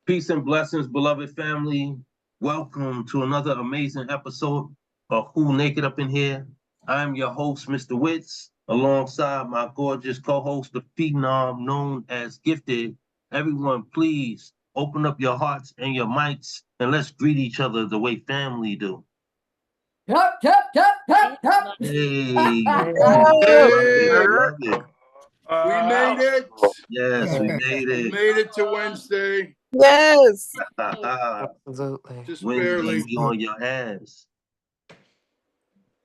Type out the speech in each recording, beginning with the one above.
Peace and blessings, beloved family. Welcome to another amazing episode of Who Naked Up in Here. I'm your host, Mr. Witz, alongside my gorgeous co-host, the phenom known as Gifted. Everyone, please open up your hearts and your mics and let's greet each other the way family do. Yup. Hey, Hey, love it. we made it. Yes, we made We it. made it to Wednesday. Yes. Absolutely. Just Wednesday, barely. we on your ass.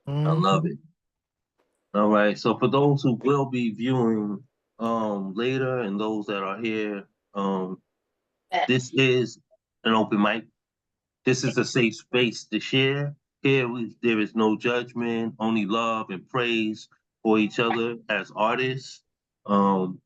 I Mhm. love it. All right. So for those who will be viewing later and those that are here, this is an open mic. This is a safe space to share. There is no judgment, only love and praise for each other as artists. Um,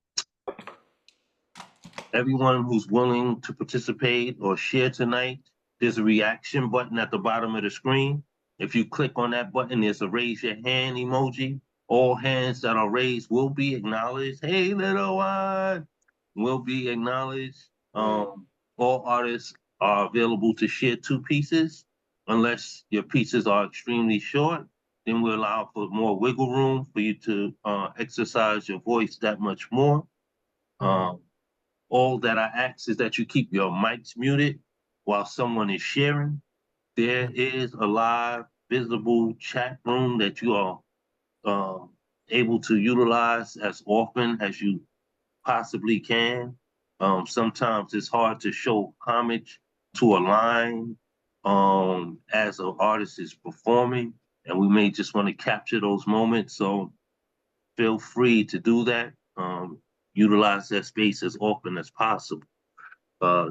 Everyone who's willing to participate or share tonight, there's a reaction button at the bottom of the screen. If you click on that button, there's a raise your hand emoji. All hands that are raised will be acknowledged. Hey, little one, will be acknowledged. All artists are available to share two pieces, unless your pieces are extremely short. Then we allow for more wiggle room for you to exercise your voice that much more. All that I ask is that you keep your mics muted while someone is sharing. There is a live, visible chat room that you are able to utilize as often as you possibly can. Sometimes it's hard to show homage to a line as an artist is performing, and we may just want to capture those moments. So feel free to do that. Utilize that space as often as possible.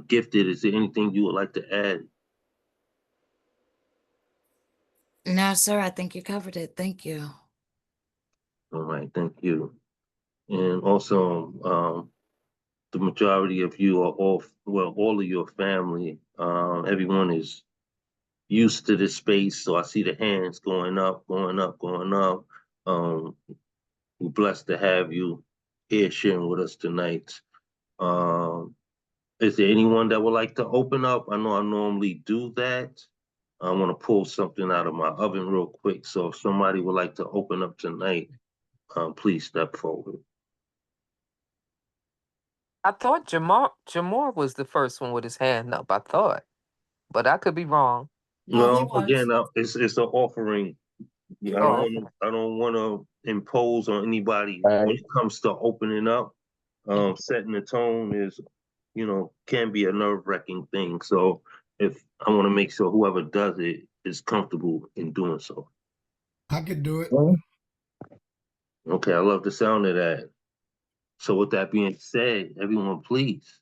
Gifted, is there anything you would like to add? No, sir, I think you covered it. Thank you. All right, thank you. And also, the majority of you are all of your family. Everyone is used to this space, so I see the hands going up, going up, going up. We're blessed to have you here sharing with us tonight. Is there anyone that would like to open up? I know I normally do that. I want to pull something out of my oven real quick. So if somebody would like to open up tonight, please step forward. I thought Jamar was the first one with his hand up. I thought, but I could be wrong. No, again, it's an offering. Yeah, Oh, I don't want to impose on anybody when Right. it comes to opening up. Setting the tone is, can be a nerve-wracking thing. So if I want to make sure whoever does it is comfortable in doing so. I could do it. Okay, I love the sound of that. So with that being said, everyone, please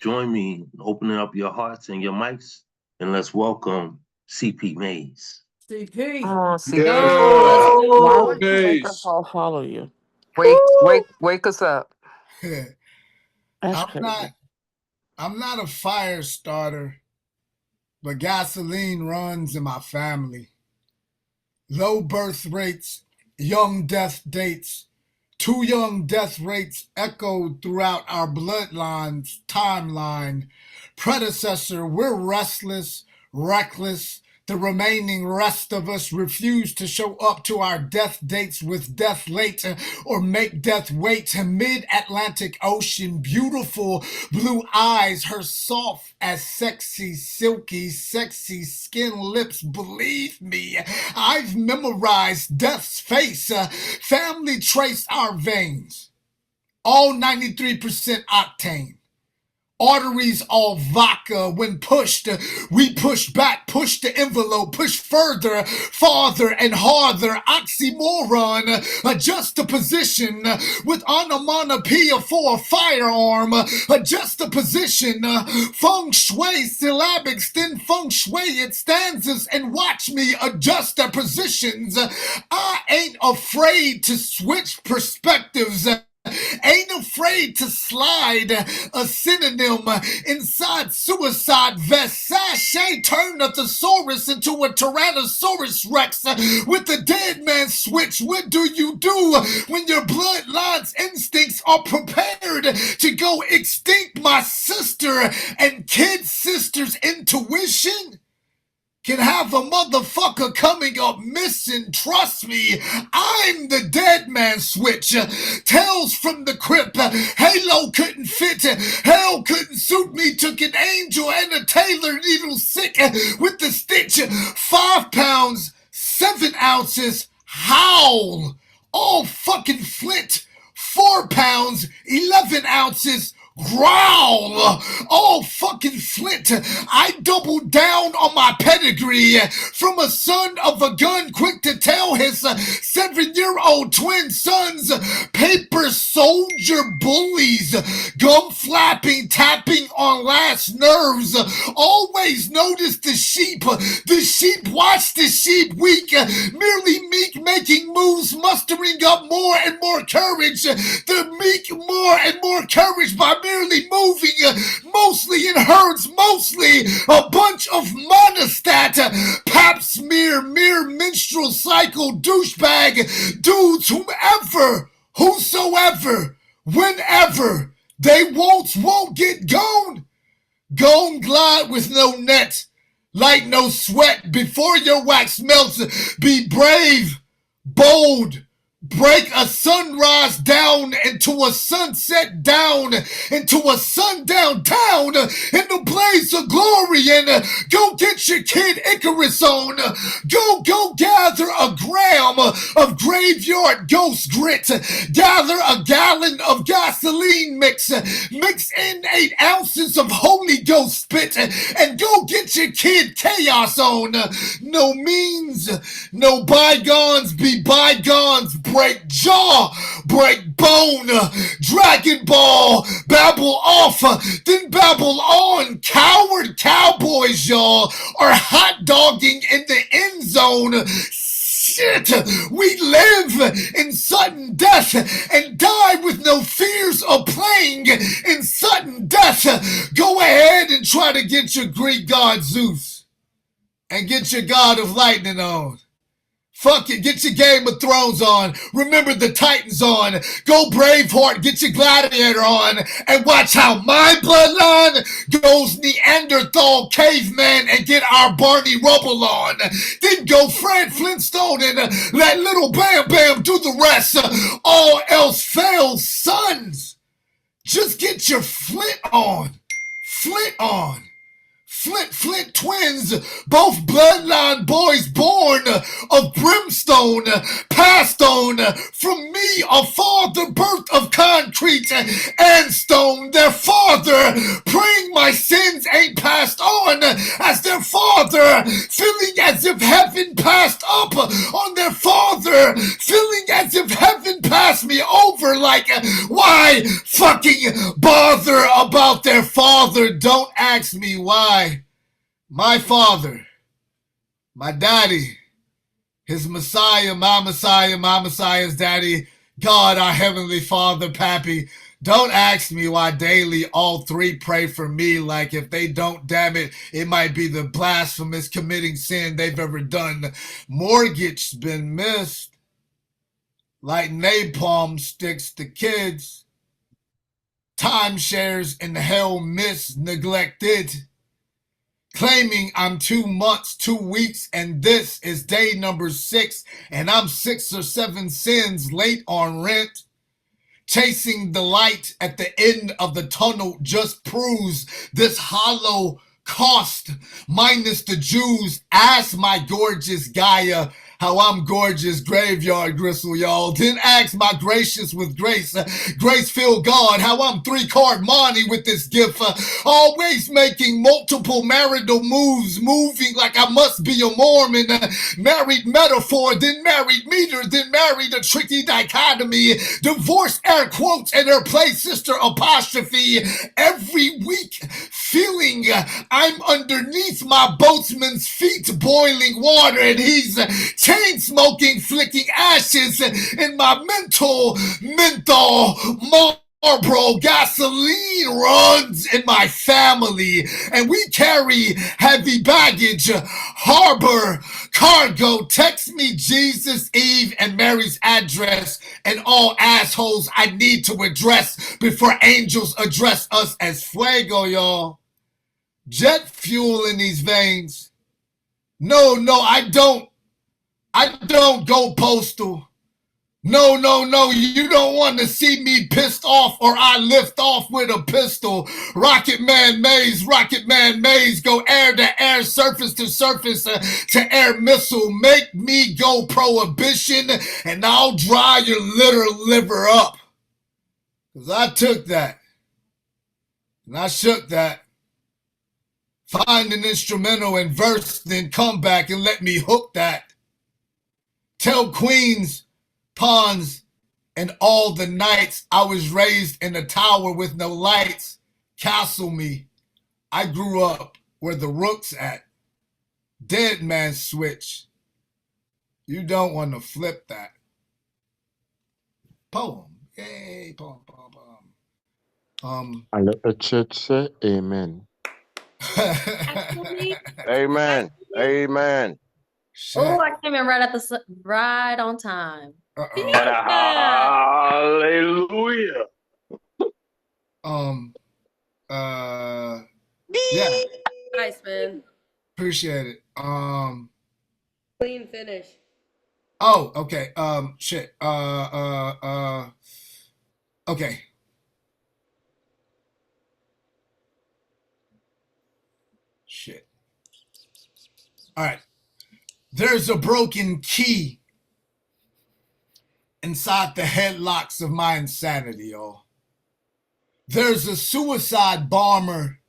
join me in opening up your hearts and your mics, and let's welcome CP Mays. CP. oh, see, Yeah. Why would you make Maze. us all follow you? wake us up. That's I'm crazy. not a fire starter, but gasoline runs in my family. Low birth rates, young death dates, too young death rates echoed throughout our bloodline's timeline. Predecessor, we're restless, reckless. The remaining rest of us refuse to show up to our death dates with death late or make death wait. Mid-Atlantic Ocean, beautiful blue eyes, her soft as sexy, silky, sexy skin lips. Believe me, I've memorized death's face. Family traced our veins, all 93% octane. Arteries all vodka. When pushed, we push back, push the envelope, push further, farther, and harder. Oxymoron, adjust the position with onomatopoeia for a firearm. Adjust the position, feng shui, syllabics, then feng shui it stanzas, and watch me adjust the positions. I ain't afraid to switch perspectives. Ain't afraid to slide a synonym inside suicide vest. Sashay turn a thesaurus into a Tyrannosaurus Rex with the dead man switch. What do you do when your bloodline's instincts are prepared to go extinct? my sister and kid sister's intuition can have a motherfucker coming up missing. Trust me, I'm the dead man switch. Tales from the crypt. Halo couldn't fit. Hell couldn't suit me. Took an angel and a tailor needle sick with the stitch. 5 pounds, 7 ounces. Howl. All fucking flit. 4 pounds, 11 ounces. Growl, all fucking flint. I doubled down on my pedigree from a son of a gun, quick to tell his 7-year-old twin sons. Paper soldier bullies, gum flapping, tapping on last nerves. Always notice the sheep. The sheep watch the sheep weak, merely meek, making moves, mustering up more and more courage. The meek more and more courage by merely moving, mostly in herds, mostly a bunch of monostat, pap smear, mere menstrual cycle, douchebag dudes, whosoever, whenever they won't get gone. Gone glide with no net, like no sweat before your wax melts. Be brave, bold, break a sunrise down into a sunset down into a sundown down in the blaze of glory, and go get your kid Icarus on. Go gather a gram of graveyard ghost grit. Gather a gallon of gasoline mix in 8 ounces of Holy Ghost spit, and go get your kid chaos on. No means, no bygones be bygones. Break jaw, break bone, Dragon Ball, babble off, then babble on. Coward cowboys, y'all, are hot dogging in the end zone. Shit, we live in sudden death and die with no fears of playing in sudden death. Go ahead and try to get your Greek god Zeus and get your god of lightning on. Fuck it, get your Game of Thrones on. Remember the Titans on. Go Braveheart, get your Gladiator on. And watch how my bloodline goes Neanderthal caveman and get our Barney Rubble on. Then go Fred Flintstone and let little Bam Bam do the rest. All else fails, sons. Just get your Flint on. Flint on. Flint twins, both bloodline boys born of brimstone, passed on from me a father birth of concrete and stone. Their father, praying my sins ain't passed on as their father, feeling as if heaven passed up on their father, feeling as if heaven passed me over. Like, why fucking bother about their father? Don't ask me why. My father, my daddy, his Messiah, my Messiah's daddy, God, our Heavenly Father, Pappy. Don't ask me why daily all three pray for me. Like, if they don't, damn it, it might be the blasphemous committing sin they've ever done. Mortgage's been missed. Like napalm sticks to kids. Timeshares in hell miss neglected. Claiming I'm 2 months, 2 weeks, and this is day number 6, and I'm 6 or 7 sins late on rent. Chasing the light at the end of the tunnel just proves this hollow cost minus the Jews. Ask my gorgeous Gaia how I'm gorgeous, graveyard gristle, y'all. Then ask my gracious with grace, grace-filled God, how I'm 3-card money with this gift. Always making multiple marital moves, moving like I must be a Mormon. Married metaphor, then married meter, then married a tricky dichotomy. Divorce air quotes and her play sister apostrophe. Every week, feeling I'm underneath my boatsman's feet, boiling water, and he's chain smoking, flicking ashes in my menthol Bro, gasoline runs in my family, and we carry heavy baggage. Harbor, cargo, text me Jesus, Eve, and Mary's address and all assholes I need to address before angels address us as fuego, y'all. Jet fuel in these veins. No, I don't go postal. No, you don't want to see me pissed off or I lift off with a pistol. Rocket Man Maze, go air to air, surface to surface, to air missile. Make me go prohibition and I'll dry your liver up. Because I took that and I shook that. Find an instrumental and verse, then come back and let me hook that. Tell queens, pawns, and all the knights I was raised in a tower with no lights. Castle me. I grew up where the rook's at. Dead man switch. You don't want to flip that. Poem. Yay, poem. And let the church say amen. Amen. Amen. Oh, I came in right on time. Hallelujah. Yeah. Nice, man. Appreciate it. Clean finish. Oh, okay. Shit. Okay. Shit. All right. There's a broken key inside the headlocks of my insanity, y'all. There's a suicide bomber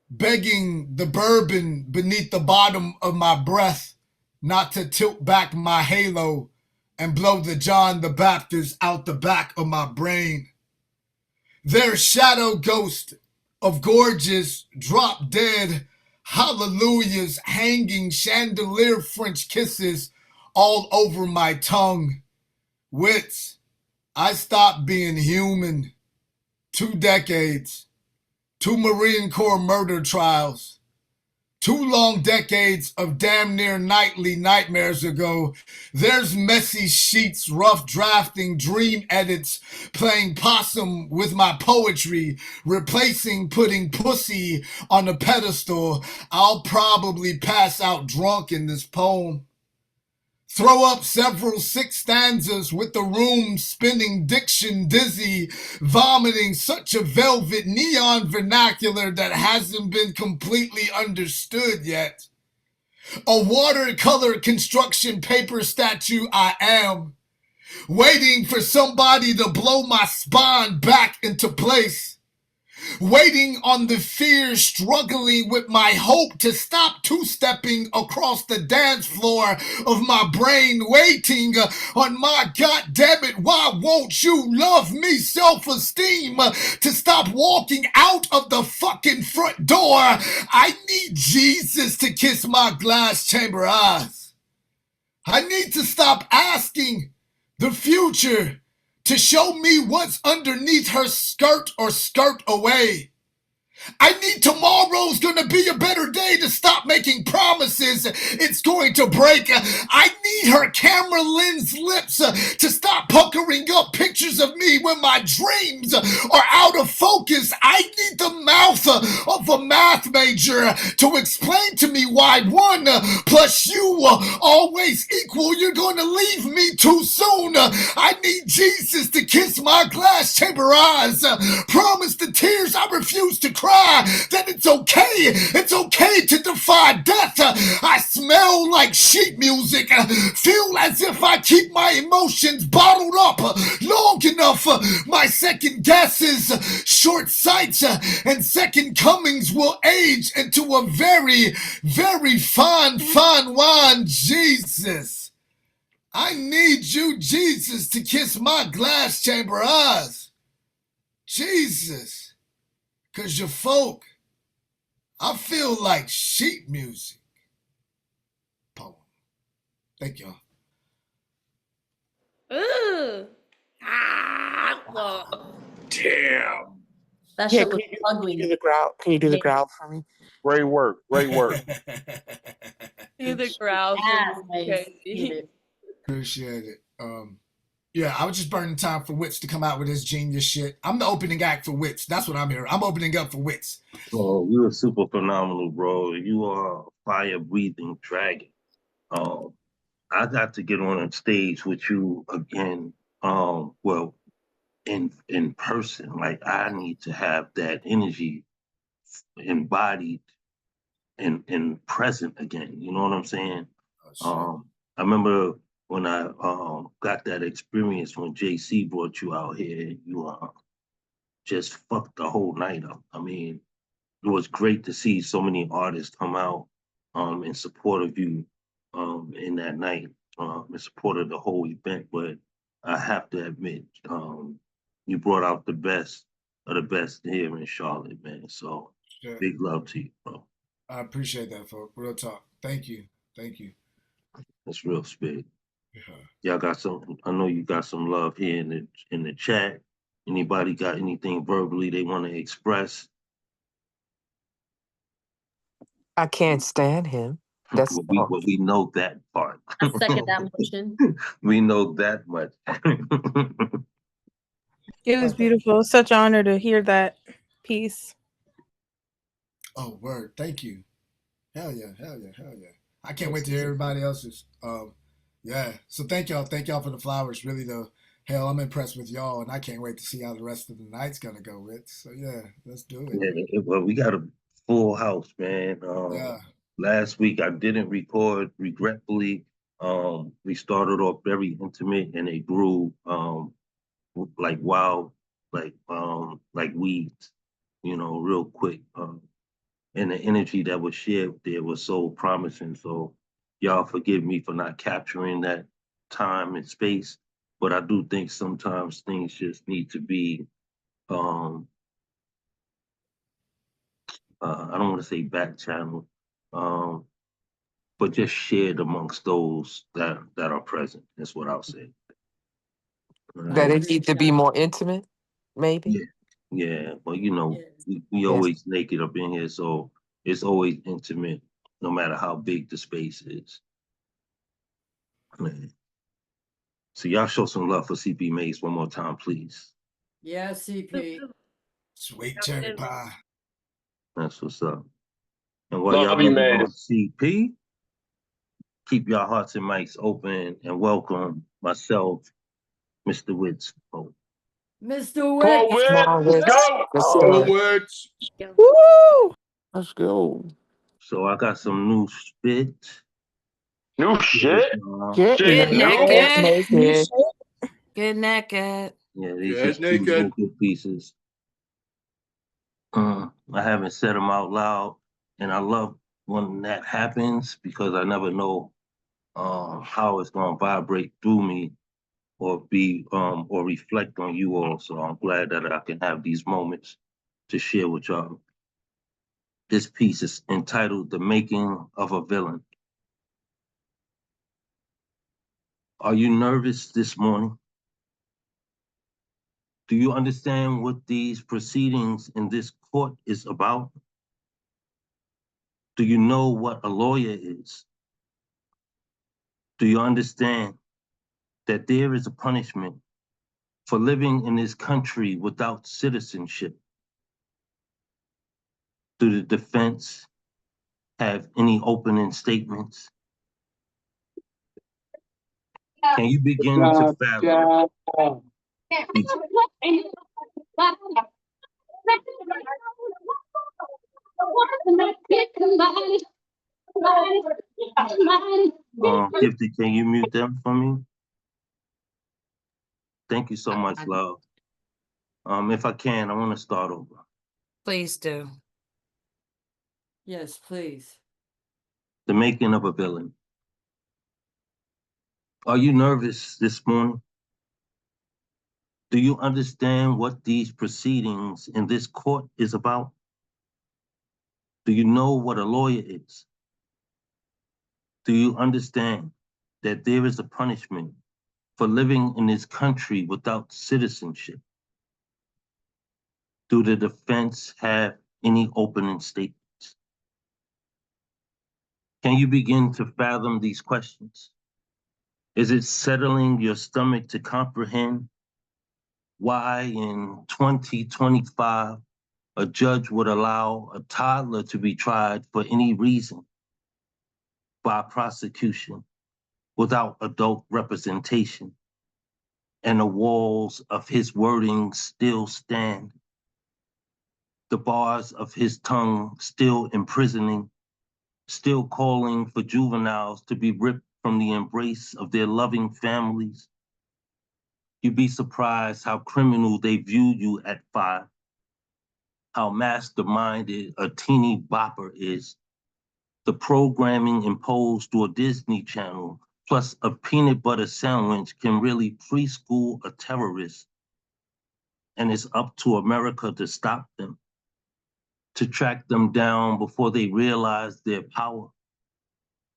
begging the bourbon beneath the bottom of my breath not to tilt back my halo and blow the John the Baptist out the back of my brain. There's shadow ghost of gorgeous, drop dead hallelujahs hanging chandelier French kisses all over my tongue. Wits, I stopped being human. 2 decades, 2 Marine Corps murder trials, 2 long decades of damn near nightly nightmares ago. There's messy sheets, rough drafting, dream edits, playing possum with my poetry, replacing putting pussy on a pedestal. I'll probably pass out drunk in this poem. Throw up several 6 stanzas with the room spinning, diction dizzy, vomiting such a velvet neon vernacular that hasn't been completely understood yet. A watercolor construction paper statue I am, waiting for somebody to blow my spine back into place. Waiting on the fear, struggling with my hope to stop 2-stepping across the dance floor of my brain, waiting on my goddammit, why won't you love me self-esteem to stop walking out of the fucking front door. I need Jesus to kiss my glass chamber eyes. I need to stop asking the future to show me what's underneath her skirt or skirt away. I need tomorrow's gonna be a better day to stop making promises it's going to break. I need her camera lens lips to stop puckering up pictures of me when my dreams are out of focus. I need the mouth of a math major to explain to me why 1 plus you always equal. You're gonna leave me too soon. I need Jesus to kiss my glass chamber eyes. Promise the tears I refuse to cry. That it's okay to defy death. I smell like sheet music, feel as if I keep my emotions bottled up long enough. My second guesses, short sights, and second comings will age into a very, very fine wine. Jesus, I need you, Jesus, to kiss my glass chamber eyes. Jesus. Cause your folk, I feel like sheet music. Poem. Thank y'all. Ooh. Ah, well. Damn. That Yeah, shit can was you, do ugly. the growl? Can you do the growl for me? Great work. Great work. Do the growl for Ass, me, nice. crazy. Appreciate it. Yeah, I was just burning time for Wits to come out with his genius shit. I'm the opening act for Wits. That's what I'm hearing. I'm opening up for Wits. Oh, you are super phenomenal, bro. You are a fire-breathing dragon. I got to get on a stage with you again. Well, in person. Like I need to have that energy embodied and present again. You know what I'm saying? I remember when I got that experience when JC brought you out here. You just fucked the whole night up. I mean, it was great to see so many artists come out in support of you in that night, in support of the whole event. But I have to admit, you brought out the best of the best here in Charlotte, man. So big love to you, bro. I appreciate that, folks. Real talk. Thank you. Thank you. That's real spit. Yeah. Y'all got some. I know you got some love here in the chat. Anybody got anything verbally they want to express? I can't stand him. That's Well, we know that part. I second that motion. We know that much. It was beautiful. Such an honor to hear that piece. Oh, word. Thank you. Hell yeah. Hell yeah. Hell yeah. I can't wait to hear everybody else's. Yeah. So thank y'all. Thank y'all for the flowers. Really though. Hell, I'm impressed with y'all, and I can't wait to see how the rest of the night's gonna go with. So yeah, let's do it. Yeah, well, we got a full house, man. Yeah. Last week I didn't record, regretfully. We started off very intimate, and it grew like wild, like weeds, real quick. And the energy that was shared there was so promising. So y'all forgive me for not capturing that time and space, but I do think sometimes things just need to be I don't want to say back channel, but just shared amongst those that are present. That's what I'll say. that it needs to be more intimate, maybe. Yeah, yeah. Well, we Yes. always naked up in here, so it's always intimate, no matter how big the space is. Man. So y'all show some love for CP Mace one more time, please. Yeah, CP. Sweet cherry pie. That's what's up. And while Love y'all you, looking man. on CP, keep your hearts and mics open and welcome myself, Mr. Mrwitzthepoet. Mr. Come on, Witz. Wit. Come on, Let's Witz. go. Let's Go, go. Wits. Woo! Let's go. So I got some new spit. New shit. Get Shit, new. Naked. Get naked. Yeah, these Get just two naked. vocal pieces. I haven't said them out loud, and I love when that happens because I never know how it's gonna vibrate through me or be or reflect on you all. So I'm glad that I can have these moments to share with y'all. This piece is entitled "The Making of a Villain." Are you nervous this morning? Do you understand what these proceedings in this court is about? Do you know what a lawyer is? Do you understand that there is a punishment for living in this country without citizenship? Do the defense have any opening statements? Can you begin to fathom? Gifted, can you mute them for me? Thank you so much, love. If I can, I want to start over. Please do. Yes, please. The making of a villain. Are you nervous this morning? Do you understand what these proceedings in this court is about? Do you know what a lawyer is? Do you understand that there is a punishment for living in this country without citizenship? Do the defense have any opening statements? Can you begin to fathom these questions? Is it settling your stomach to comprehend why in 2025 a judge would allow a toddler to be tried for any reason by prosecution without adult representation, and the walls of his wording still stand, the bars of his tongue still imprisoning, still calling for juveniles to be ripped from the embrace of their loving families? You'd be surprised how criminal they view you at 5, how masterminded a teeny bopper is. The programming imposed through a Disney Channel plus a peanut butter sandwich can really preschool a terrorist. And it's up to America to stop them, to track them down before they realize their power.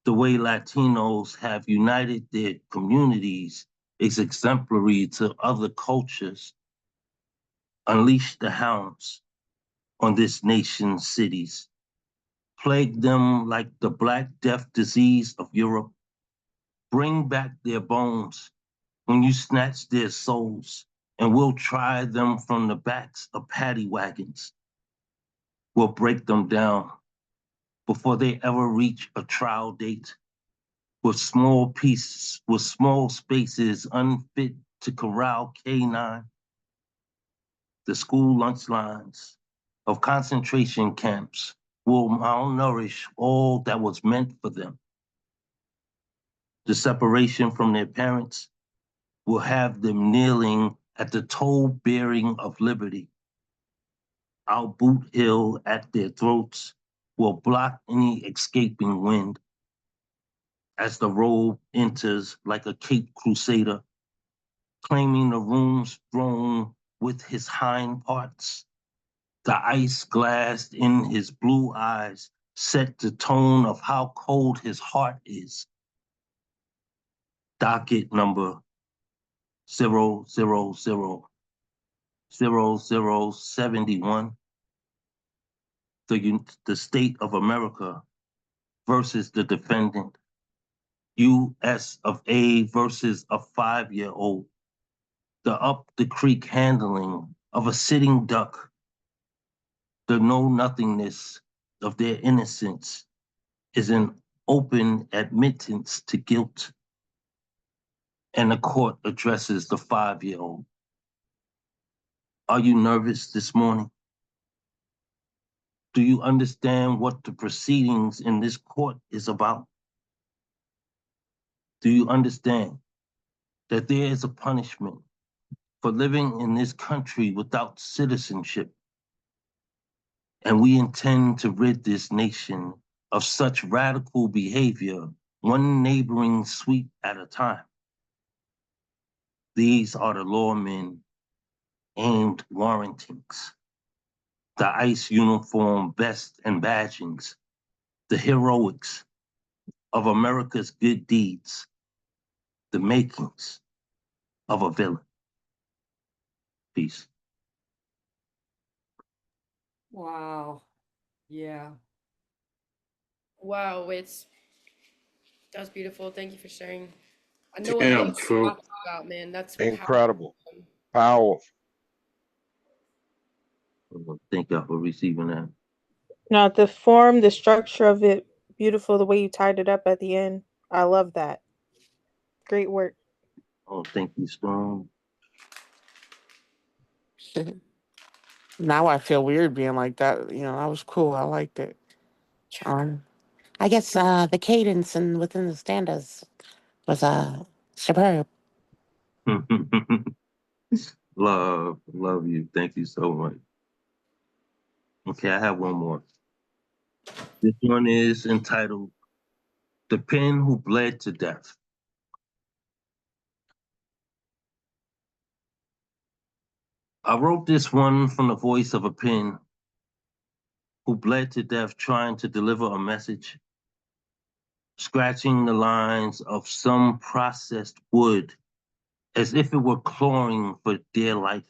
The way Latinos have united their communities is exemplary to other cultures. Unleash the hounds on this nation's cities. Plague them like the Black Death disease of Europe. Bring back their bones when you snatch their souls, and we'll try them from the backs of paddy wagons. We'll break them down before they ever reach a trial date, with small pieces, with small spaces unfit to corral K9. The school lunch lines of concentration camps will malnourish all that was meant for them. The separation from their parents will have them kneeling at the toll-bearing of liberty. Our boot heel at their throats will block any escaping wind. As the robe enters like a Cape Crusader, claiming the room's throne with his hind parts, the ice glassed in his blue eyes set the tone of how cold his heart is. Docket number 0000071. The state of America versus the defendant. U.S. of A. versus a 5-year-old. The up the creek handling of a sitting duck. The know-nothingness of their innocence is an open admittance to guilt. And the court addresses the 5-year-old. Are you nervous this morning? Do you understand what the proceedings in this court is about? Do you understand that there is a punishment for living in this country without citizenship? And we intend to rid this nation of such radical behavior, one neighboring sweep at a time. These are the lawmen aimed warrantings, the ICE uniform vests and badgings, the heroics of America's good deeds, the makings of a villain. Peace. Wow. Yeah. Wow, that was beautiful. Thank you for sharing. I know what Damn, you're fool. talking about, man. That's Incredible. powerful. Powerful. Thank y'all for receiving that. Now, the form, the structure of it, beautiful. The way you tied it up at the end. I love that. Great work. Oh, thank you, Storm. Now I feel weird being like that. You know, that was cool. I liked it. I guess the cadence and within the stanzas was superb. Love you. Thank you so much. Okay, I have one more. This one is entitled The Pen Who Bled to Death. I wrote this one from the voice of a pen who bled to death trying to deliver a message, scratching the lines of some processed wood as if it were clawing for dear life.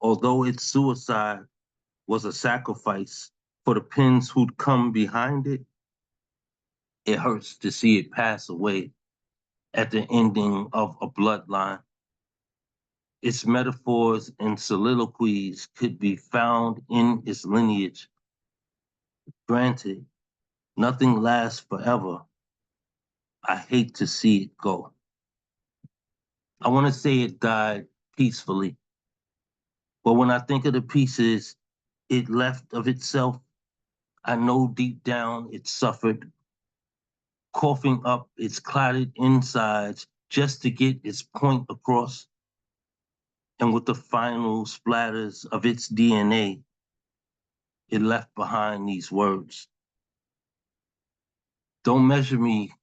Although its suicide was a sacrifice for the pens who'd come behind it, it hurts to see it pass away at the ending of a bloodline. Its metaphors and soliloquies could be found in its lineage. Granted, nothing lasts forever. I hate to see it go. I want to say it died peacefully, but when I think of the pieces it left of itself, I know deep down it suffered, coughing up its clotted insides just to get its point across. And with the final splatters of its DNA, it left behind these words. Don't measure me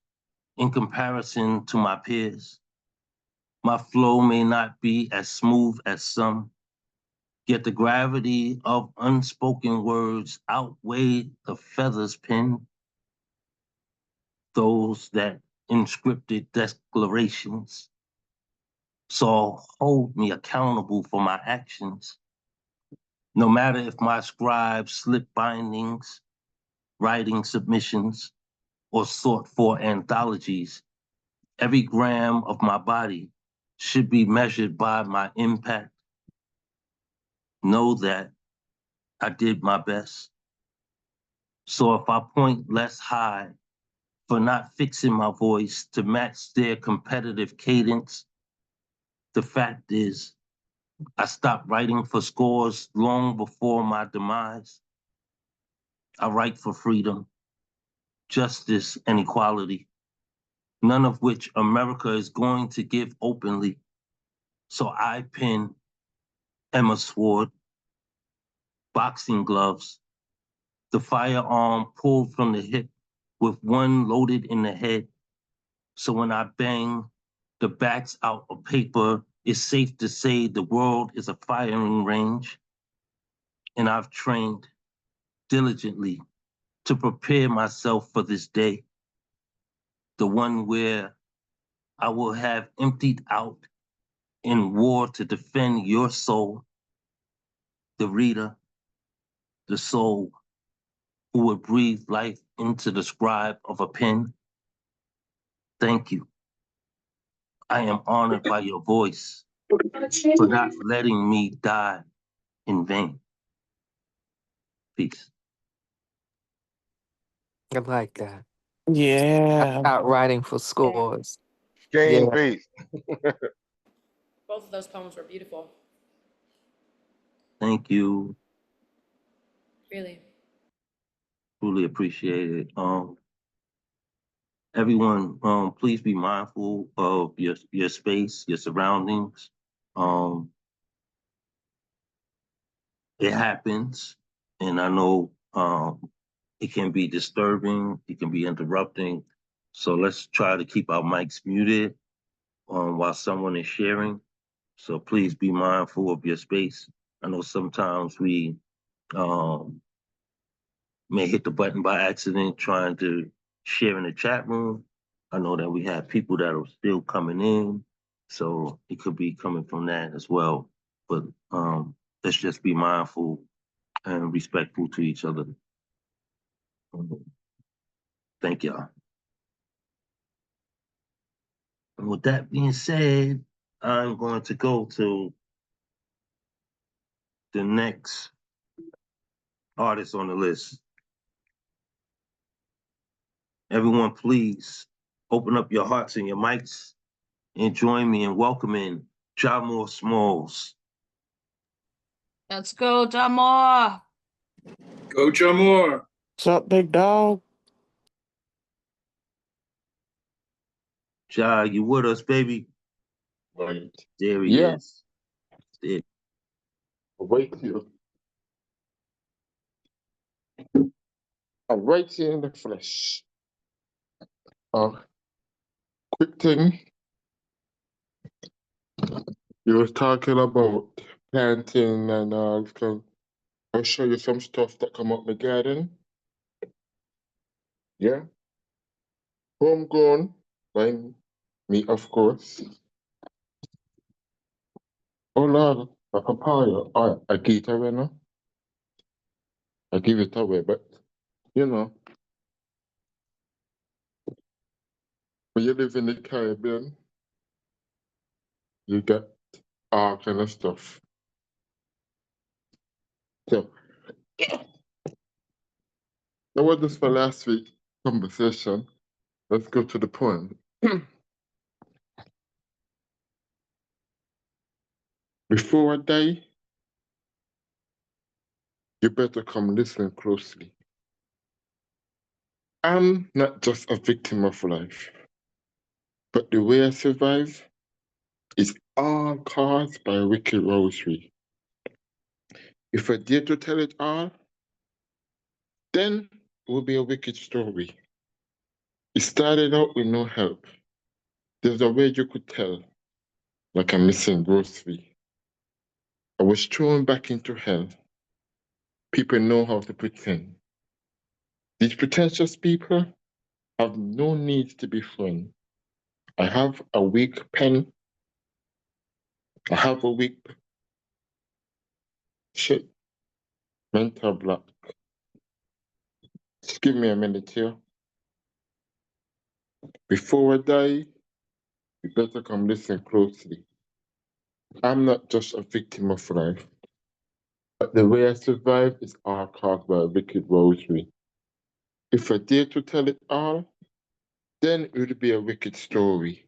in comparison to my peers. My flow may not be as smooth as some, yet the gravity of unspoken words outweigh the feathers pinned. Those that inscripted declarations. So hold me accountable for my actions. No matter if my scribes slip bindings, writing submissions, or sought for anthologies, every gram of my body should be measured by my impact. Know that I did my best. So if I point less high for not fixing my voice to match their competitive cadence, the fact is, I stopped writing for scores long before my demise. I write for freedom, justice, and equality, none of which America is going to give openly. So I pen Emma Sword, boxing gloves, the firearm pulled from the hip with one loaded in the head. So when I bang the backs out of paper, it's safe to say the world is a firing range. And I've trained diligently to prepare myself for this day, the one where I will have emptied out in war to defend your soul, the reader, the soul who would breathe life into the scribe of a pen. Thank you. I am honored by your voice for not letting me die in vain. Peace. I like that. Yeah. Out writing for scores. Game Yeah. beat. Both of those poems were beautiful. Thank you. Really. Truly appreciate it. Everyone, please be mindful of your space, your surroundings. It happens, and I know it can be disturbing, it can be interrupting. So let's try to keep our mics muted while someone is sharing. So please be mindful of your space. I know sometimes we um, may hit the button by accident trying to share in the chat room. I know that we have people that are still coming in, so it could be coming from that as well. But let's just be mindful and respectful to each other. Thank y'all. And with that being said, I'm going to go to the next artist on the list. Everyone, please open up your hearts and your mics and join me in welcoming Jamor Smalls. Let's go, Jamor. Go Jamor. What's up, big dog? Ja, you with us, baby? Right. There he Yeah. is. There. Right here. I'm right here in the flesh. Quick thing. You were talking about planting and all. I'll show you some stuff that come up my garden. Yeah. Homegrown by me, of course. Oh Lord, A papaya. I give it away now. I give it away, but you know, when you live in the Caribbean, you get all kind of stuff. So that was just for last week's conversation. Let's go to the poem. Before I die, you better come listen closely. I'm not just a victim of life, but the way I survive is all caused by a wicked rosary. If I dare to tell it all, then it will be a wicked story. It started out with no help. There's a way you could tell, like a missing grocery. I was thrown back into hell. People know how to pretend. These pretentious people have no need to be friends. I have a weak pen. I have a weak shit. Mental block. Just give me a minute here. Before I die, you better come listen closely. I'm not just a victim of life, but the way I survive is all caused by a wicked rosary. If I dare to tell it all, then it would be a wicked story.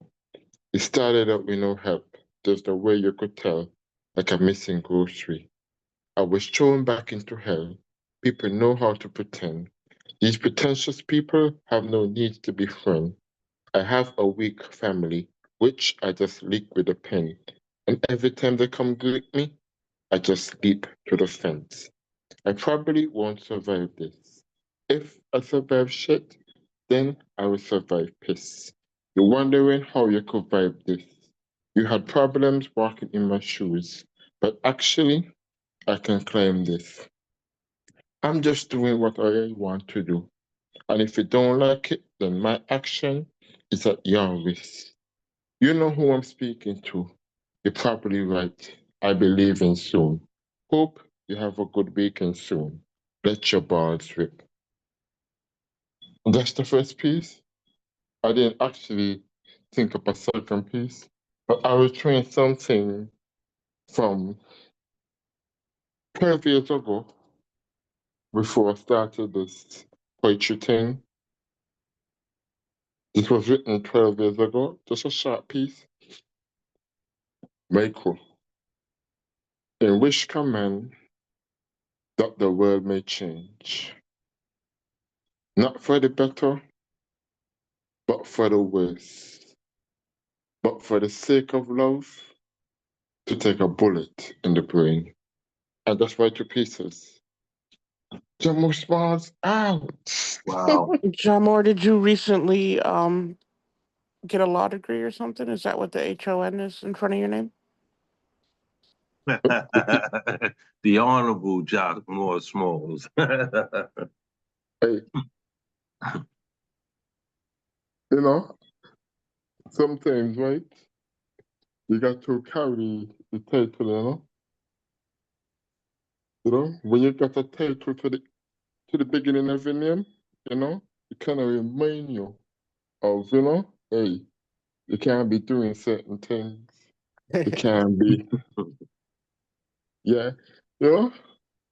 It started out with no help, just the way you could tell, like a missing grocery. I was thrown back into hell. People know how to pretend. These pretentious people have no need to be friends. I have a weak family, which I just lick with a pen. And every time they come lick me, I just leap to the fence. I probably won't survive this. If I survive shit, then I will survive piss. You're wondering how you could survive this. You had problems walking in my shoes, but actually, I can claim this. I'm just doing what I want to do. And if you don't like it, then my action is at your risk. You know who I'm speaking to. You're probably right. I believe in soon. Hope you have a good weekend soon. Let your balls rip. That's the first piece. I didn't actually think of a second piece, but I was trying something from 12 years ago before I started this poetry thing. This was written 12 years ago, just a short piece. Very cool. In which command that the world may change, not for the better, but for the worse, but for the sake of love, to take a bullet in the brain. And that's why two pieces. Jumbo Smalls out. Wow. Jamor, did you recently get a law degree or something? Is that what the HON is in front of your name? The Honorable Jock Moore Smalls. Hey, you know, sometimes, right, you got to carry the title, you know? You know, when you got a title to the beginning of your name, you know, it kind of remind you of, you know, hey, you can't be doing certain things. You can't be, yeah, you know,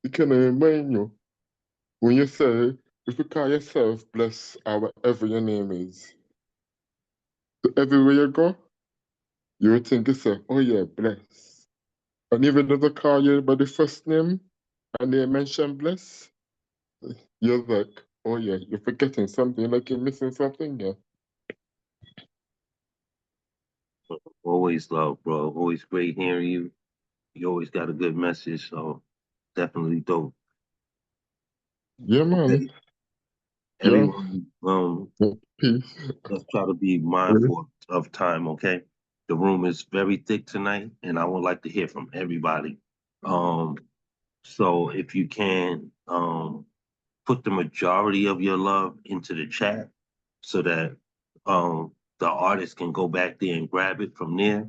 it kind of remind you when you say, if you call yourself bless or whatever your name is, so everywhere you go, you would think yourself, oh yeah, bless. And even if they call you by the first name and they mention bless, you're like, oh yeah, you're forgetting something, like you're missing something, yeah. Always love, bro. Always great hearing you. You always got a good message, so definitely dope. Yeah, man. Okay, Yeah. everyone, Peace. let's try to be mindful of time, okay? The room is very thick tonight, and I would like to hear from everybody. Um, so if you can, put the majority of your love into the chat so that the artist can go back there and grab it from there.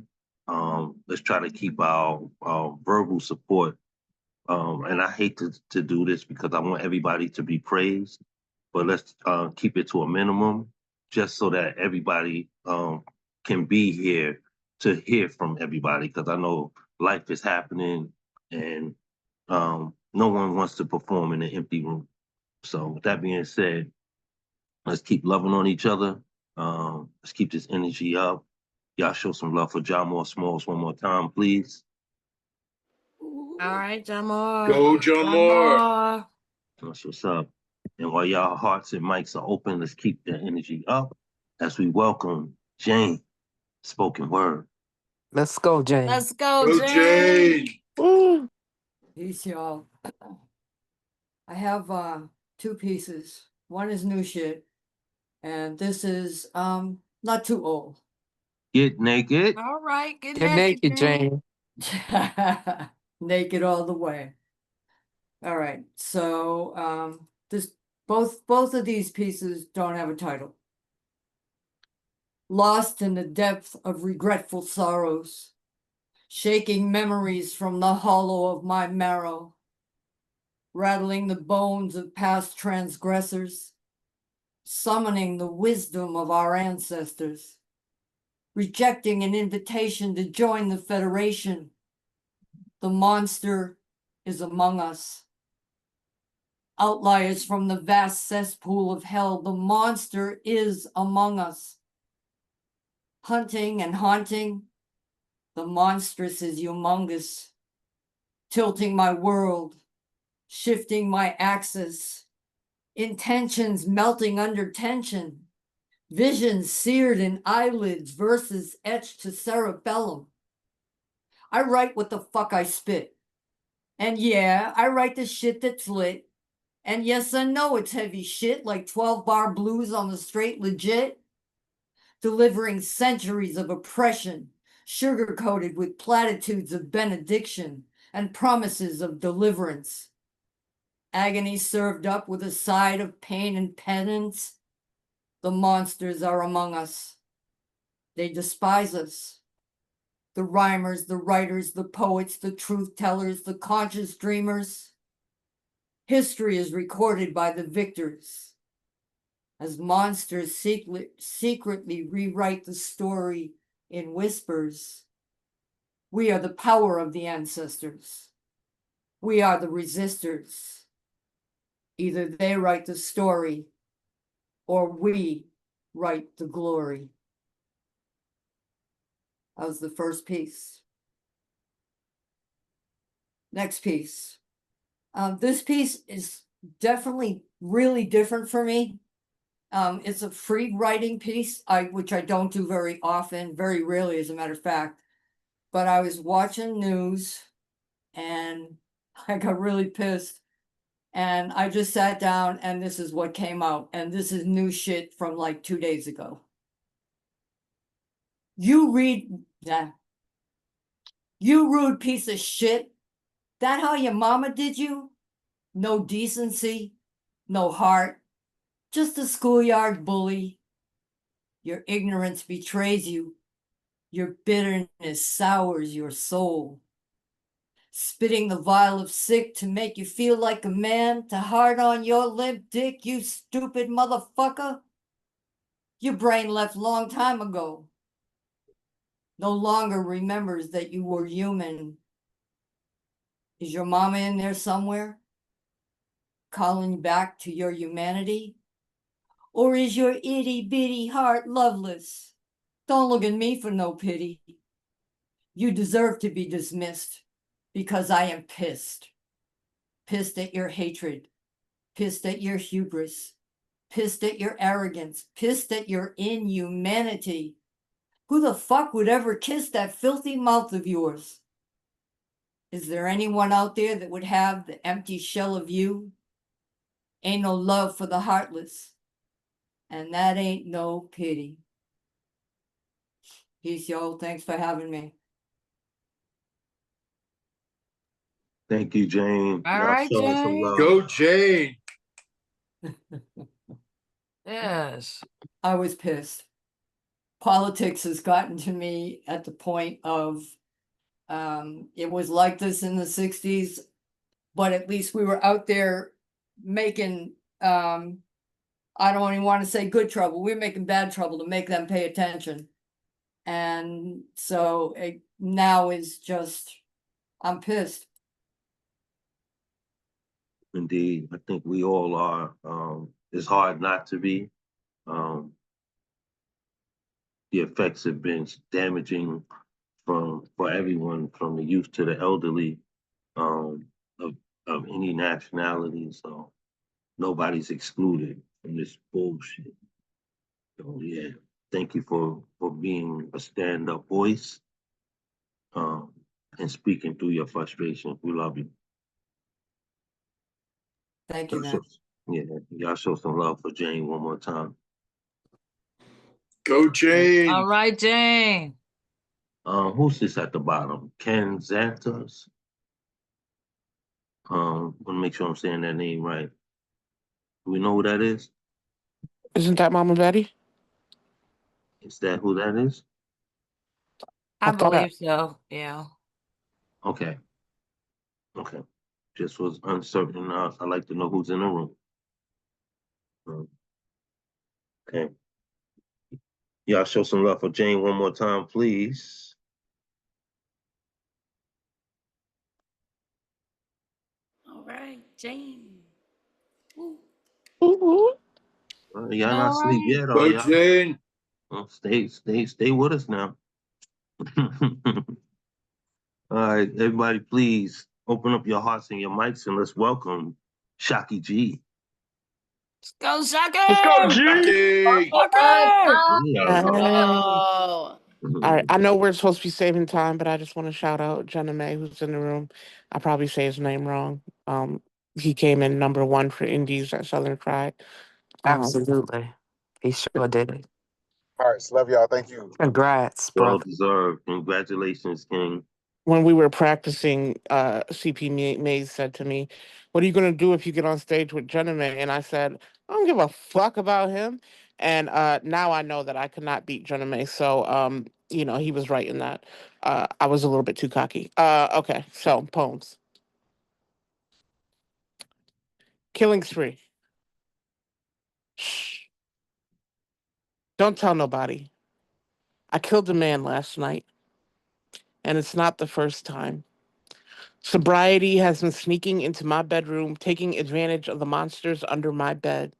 Let's try to keep our verbal support. And I hate to do this because I want everybody to be praised, but let's keep it to a minimum just so that everybody can be here to hear from everybody, because I know life is happening and no one wants to perform in an empty room. So with that being said, let's keep loving on each other. Let's keep this energy up. Y'all show some love for John Moore Smalls one more time, please. All right, Jamar. Go Jamar. That's what's up. And while y'all hearts and mics are open, let's keep the energy up as we welcome Jane, spoken word. Let's go, Jane. Let's go, Go Jane. Jane. Peace, y'all. I have two pieces. One is new shit, and this is not too old. Get naked. All right, Get get naked, Jane. Naked all the way. All right. So this both of these pieces don't have a title. Lost in the depth of regretful sorrows, shaking memories from the hollow of my marrow, rattling the bones of past transgressors, summoning the wisdom of our ancestors, rejecting an invitation to join the Federation. The monster is among us. Outliers from the vast cesspool of hell, the monster is among us. Hunting and haunting, the monstrous is humongous, tilting my world, shifting my axis, intentions melting under tension, visions seared in eyelids, verses etched to cerebellum. I write what the fuck I spit. And yeah, I write the shit that's lit. And yes, I know it's heavy shit like 12-bar blues on the straight legit. Delivering centuries of oppression, sugar-coated with platitudes of benediction and promises of deliverance. Agony served up with a side of pain and penance. The monsters are among us. They despise us. The rhymers, the writers, the poets, the truth-tellers, the conscious dreamers. History is recorded by the victors. As monsters secretly rewrite the story in whispers. We are the power of the ancestors. We are the resistors. Either they write the story or we write the glory. That was the first piece. Next piece. This piece is definitely really different for me. It's a free writing piece, which I don't do very often, very rarely, as a matter of fact. But I was watching news and I got really pissed. And I just sat down and this is what came out. And this is new shit from like 2 days ago. You rude piece of shit. That how your mama did you? No decency, no heart. Just a schoolyard bully. Your ignorance betrays you. Your bitterness sours your soul. Spitting the vial of sick to make you feel like a man, to hard on your limp dick, you stupid motherfucker. Your brain left long time ago. No longer remembers that you were human. Is your mama in there somewhere? Calling back to your humanity? Or is your itty bitty heart loveless? Don't look at me for no pity. You deserve to be dismissed because I am pissed. Pissed at your hatred. Pissed at your hubris. Pissed at your arrogance. Pissed at your inhumanity. Who the fuck would ever kiss that filthy mouth of yours? Is there anyone out there that would have the empty shell of you? Ain't no love for the heartless. And that ain't no pity. Peace, yo. Thanks for having me. Thank you, Jane. All Y'all right, showing some Jane. love. Go Jane. Yes. I was pissed. politics has gotten to me at the point of it was like this in the 60s, but at least we were out there making I don't even want to say good trouble. We were making bad trouble to make them pay attention. And so now is just, I'm pissed. Indeed, I think we all are. It's hard not to be. The effects have been damaging for everyone, from the youth to the elderly, of any nationality. So nobody's excluded from this bullshit. So yeah, thank you for being a stand-up voice, and speaking through your frustration. We love you. Thank you, Y'all man. yeah, y'all show some love for Jane one more time. Go Jane. All right, Jane. Who's this at the bottom? Ken Zantas. Want to make sure I'm saying that name right. Do we know who that is? Isn't that Mama Betty? Is that who that is? I thought believe so. Yeah. Okay. Just was uncertain. I'd like to know who's in the room. Okay. Y'all show some love for Jane one more time, please. All right, Jane. Woo. Y'all not All asleep right. yet, are Go y'all? Jane. Well, stay with us now. All right, everybody, please open up your hearts and your mics and let's welcome Shocky G. Let's go, Shaka! Let's go, G. Hey. Shaka! Yeah. Oh. All right, I know we're supposed to be saving time, but I just want to shout out Jenna May, who's in the room. I probably say his name wrong. He came in #1 for Indies at Southern Pride. Absolutely. He sure did. All right, love y'all. Thank you. Congrats, Well brother. deserved. Congratulations, King. When we were practicing, CP Mays said to me, "What are you gonna do if you get on stage with Jenna May?" And I said, "I don't give a fuck about him." And now I know that I could not beat Jenna May. So he was right in that. I was a little bit too cocky. Okay, so poems. Killing Spree. Shh. Don't tell nobody. I killed a man last night, and it's not the first time. Sobriety has been sneaking into my bedroom, taking advantage of the monsters under my bed.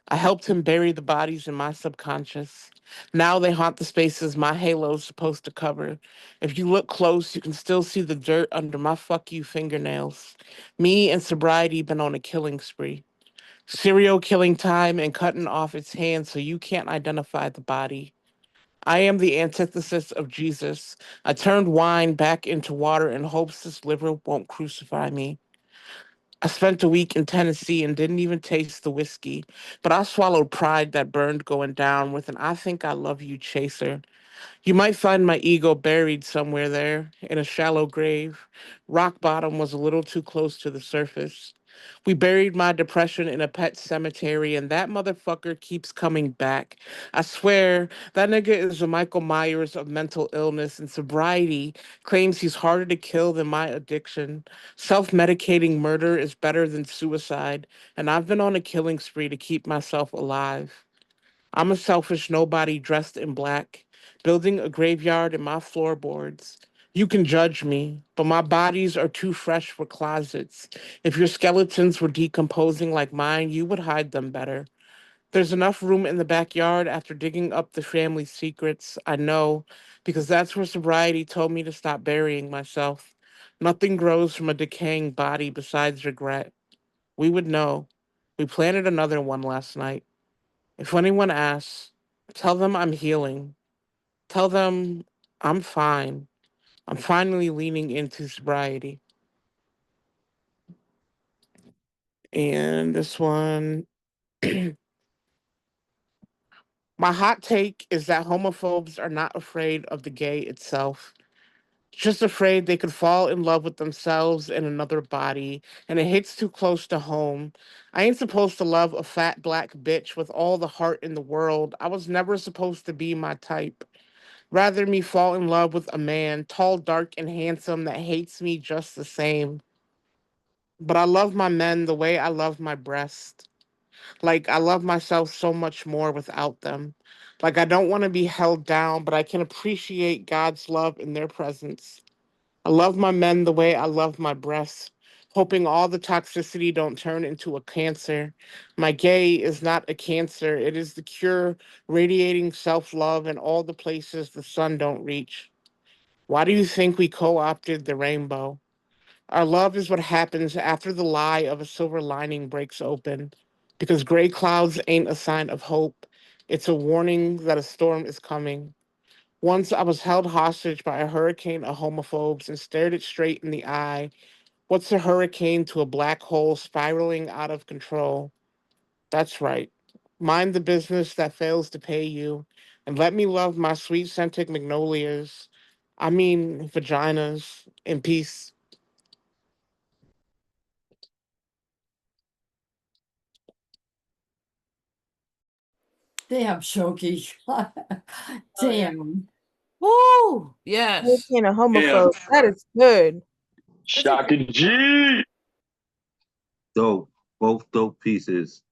I helped him bury the bodies in my subconscious. Now they haunt the spaces my halo's supposed to cover. If you look close, you can still see the dirt under my fuck you fingernails. Me and sobriety been on a killing spree. Serial killing time and cutting off its hands so you can't identify the body. I am the antithesis of Jesus. I turned wine back into water in hopes this liver won't crucify me. I spent a week in Tennessee and didn't even taste the whiskey, but I swallowed pride that burned going down with an I think I love you chaser. You might find my ego buried somewhere there in a shallow grave. Rock bottom was a little too close to the surface. We buried my depression in a pet cemetery, and that motherfucker keeps coming back. I swear, that nigga is the Michael Myers of mental illness, and sobriety claims he's harder to kill than my addiction. Self medicating murder is better than suicide, and I've been on a killing spree to keep myself alive. I'm a selfish nobody dressed in black, building a graveyard in my floorboards. You can judge me, but my bodies are too fresh for closets. If your skeletons were decomposing like mine, you would hide them better. There's enough room in the backyard after digging up the family secrets. I know, because that's where sobriety told me to stop burying myself. Nothing grows from a decaying body besides regret. We would know. We planted another one last night. If anyone asks, tell them I'm healing. Tell them I'm fine. I'm finally leaning into sobriety. And this one, my hot take is that homophobes are not afraid of the gay itself, just afraid they could fall in love with themselves in another body, and it hits too close to home. I ain't supposed to love a fat black bitch with all the heart in the world. I was never supposed to be my type. Rather me fall in love with a man, tall, dark, and handsome, that hates me just the same. But I love my men the way I love my breast. Like, I love myself so much more without them. Like, I don't want to be held down, but I can appreciate God's love in their presence. I love my men the way I love my breasts, hoping all the toxicity don't turn into a cancer. My gay is not a cancer. It is the cure, radiating self-love in all the places the sun don't reach. Why do you think we co-opted the rainbow? Our love is what happens after the lie of a silver lining breaks open. Because gray clouds ain't a sign of hope. It's a warning that a storm is coming. Once I was held hostage by a hurricane of homophobes and stared it straight in the eye. What's a hurricane to a black hole spiraling out of control? That's right. Mind the business that fails to pay you, and let me love my sweet scented magnolias. I mean, vaginas, in peace. Damn, Shoki. Oh, yeah. Damn. Woo! Yes. Being a Yeah. homophobe. That is good. Shaka G. Dope. Both dope pieces.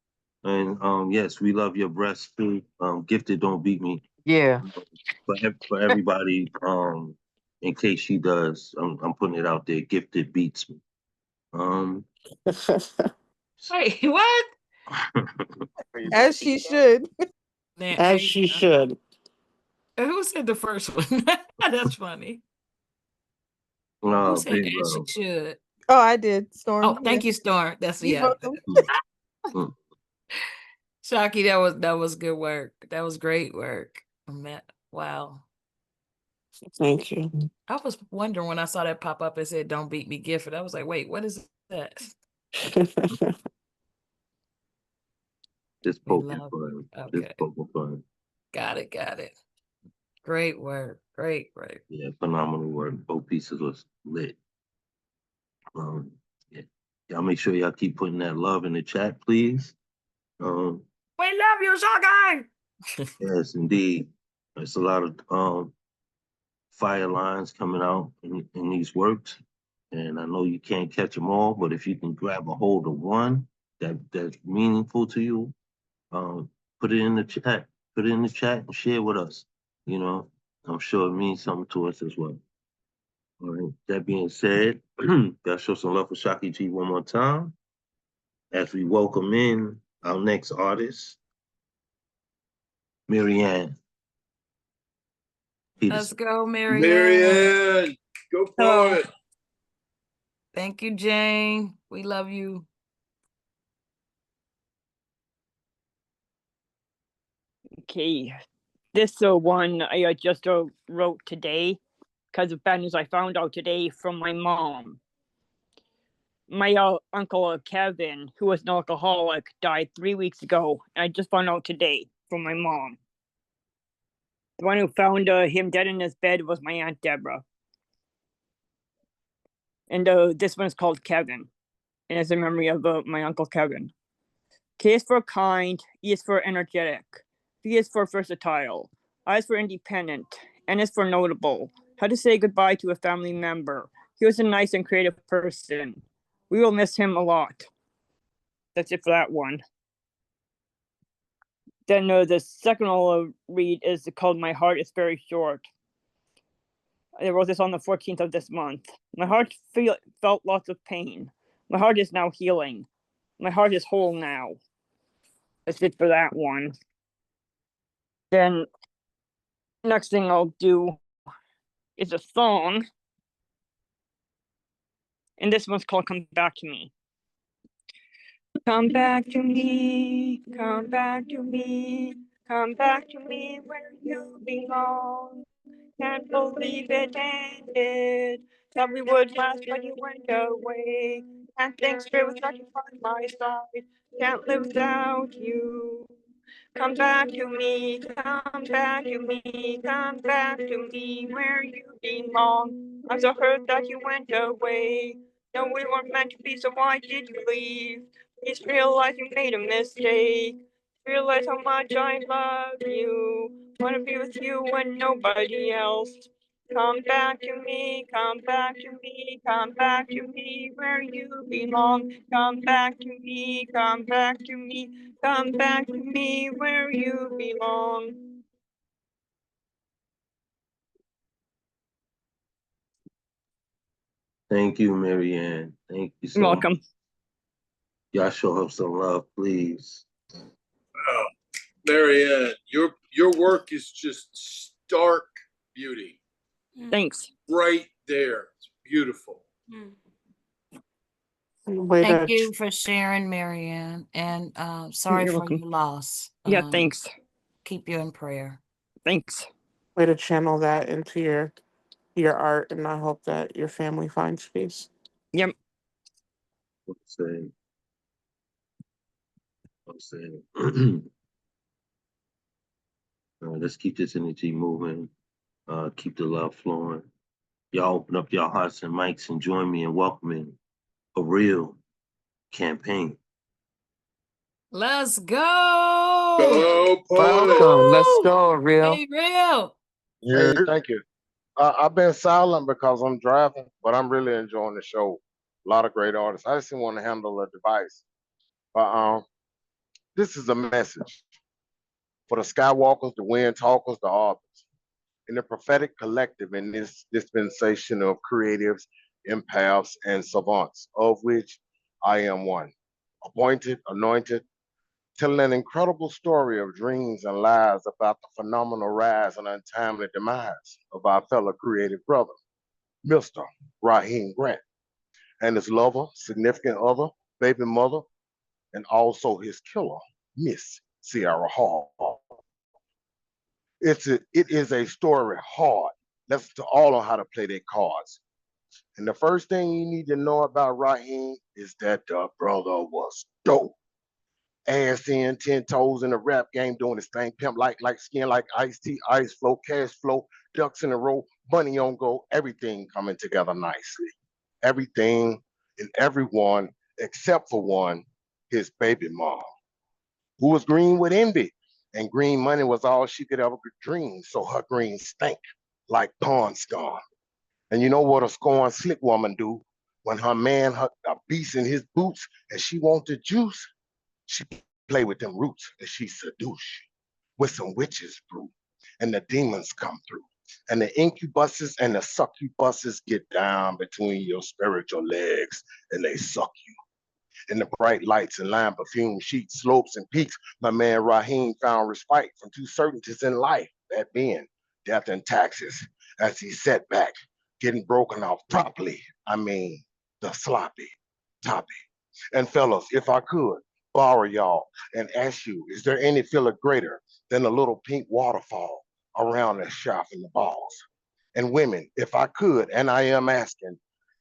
And yes, we love your breasts too. Gifted don't beat me. Yeah. For everybody, in case she does, I'm putting it out there. Gifted beats me. Wait, what? As she should. As she should. Who said the first one? That's funny. Who said Big as she love. should? Oh, I did. Storm. Oh, thank you, Storm. That's You're yeah. welcome. Shocky, that was good work. That was great work. Wow. Thank you. I was wondering when I saw that pop up and said "Don't beat me, Gifford." I was like, wait, what is that? This We poking love fun. it. This Okay. poking fun. Got it. Great work. Great. Yeah, phenomenal work. Both pieces was lit. Yeah. Y'all make sure y'all keep putting that love in the chat, please. We love you, Shocky. Yes, indeed. There's a lot of fire lines coming out in these works. And I know you can't catch them all, but if you can grab a hold of one that's meaningful to you, put it in the chat. Put it in the chat and share with us. You know, I'm sure it means something to us as well. All right. That being said, gotta show some love for Shocky G one more time as we welcome in our next artist, Marianne. Let's go, Marianne. Marianne. Go for it. Thank you, Jane. We love you. Okay, this one I just wrote today because of bad news I found out today from my mom. My uncle Kevin, who was an alcoholic, died 3 weeks ago, and I just found out today from my mom. The one who found him dead in his bed was my Aunt Deborah. And this one is called Kevin, and it's in memory of my Uncle Kevin. K is for kind, E is for energetic, V is for versatile, I is for independent, N is for notable. How to say goodbye to a family member. He was a nice and creative person. We will miss him a lot. That's it for that one. Then the second I'll read is called My Heart is Very Short. I wrote this on the 14th of this month. My heart felt lots of pain. My heart is now healing. My heart is whole now. That's it for that one. Then next thing I'll do is a song. And this one's called Come Back to Me. Come back to me, come back to me, come back to me where you belong. Can't believe it ended. Thought we would last, but you went away. Can't think straight without you by my side. Can't live without you. Come back to me, come back to me, come back to me where you belong. I'm so hurt that you went away. No, we weren't meant to be, so why did you leave? Please realize you made a mistake. realize how much I love you. Wanna be with you and nobody else. Come back to me, come back to me, come back to me where you belong. Come back to me, come back to me, come back to me where you belong. Thank you, Marianne. Thank you so You're much. welcome. Y'all show her some love, please. Oh, Marianne, your work is just stark beauty. Thanks. Right there. It's beautiful. Way Thank to you for sharing, Marianne, and sorry You're for welcome. your loss. Yeah, thanks. Keep you in prayer. Thanks. way to channel that into your art, and I hope that your family finds peace. Yep. I'm saying. Let's keep this energy moving. Keep the love flowing. Y'all open up your hearts and mics and join me in welcoming a real campaign. Let's go. Go, poet. Welcome. Let's go, real. Be real. Hey, thank you. I've been silent because I'm driving, but I'm really enjoying the show. A lot of great artists. I just didn't want to handle a device. But this is a message for the Skywalkers, the Wind Talkers, the authors, and the prophetic collective in this dispensation of creatives, empaths, and savants, of which I am one. Appointed, anointed, telling an incredible story of dreams and lies about the phenomenal rise and untimely demise of our fellow creative brother, Mr. Raheem Grant, and his lover, significant other, baby mother, and also his killer, Miss Sierra Hall. It is a story hard. Lessons to all on how to play their cards. And the first thing you need to know about Raheem is that the brother was dope. Ass in, 10 toes in the rap game, doing his thing, pimp like skin like Ice-T, ice flow, cash flow, ducks in a row, money on go, everything coming together nicely. Everything and everyone except for one, his baby mom, who was green with envy, and green money was all she could ever dream, so her green stank like pawn scum. And you know what a scorn slick woman do when her man a beast in his boots and she want the juice? She play with them roots and she seduce with some witches brew, and the demons come through. And the incubuses and the succubuses get down between your spiritual legs and they suck you. In the bright lights and lime perfume sheets, slopes and peaks, my man Raheem found respite from two certainties in life, that being death and taxes, as he sat back, getting broken off properly. I mean, the sloppy toppy. And fellas, if I could borrow y'all and ask you, is there any feeling greater than a little pink waterfall around that shaft in the balls? And women, if I could, and I am asking,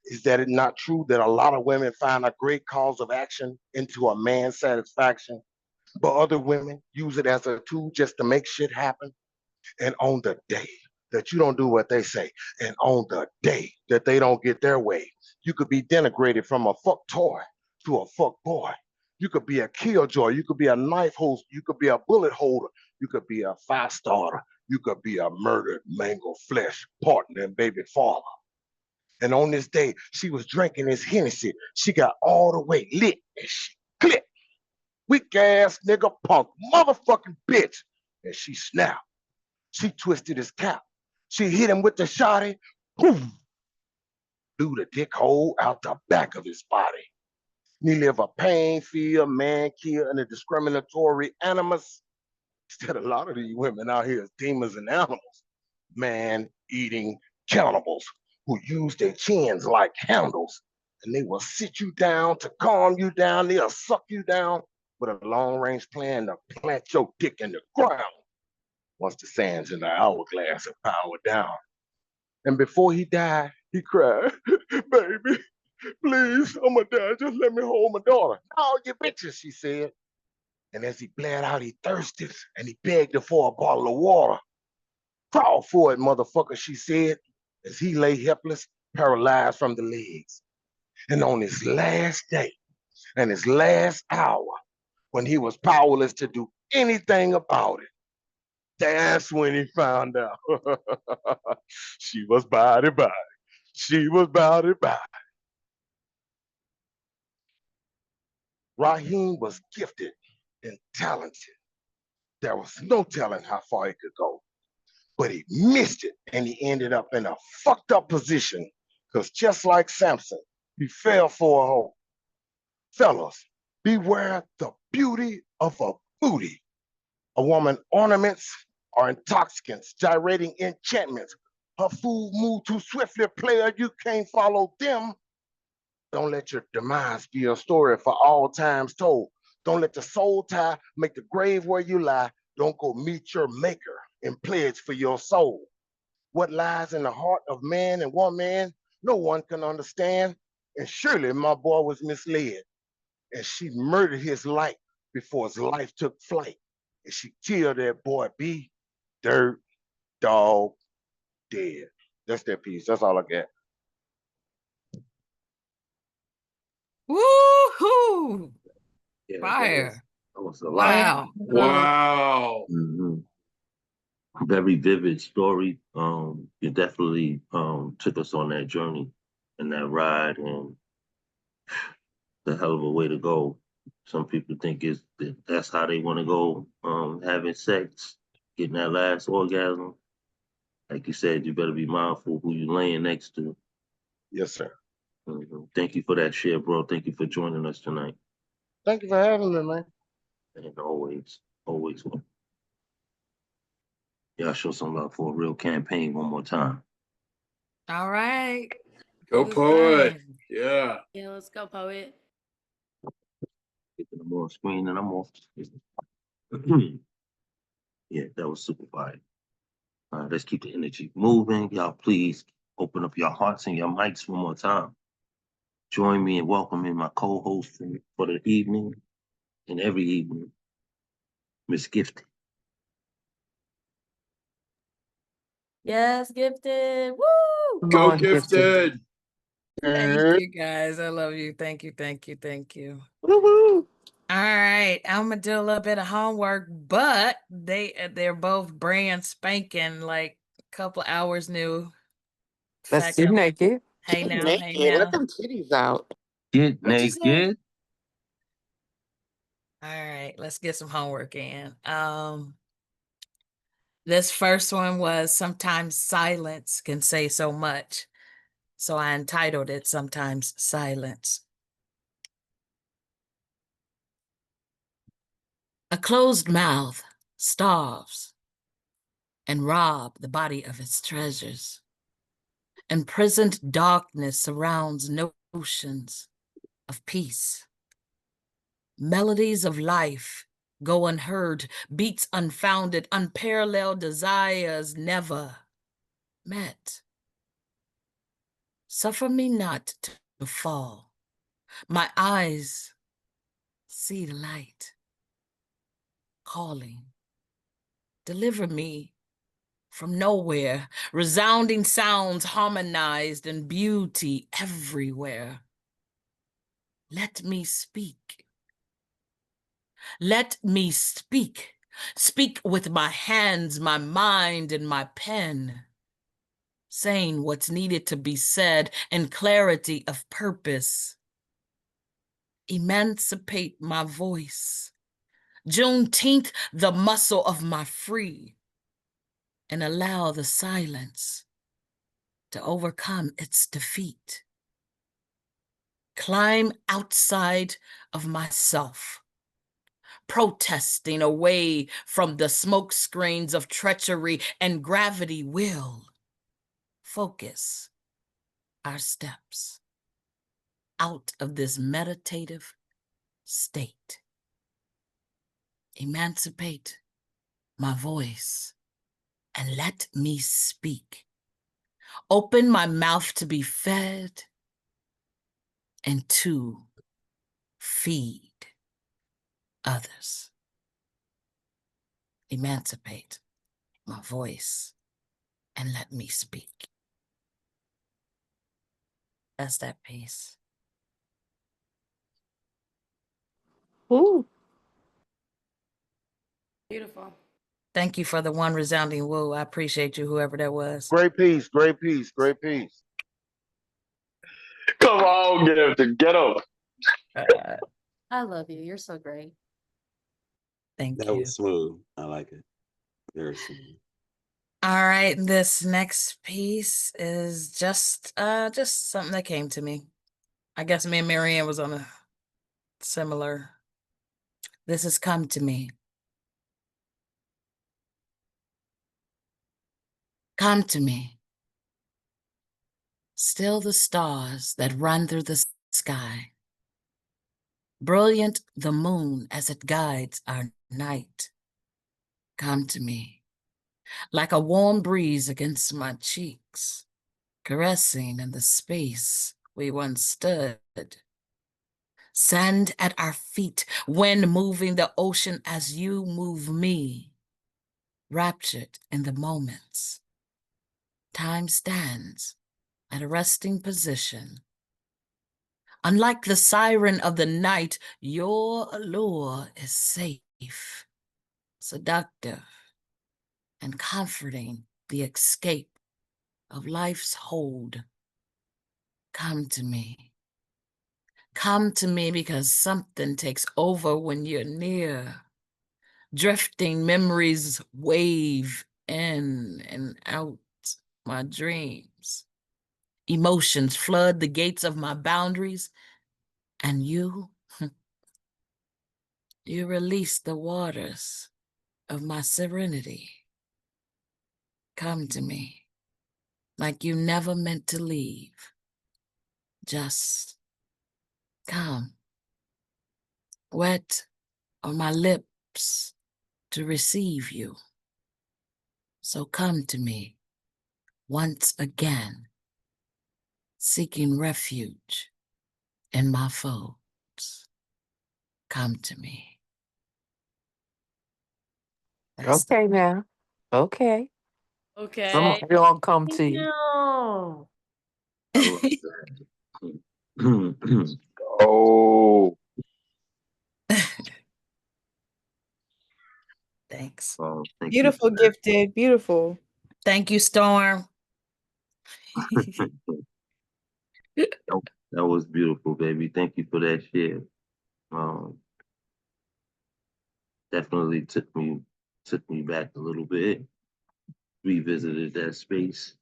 is that it not true that a lot of women find a great cause of action into a man's satisfaction, but other women use it as a tool just to make shit happen? And on the day that you don't do what they say, and on the day that they don't get their way, you could be denigrated from a fuck toy to a fuck boy. You could be a killjoy, you could be a knife host, you could be a bullet holder, you could be a fire starter, you could be a murdered, mangled flesh partner and baby father. And on this day, she was drinking this Hennessy. She got all the way lit and she clicked. Weak ass nigga, punk, motherfucking bitch. And she snapped. She twisted his cap. She hit him with the shotty. Boom. Blew the dick hole out the back of his body. He live a pain-filled, man-kill, and a discriminatory animus. Instead, a lot of these women out here is demons and animals. Man-eating cannibals who use their chins like handles, and they will sit you down to calm you down. They'll suck you down with a long-range plan to plant your dick in the ground once the sands in the hourglass have powered down. And before he died, he cried, baby, please, I'm gonna die. Just let me hold my daughter. Oh, you bitches, she said. And as he bled out, he thirsted and he begged her for a bottle of water. Crawl for it, motherfucker, she said, as he lay helpless, paralyzed from the legs. And on his last day and his last hour, when he was powerless to do anything about it. That's when he found out. She was body. She was body. Raheem was gifted and talented. There was no telling how far he could go. But he missed it and he ended up in a fucked up position because just like Samson, he fell for a hoe. Fellas, beware the beauty of a booty. A woman ornaments are intoxicants, gyrating enchantments. Her food move too swiftly, player, you can't follow them. Don't let your demise be a story for all times told. Don't let the soul tie make the grave where you lie. Don't go meet your maker and pledge for your soul. What lies in the heart of man and woman, no one can understand. And surely my boy was misled. And she murdered his life before his life took flight. And she killed that boy B, dirt, dog, dead. That's that piece. That's all I got. Woohoo! Yeah, Fire. that was a lot. Wow. Wow. Very vivid story. You definitely took us on that journey and that ride, and the hell of a way to go. Some people think that's how they want to go, having sex, getting that last orgasm. Like you said, you better be mindful who you laying next to. Yes, sir. Thank you for that share, bro. Thank you for joining us tonight. Thank you for having me, man. And always welcome. Y'all show some love for a real campaign one more time. All right. Go Do this poet. thing. Yeah. Yeah, let's go, poet. Getting them on screen and I'm off. Yeah, that was super fire. Let's keep the energy moving. Y'all, please open up your hearts and your mics one more time. Join me in welcoming my co-host for the evening and every evening, Miss Gifted. Yes, gifted. Woo! Go Gifted. Thank you, guys. I love you. Thank you, thank you, thank you. Woohoo! All right, I'm gonna do a little bit of homework, but they're both brand spanking, like a couple hours new. Let's get naked. Hey Get now, hey naked. Let now. them titties out. Get What you say? naked. All right, let's get some homework in. This first one was Sometimes Silence Can Say So Much. So I entitled it Sometimes Silence. A closed mouth starves and robs the body of its treasures. Imprisoned darkness surrounds notions of peace. Melodies of life go unheard, beats unfounded, unparalleled desires never met. Suffer me not to fall. My eyes see the light calling. Deliver me from nowhere, resounding sounds harmonized and beauty everywhere. Let me speak. Let me speak. Speak with my hands, my mind, and my pen. Saying what's needed to be said in clarity of purpose. Emancipate my voice. Juneteenth, the muscle of my free. And allow the silence to overcome its defeat. Climb outside of myself, protesting away from the smoke screens of treachery, and gravity will focus our steps out of this meditative state. Emancipate my voice and let me speak. Open my mouth to be fed and to feed others. Emancipate my voice and let me speak. That's that piece. Ooh. Beautiful. Thank you for the one resounding woo. I appreciate you, whoever that was. Great piece, great piece, great piece. Come on, Gifted, get up. I love you. You're so great. Thank That you. was smooth. I like it. Very smooth. All right, this next piece is just something that came to me. I guess me and Marianne was on a similar. This has come to me. Come to me. Still the stars that run through the sky. Brilliant the moon as it guides our night. Come to me. Like a warm breeze against my cheeks, caressing in the space we once stood. Sand at our feet, wind moving the ocean as you move me, raptured in the moments. Time stands at a resting position. Unlike the siren of the night, your allure is safe, seductive, and comforting the escape of life's hold. Come to me. Come to me because something takes over when you're near. Drifting memories wave in and out my dreams. Emotions flood the gates of my boundaries, and you release the waters of my serenity. Come to me like you never meant to leave. Just come. Wet are my lips to receive you. So come to me once again, seeking refuge in my folds. Come to me. That's Okay now. Okay. Some Okay. of y'all come to you. No. I love that. Oh, Thanks. Oh, thank you Beautiful, for that. Gifted. Beautiful. Thank you, Storm. That was beautiful, baby. Thank you for that share. Um, definitely took me back a little bit. Revisited that space.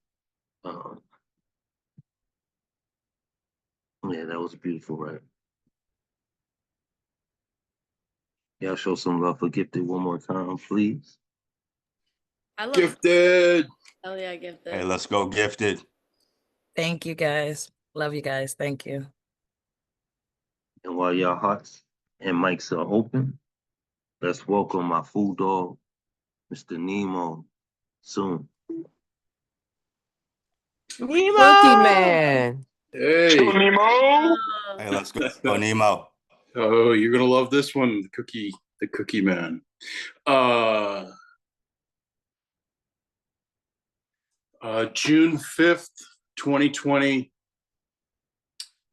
Um, yeah, that was beautiful, right? Y'all show some love for Gifted one more time, please. I love Gifted. Hell yeah, Gifted. Hey, let's go, Gifted. Thank you, guys. Love you guys. Thank you. And while y'all hearts and mics are open, let's welcome my food dog, Mr. Nemo, soon. Nemo! Cookie Man. Hey. Nemo. Hey, let's go, Nemo. Oh, you're gonna love this one, the cookie man. June 5th, 2020,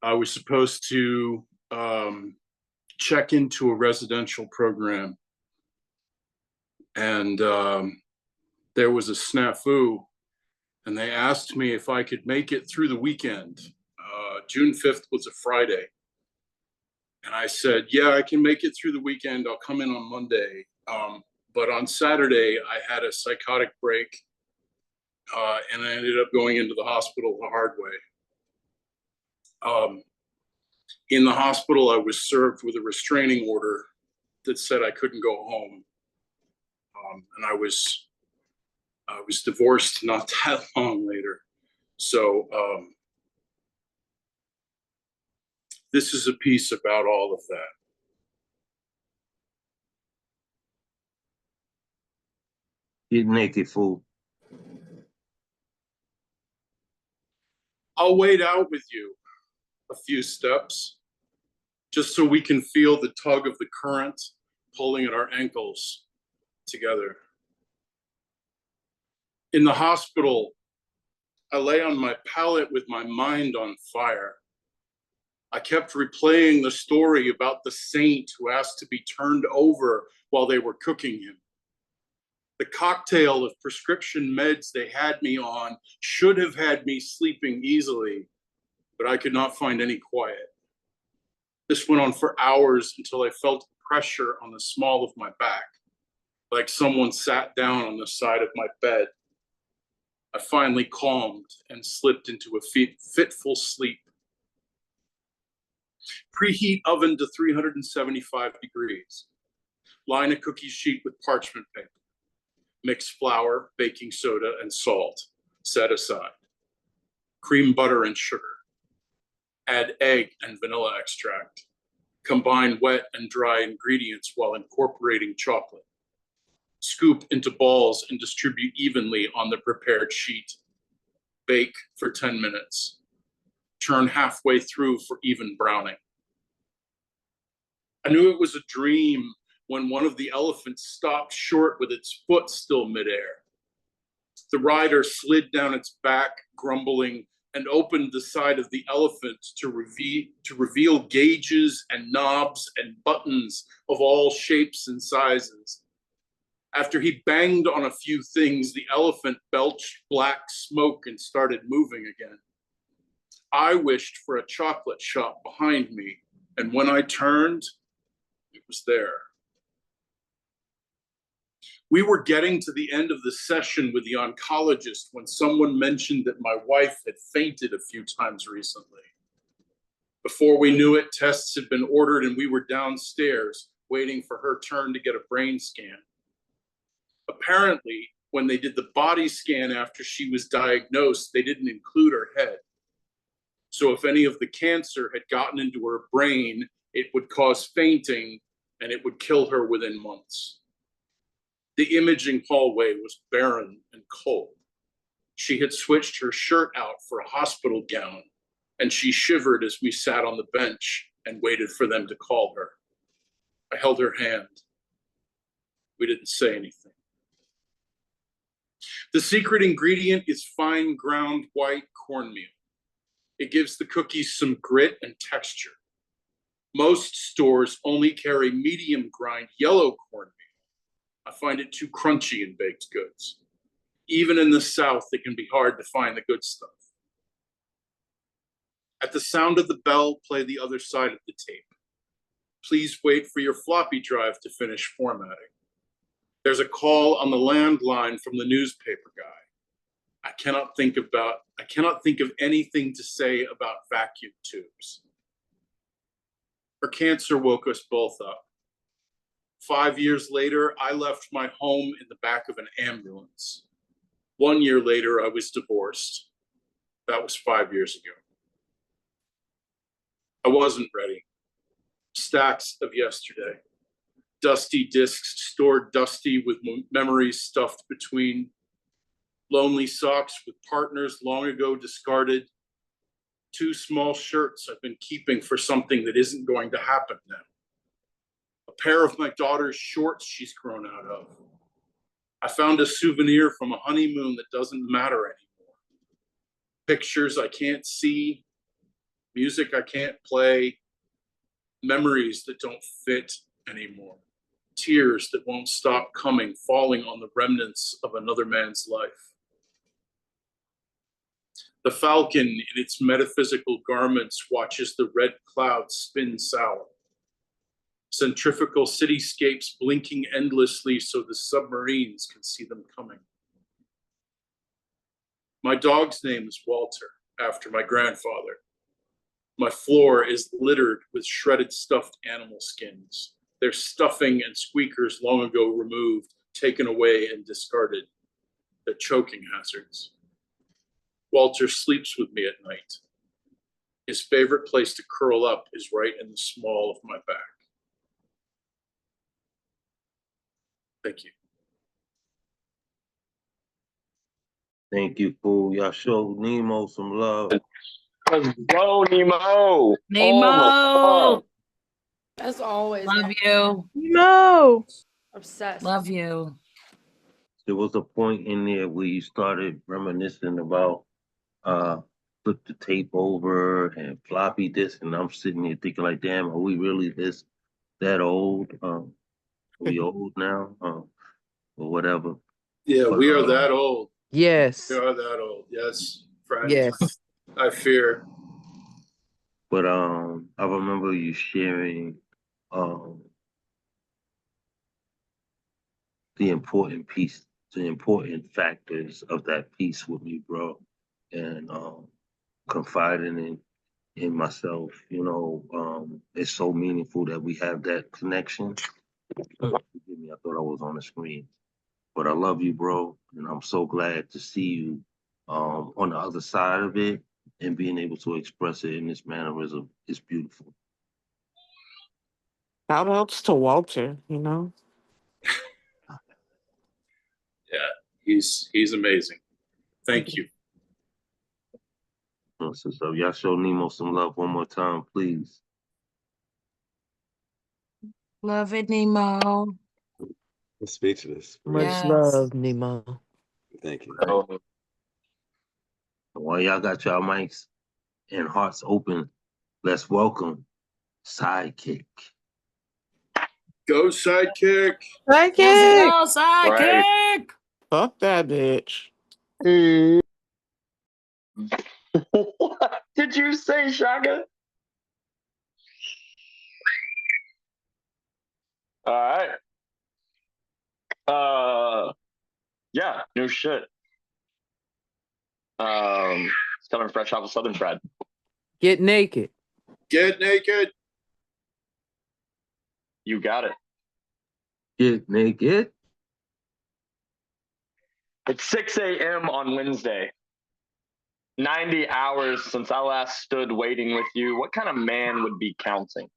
I was supposed to check into a residential program, and there was a snafu, and they asked me if I could make it through the weekend. June 5th was a Friday. And I said, yeah, I can make it through the weekend. I'll come in on Monday. But on Saturday, I had a psychotic break, and I ended up going into the hospital the hard way. In the hospital, I was served with a restraining order that said I couldn't go home. And I was divorced not that long later. So this is a piece about all of that. Get naked, fool. I'll wait out with you a few steps, just so we can feel the tug of the current pulling at our ankles together. In the hospital, I lay on my pallet with my mind on fire. I kept replaying the story about the saint who asked to be turned over while they were cooking him. The cocktail of prescription meds they had me on should have had me sleeping easily, but I could not find any quiet. This went on for hours until I felt pressure on the small of my back, like someone sat down on the side of my bed. I finally calmed and slipped into a fitful sleep. Preheat oven to 375 degrees. Line a cookie sheet with parchment paper. Mix flour, baking soda, and salt. Set aside. Cream butter and sugar. Add egg and vanilla extract. Combine wet and dry ingredients while incorporating chocolate. Scoop into balls and distribute evenly on the prepared sheet. Bake for 10 minutes. Turn halfway through for even browning. I knew it was a dream when one of the elephants stopped short with its foot still midair. The rider slid down its back, grumbling, and opened the side of the elephant to reveal gauges and knobs and buttons of all shapes and sizes. After he banged on a few things, the elephant belched black smoke and started moving again. I wished for a chocolate shop behind me, and when I turned, it was there. We were getting to the end of the session with the oncologist when someone mentioned that my wife had fainted a few times recently. Before we knew it, tests had been ordered and we were downstairs waiting for her turn to get a brain scan. Apparently, when they did the body scan after she was diagnosed, they didn't include her head. So if any of the cancer had gotten into her brain, it would cause fainting and it would kill her within months. The imaging hallway was barren and cold. She had switched her shirt out for a hospital gown, and she shivered as we sat on the bench and waited for them to call her. I held her hand. We didn't say anything. The secret ingredient is fine ground white cornmeal. It gives the cookies some grit and texture. Most stores only carry medium grind yellow cornmeal. I find it too crunchy in baked goods. Even in the South, it can be hard to find the good stuff. At the sound of the bell, play the other side of the tape. Please wait for your floppy drive to finish formatting. There's a call on the landline from the newspaper guy. I cannot think of anything to say about vacuum tubes. Her cancer woke us both up. 5 years later, I left my home in the back of an ambulance. 1 year later, I was divorced. That was 5 years ago. I wasn't ready. Stacks of yesterday. Dusty discs stored dusty with memories stuffed between. Lonely socks with partners long ago discarded. 2 small shirts I've been keeping for something that isn't going to happen now. A pair of my daughter's shorts she's grown out of. I found a souvenir from a honeymoon that doesn't matter anymore. Pictures I can't see, music I can't play, memories that don't fit anymore, tears that won't stop coming, falling on the remnants of another man's life. The falcon in its metaphysical garments watches the red clouds spin sour. Centrifugal cityscapes blinking endlessly so the submarines can see them coming. My dog's name is Walter, after my grandfather. My floor is littered with shredded stuffed animal skins, their stuffing and squeakers long ago removed, taken away and discarded. They're choking hazards. Walter sleeps with me at night. His favorite place to curl up is right in the small of my back. Thank you. Thank you, fool. Y'all show Nemo some love. Let's go, Nemo. Nemo. Oh my God. As always. Love you. No. Obsessed. Love you. There was a point in there where you started reminiscing about flip the tape over and floppy disk, and I'm sitting here thinking like, damn, are we really that old? Are we old now? Or whatever. Yeah, But, we are that old. Yes. We are that old. Yes, friend. Yes. I fear. But I remember you sharing the important piece, the important factors of that piece with me, bro, and confiding in myself. You know, it's so meaningful that we have that connection. Forgive me, I thought I was on the screen, but I love you, bro, and I'm so glad to see you on the other side of it and being able to express it in this mannerism is beautiful. Shout outs to Walter, you know? Yeah, he's amazing. Thank you. So y'all show Nemo some love one more time, please. Love it, Nemo. I'm speechless. Much Yes. love, Nemo. Thank you. While y'all got y'all mics and hearts open, let's welcome Sidekick. Go Sidekick. Sidekick. Let's go, Sidekick. Fuck that bitch. What did you say, Shaka? All right. Yeah, new shit. It's coming fresh off of Southern Fried. Get naked. Get naked. You got it. Get naked. It's 6 a.m. on Wednesday. 90 hours since I last stood waiting with you. What kind of man would be counting?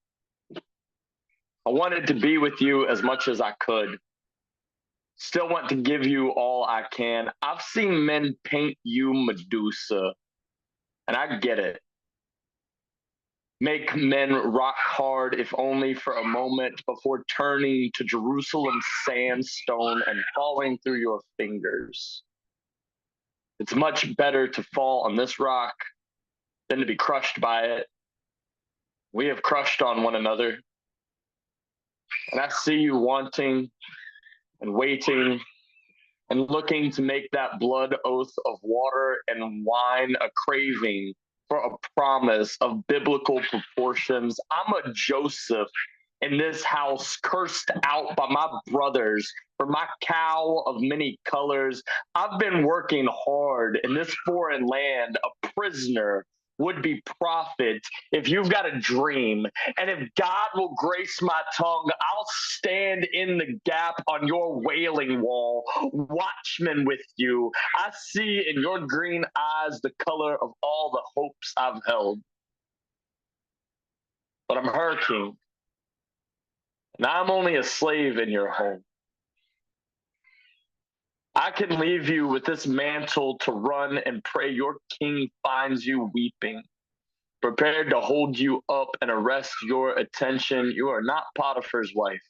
I wanted to be with you as much as I could. Still want to give you all I can. I've seen men paint you Medusa, and I get it. Make men rock hard, if only for a moment, before turning to Jerusalem sandstone and falling through your fingers. It's much better to fall on this rock than to be crushed by it. We have crushed on one another. And I see you wanting and waiting and looking to make that blood oath of water and wine a craving for a promise of biblical proportions. I'm a Joseph in this house, cursed out by my brothers for my cow of many colors. I've been working hard in this foreign land, a prisoner, would-be prophet. If you've got a dream, and if God will grace my tongue, I'll stand in the gap on your wailing wall, watchman with you. I see in your green eyes the color of all the hopes I've held. But I'm her king, and I'm only a slave in your home. I can leave you with this mantle to run and pray your king finds you weeping, prepared to hold you up and arrest your attention. You are not Potiphar's wife.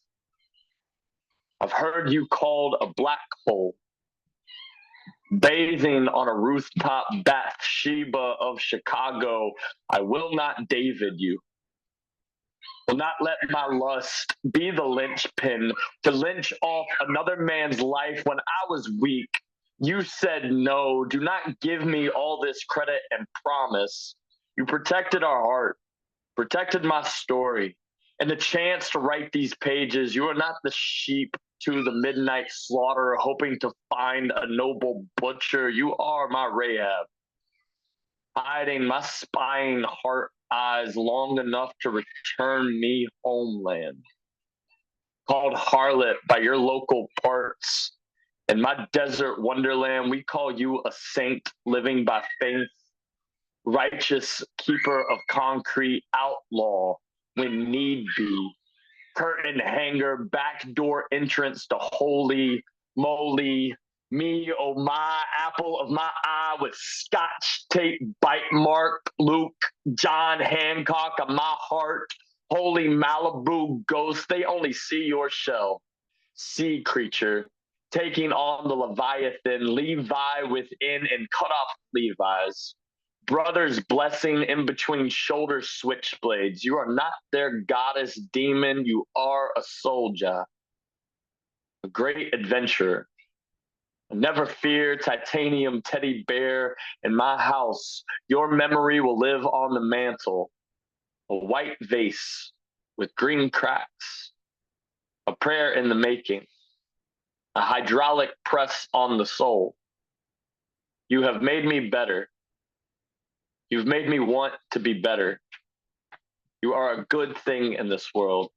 I've heard you called a black hole, bathing on a rooftop, Bathsheba of Chicago. I will not David you. Will not let my lust be the linchpin to lynch off another man's life when I was weak. You said no. Do not give me all this credit and promise. You protected our heart, protected my story, and the chance to write these pages. You are not the sheep to the midnight slaughter, hoping to find a noble butcher. You are my Rahab, hiding my spying heart eyes long enough to return me homeland. Called harlot by your local parts. In my desert wonderland, we call you a saint living by faith, righteous keeper of concrete, outlaw when need be, curtain hanger, backdoor entrance to holy moly. Me, oh my, apple of my eye with scotch tape bite mark, Luke, John Hancock of my heart, holy Malibu ghost. They only see your shell. Sea creature, taking on the Leviathan, Levi within and cut off Levi's. Brothers blessing in between shoulder switchblades. You are not their goddess demon. You are a soldier, a great adventurer. Never fear, titanium teddy bear. In my house, your memory will live on the mantle. A white vase with green cracks. A prayer in the making. A hydraulic press on the soul. You have made me better. You've made me want to be better. You are a good thing in this world.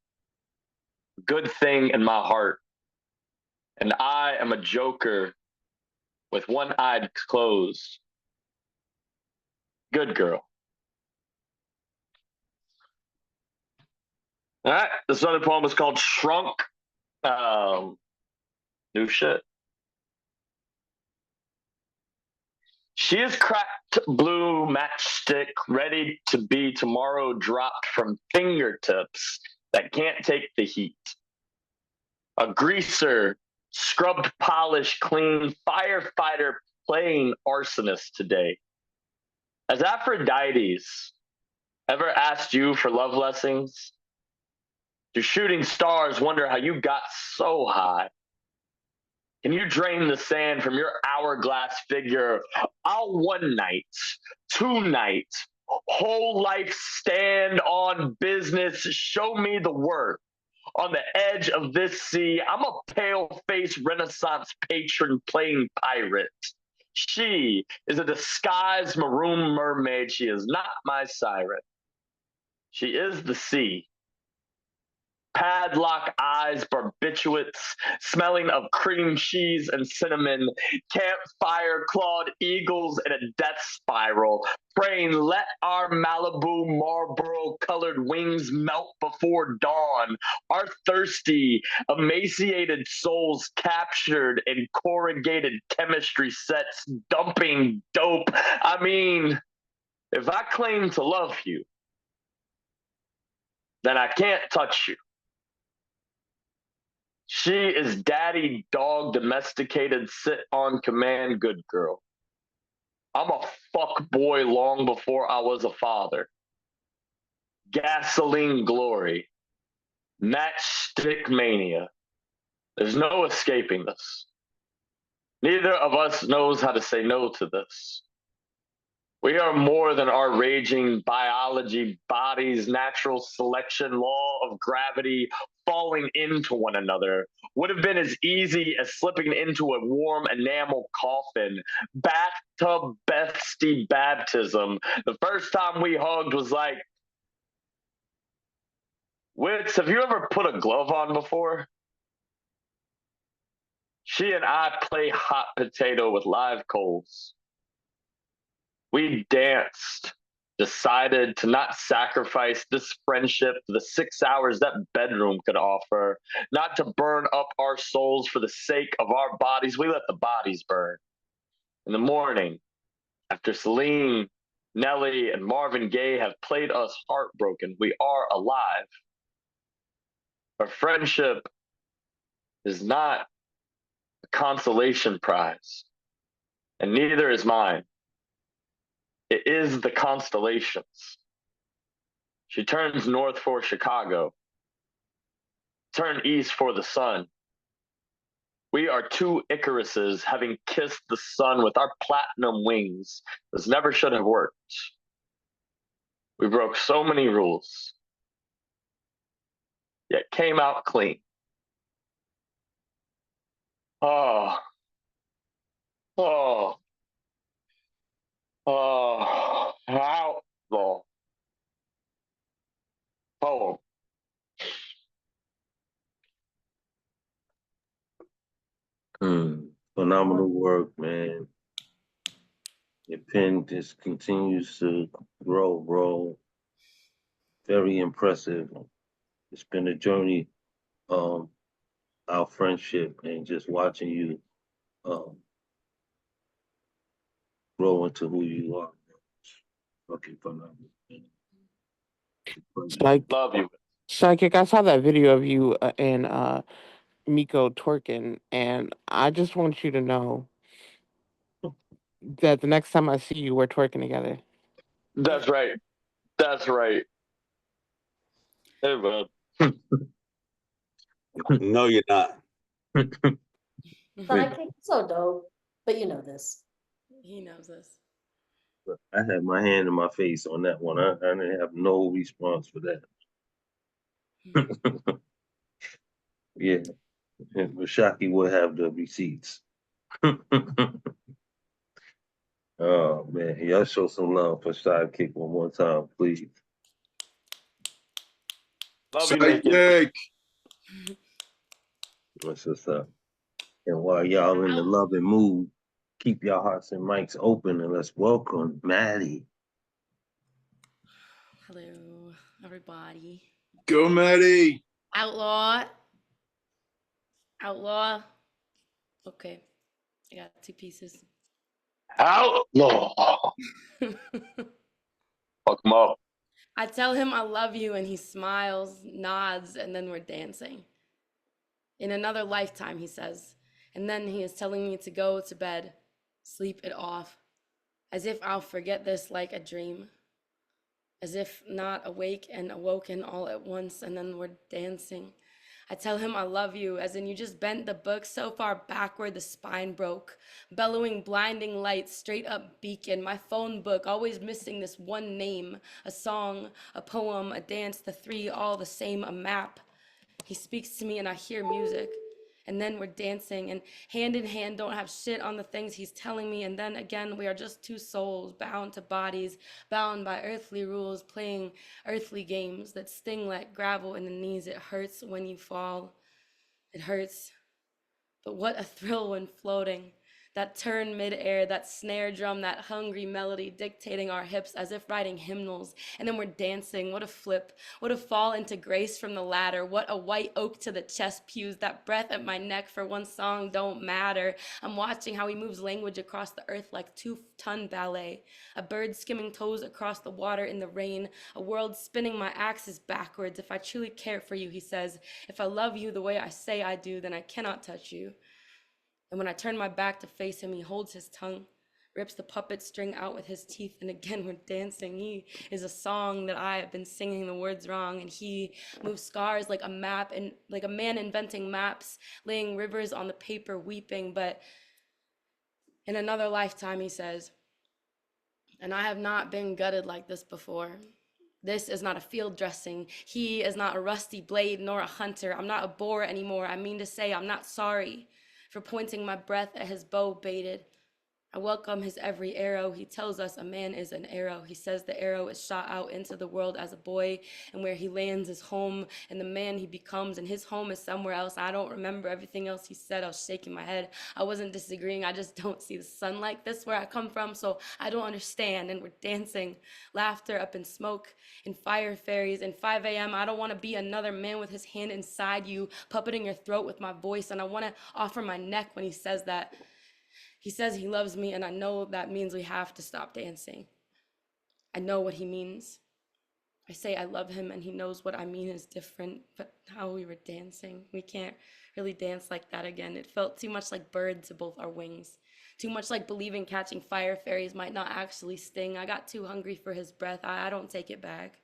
A good thing in my heart. And I am a joker with one eye closed. Good girl. All right, this other poem is called Shrunk. New shit. She is cracked blue matchstick, ready to be tomorrow dropped from fingertips that can't take the heat. A greaser, scrubbed, polished, clean, firefighter playing arsonist today. Has Aphrodite's ever asked you for love lessons? Do shooting stars wonder how you got so high? Can you drain the sand from your hourglass figure? I'll one night, 2 nights, whole life stand on business. Show me the work. On the edge of this sea, I'm a pale-faced Renaissance patron playing pirate. She is a disguised maroon mermaid. She is not my siren. She is the sea. Padlock eyes, barbiturates, smelling of cream cheese and cinnamon, campfire clawed eagles in a death spiral, praying, let our Malibu Marlboro colored wings melt before dawn. Our thirsty, emaciated souls captured in corrugated chemistry sets, dumping dope. I mean, if I claim to love you, then I can't touch you. She is daddy dog domesticated, sit on command good girl. I'm a fuck boy long before I was a father. Gasoline glory. Matchstick mania. There's no escaping this. Neither of us knows how to say no to this. We are more than our raging biology, bodies, natural selection, law of gravity, falling into one another. Would have been as easy as slipping into a warm enamel coffin. Bathtub bestie baptism. The first time we hugged was like, Wits, have you ever put a glove on before? She and I play hot potato with live coals. We danced, decided to not sacrifice this friendship for the 6 hours that bedroom could offer, not to burn up our souls for the sake of our bodies. We let the bodies burn. In the morning, after Celine, Nelly, and Marvin Gaye have played us heartbroken, we are alive. Our friendship is not a consolation prize, and neither is mine. It is the constellations. She turns north for Chicago. Turn east for the sun. We are 2 Icaruses having kissed the sun with our platinum wings. This never should have worked. We broke so many rules, yet came out clean. Oh. How the poem. Phenomenal work, man. Your pen just continues to grow, bro. Very impressive. It's been a journey, our friendship, and just watching you grow into who you are. Fucking phenomenal. Love you. Psychic, I saw that video of you and Miko twerking, and I just want you to know that the next time I see you, we're twerking together. That's right. That's right. Hey, man. No, you're not. Sidekick, so dope. But you know this. He knows this. I had my hand in my face on that one. I didn't have no response for that. Yeah, and Rashaki will have the receipts. Oh man, y'all show some love for Sidekick one more time, please. Love you, Naked. Sidekick. What's this up? And while y'all in the loving mood, keep your hearts and mics open and let's welcome Maddie. Hello, everybody. Go, Maddie. Outlaw. Outlaw. Okay. I got 2 pieces. Outlaw. Fuck him up. I tell him I love you and he smiles, nods, and then we're dancing. In another lifetime, he says. And then he is telling me to go to bed, sleep it off, as if I'll forget this like a dream. As if not awake and awoken all at once, and then we're dancing. I tell him I love you, as in you just bent the book so far backward the spine broke. Bellowing blinding lights, straight up beacon, my phone book, always missing this one name. A song, a poem, a dance, the 3 all the same, a map. He speaks to me and I hear music. And then we're dancing and hand in hand don't have shit on the things he's telling me. And then again, we are just 2 souls bound to bodies, bound by earthly rules, playing earthly games that sting like gravel in the knees. It hurts when you fall. It hurts. But what a thrill when floating. That turn midair, that snare drum, that hungry melody dictating our hips as if writing hymnals. And then we're dancing. What a flip. What a fall into grace from the ladder. What a white oak to the chest pews. That breath at my neck for one song don't matter. I'm watching how he moves language across the earth like 2-ton ballet. A bird skimming toes across the water in the rain. A world spinning my axis backwards. If I truly care for you, he says, if I love you the way I say I do, then I cannot touch you. And when I turn my back to face him, he holds his tongue, rips the puppet string out with his teeth, and again we're dancing. He is a song that I have been singing the words wrong, and he moves scars like a map, and like a man inventing maps, laying rivers on the paper, weeping. But in another lifetime, he says, and I have not been gutted like this before. This is not a field dressing. He is not a rusty blade nor a hunter. I'm not a boar anymore. I mean to say I'm not sorry for pointing my breath at his bow baited. I welcome his every arrow. He tells us a man is an arrow. He says the arrow is shot out into the world as a boy, and where he lands is home, and the man he becomes, and his home is somewhere else. I don't remember everything else he said. I was shaking my head. I wasn't disagreeing. I just don't see the sun like this where I come from, so I don't understand. And we're dancing, laughter up in smoke, and fire fairies, and 5 a.m. I don't want to be another man with his hand inside you, puppeting your throat with my voice, and I want to offer my neck when he says that. He says he loves me, and I know that means we have to stop dancing. I know what he means. I say I love him, and he knows what I mean is different, but how we were dancing, we can't really dance like that again. It felt too much like bird to both our wings, too much like believing catching fire fairies might not actually sting. I got too hungry for his breath. I don't take it back.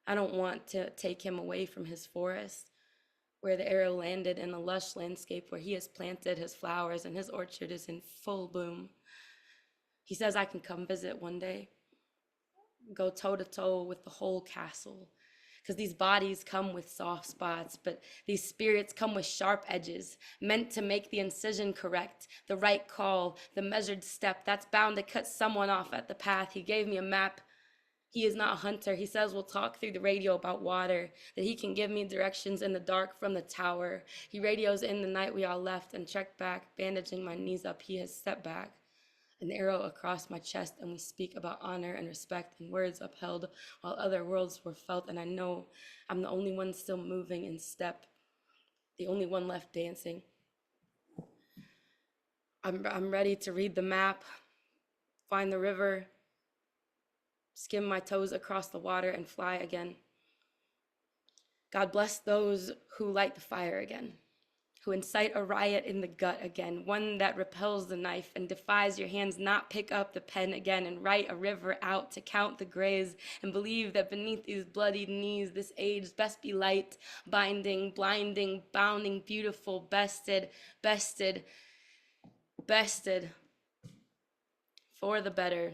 I don't want to take him away from his forest, where the arrow landed in a lush landscape where he has planted his flowers and his orchard is in full bloom. He says I can come visit one day, go toe to toe with the whole castle, because these bodies come with soft spots, but these spirits come with sharp edges, meant to make the incision correct, the right call, the measured step that's bound to cut someone off at the path. He gave me a map. He is not a hunter. He says we'll talk through the radio about water, that he can give me directions in the dark from the tower. He radios in the night we all left and checked back, bandaging my knees up. He has stepped back, an arrow across my chest, and we speak about honor and respect and words upheld while other worlds were felt. And I know I'm the only one still moving in step, the only one left dancing. I'm ready to read the map, find the river, skim my toes across the water and fly again. God bless those who light the fire again, who incite a riot in the gut again, one that repels the knife and defies your hands not pick up the pen again and write a river out to count the grays and believe that beneath these bloodied knees this age's best be light, binding, blinding, bounding, beautiful, bested, bested for the better.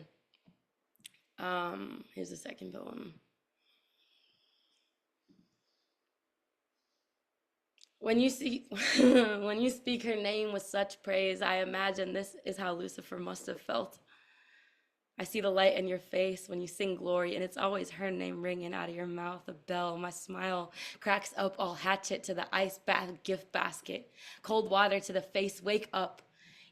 Here's the second poem. When you see, when you speak her name with such praise, I imagine this is how Lucifer must have felt. I see the light in your face when you sing glory, and it's always her name ringing out of your mouth, a bell. My smile cracks up all hatchet to the ice bath gift basket. Cold water to the face, wake up.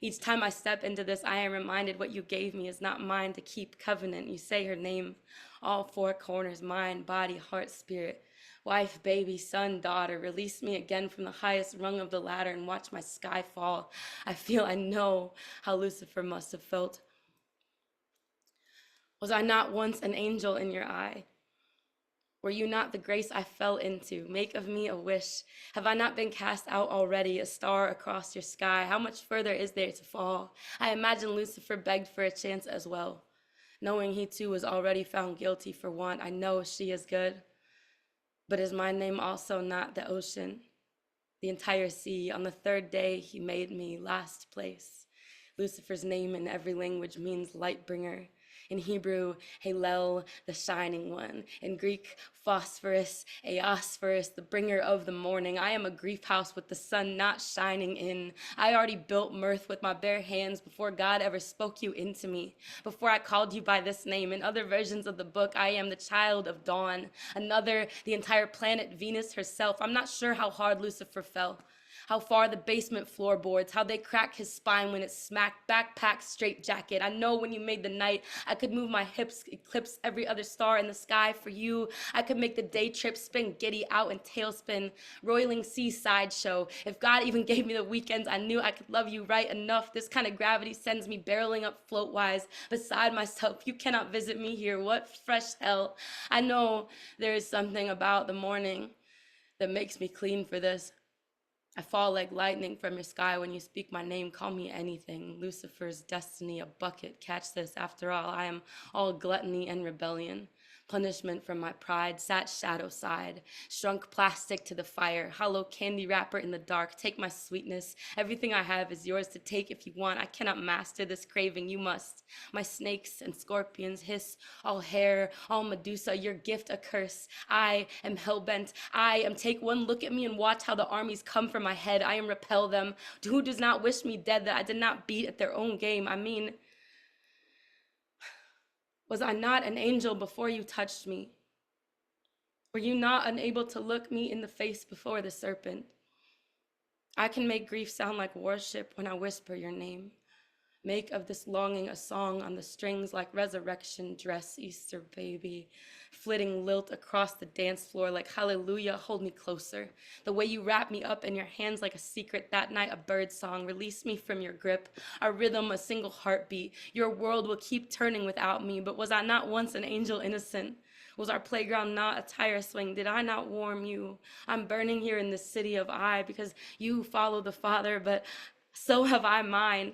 Each time I step into this, I am reminded what you gave me is not mine to keep covenant. You say her name, all four corners, mind, body, heart, spirit. Wife, baby, son, daughter, release me again from the highest rung of the ladder and watch my sky fall. I know how Lucifer must have felt. Was I not once an angel in your eye? Were you not the grace I fell into? Make of me a wish. Have I not been cast out already, a star across your sky? How much further is there to fall? I imagine Lucifer begged for a chance as well. Knowing he too was already found guilty for want, I know she is good. But is my name also not the ocean, the entire sea? On the third day he made me last place. Lucifer's name in every language means light bringer. In Hebrew, Hallel, the shining one. In Greek, phosphorus, Eosphorus, the bringer of the morning. I am a grief house with the sun not shining in. I already built mirth with my bare hands before God ever spoke you into me. Before I called you by this name. In other versions of the book, I am the child of dawn. Another, the entire planet Venus herself. I'm not sure how hard Lucifer fell. How far the basement floorboards, how they crack his spine when it smacked, backpack, straight jacket. I know when you made the night, I could move my hips, eclipse every other star in the sky for you. I could make the day trip spin giddy out and tailspin, roiling sea sideshow. If God even gave me the weekends, I knew I could love you right enough. This kind of gravity sends me barreling up float-wise beside myself. You cannot visit me here. What fresh hell. I know there is something about the morning that makes me clean for this. I fall like lightning from your sky when you speak my name. Call me anything. Lucifer's destiny, a bucket. Catch this. After all, I am all gluttony and rebellion. Punishment from my pride, sat shadow side, shrunk plastic to the fire, hollow candy wrapper in the dark. Take my sweetness. Everything I have is yours to take if you want. I cannot master this craving. You must. My snakes and scorpions hiss, all hair, all Medusa, your gift a curse. I am hellbent. I am take one look at me and watch how the armies come for my head. I am repel them. Who does not wish me dead that I did not beat at their own game? I mean, was I not an angel before you touched me? Were you not unable to look me in the face before the serpent? I can make grief sound like worship when I whisper your name. Make of this longing a song on the strings like resurrection dress, Easter baby. Flitting lilt across the dance floor like hallelujah, hold me closer. The way you wrap me up in your hands like a secret, that night a bird song. Release me from your grip, our rhythm a single heartbeat. Your world will keep turning without me, but was I not once an angel innocent? Was our playground not a tire swing? Did I not warm you? I'm burning here in the city of I because you follow the Father, but so have I mine.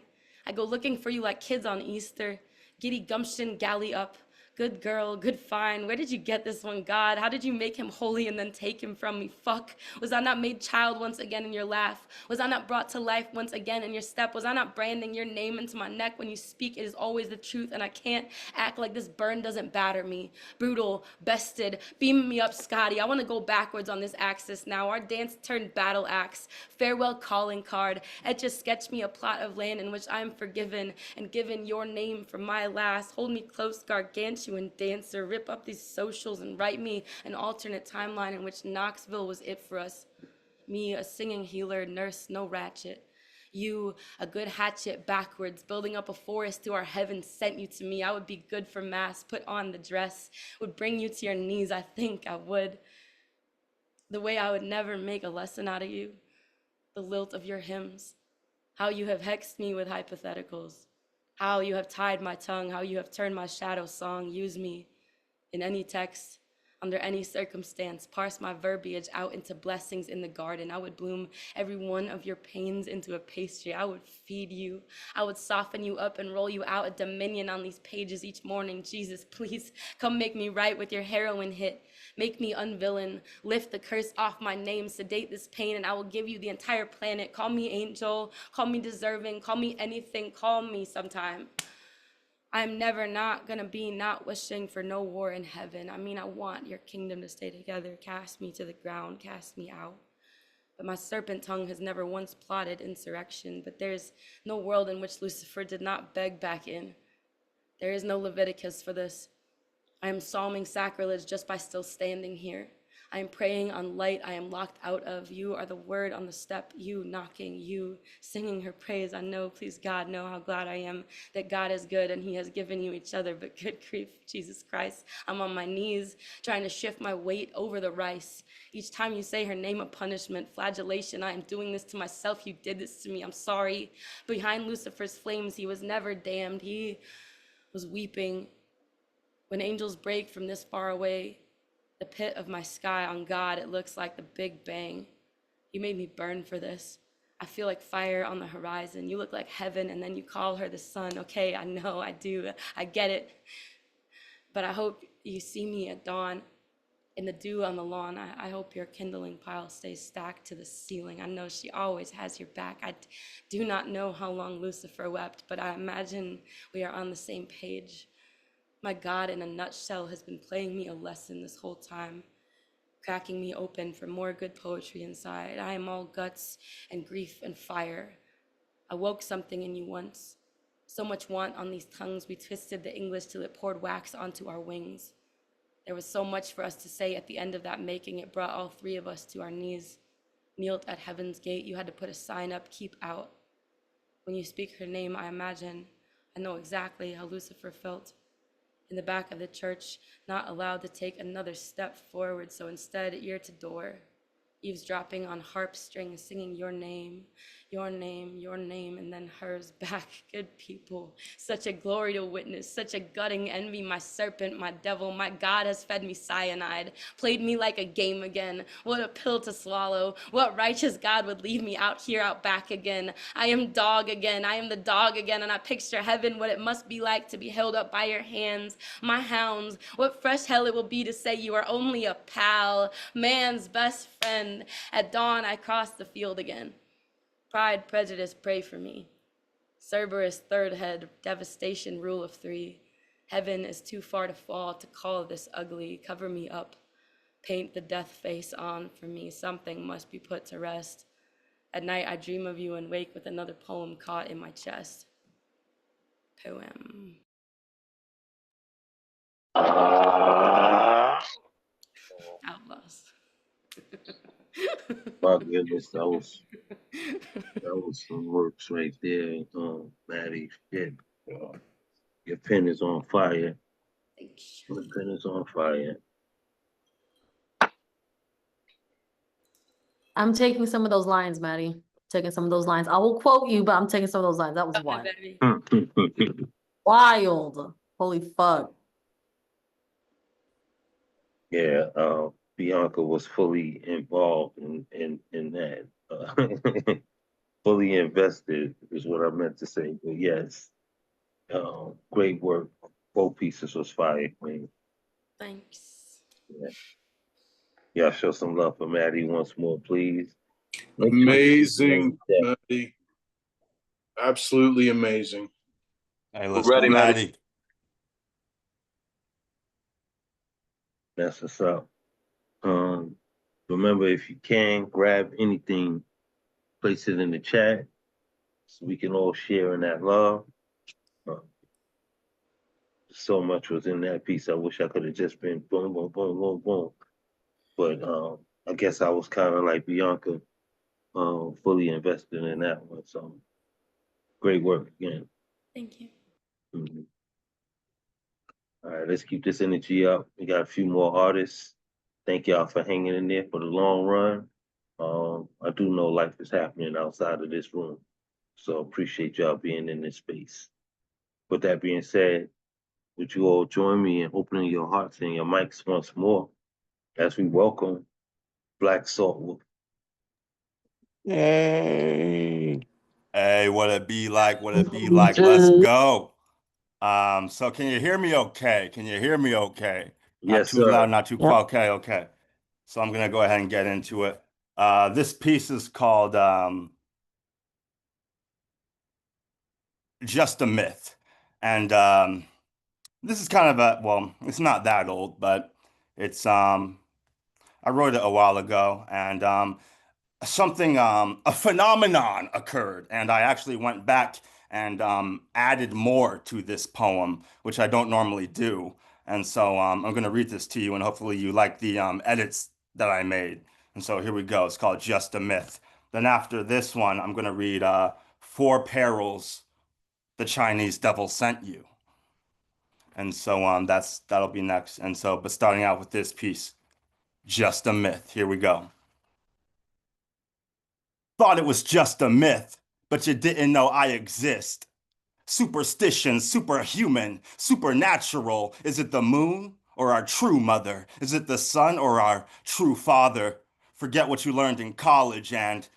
I go looking for you like kids on Easter. Giddy gumption, galley up. Good girl, good fine. Where did you get this one, God? How did you make him holy and then take him from me? Fuck. Was I not made child once again in your laugh? Was I not brought to life once again in your step? Was I not branding your name into my neck when you speak? It is always the truth, and I can't act like this burn doesn't batter me. Brutal, bested, beam me up, Scotty. I want to go backwards on this axis now. Our dance turned battle axe. Farewell calling card. Etch a sketch me a plot of land in which I am forgiven and given your name for my last. Hold me close, gargantuan dancer. Rip up these socials and write me an alternate timeline in which Knoxville was it for us. Me, a singing healer, nurse, no ratchet. You, a good hatchet backwards, building up a forest to our heaven sent you to me. I would be good for mass, put on the dress, would bring you to your knees. I think I would. The way I would never make a lesson out of you. The lilt of your hymns. How you have hexed me with hypotheticals. How you have tied my tongue, how you have turned my shadow song. Use me in any text. Under any circumstance, parse my verbiage out into blessings in the garden. I would bloom every one of your pains into a pastry. I would feed you. I would soften you up and roll you out a dominion on these pages each morning. Jesus, please come make me right with your heroin hit. Make me unvillain. Lift the curse off my name. Sedate this pain, and I will give you the entire planet. Call me angel. Call me deserving. Call me anything. Call me sometime. I'm never not gonna be not wishing for no war in heaven. I mean, I want your kingdom to stay together. Cast me to the ground, cast me out. But my serpent tongue has never once plotted insurrection. But there's no world in which Lucifer did not beg back in. There is no Leviticus for this. I am psalming sacrilege just by still standing here. I am praying on light I am locked out of. You are the word on the step, you knocking, you singing her praise. I know, please God, know how glad I am that God is good and he has given you each other. But good grief, Jesus Christ, I'm on my knees trying to shift my weight over the rice. Each time you say her name, a punishment, flagellation. I am doing this to myself. You did this to me. I'm sorry. Behind Lucifer's flames, he was never damned. He was weeping. When angels break from this far away, the pit of my sky, on God, it looks like the Big Bang. You made me burn for this. I feel like fire on the horizon. You look like heaven, and then you call her the sun. Okay, I know, I do, I get it. But I hope you see me at dawn in the dew on the lawn. I hope your kindling pile stays stacked to the ceiling. I know she always has your back. I do not know how long Lucifer wept, but I imagine we are on the same page. My God, in a nutshell, has been playing me a lesson this whole time, cracking me open for more good poetry inside. I am all guts and grief and fire. I woke something in you once. So much want on these tongues, we twisted the English till it poured wax onto our wings. There was so much for us to say at the end of that making. It brought all three of us to our knees. Kneeled at heaven's gate, you had to put a sign up, keep out. When you speak her name, I imagine, I know exactly how Lucifer felt. In the back of the church, not allowed to take another step forward, so instead, ear to door, eavesdropping on harp strings, singing your name, your name, your name, and then hers back. Good people, such a glory to witness, such a gutting envy. My serpent, my devil, my God has fed me cyanide, played me like a game again. What a pill to swallow. What righteous God would leave me out here, out back again? I am dog again, I am the dog again, and I picture heaven, what it must be like to be held up by your hands. My hounds, what fresh hell it will be to say you are only a pal, man's best friend. At dawn, I cross the field again. Pride, prejudice, pray for me. Cerberus, third head, devastation, rule of three. Heaven is too far to fall to call this ugly. Cover me up. Paint the death face on for me. Something must be put to rest. At night, I dream of you and wake with another poem caught in my chest. Poem. Outlaws. My goodness, that was some works right there, Maddie. Shit. Your pen is on fire. Thanks. Your pen is on fire. I'm taking some of those lines, Maddie. Taking some of those lines. I will quote you, but I'm taking some of those lines. That was wild. Wild. Holy fuck. Yeah, Bianca was fully involved in that. Fully invested is what I meant to say. But yes, great work. Both pieces was fire, Queen. Thanks. Yeah. Y'all show some love for Maddie once more, please. Amazing, Maddie. Absolutely amazing. Hey, let's Ready, go, Maddie. That's what's up. Remember, if you can, grab anything, place it in the chat so we can all share in that love. So much was in that piece. I wish I could have just been boom, boom, boom, boom, boom. But I guess I was kind of like Bianca, fully invested in that one. So great work again. Thank you. Mm-hmm. All right, let's keep this energy up. We got a few more artists. Thank y'all for hanging in there for the long run. I do know life is happening outside of this room. So appreciate y'all being in this space. With that being said, would you all join me in opening your hearts and your mics once more as we welcome Black Saltwood. Yay. Hey, what it be like? What it be like? Let's go. So can you hear me okay? Can you hear me okay? Not Yes, too loud, sir. not too Yep. okay, okay. So I'm gonna go ahead and get into it. This piece is called Just a Myth. And this is kind of it's not that old, but it's I wrote it a while ago, and something a phenomenon occurred, and I actually went back and added more to this poem, which I don't normally do. And so I'm going to read this to you, and hopefully you like the edits that I made. And so here we go. It's called Just a Myth. Then after this one, I'm going to read Four Perils the Chinese Devil Sent You. And so that'll be next. And so, but starting out with this piece, Just a Myth. Here we go. Thought it was just a myth, but you didn't know I exist. Superstition, superhuman, supernatural. Is it the moon or our true mother? Is it the sun or our true father? Forget what you learned in college and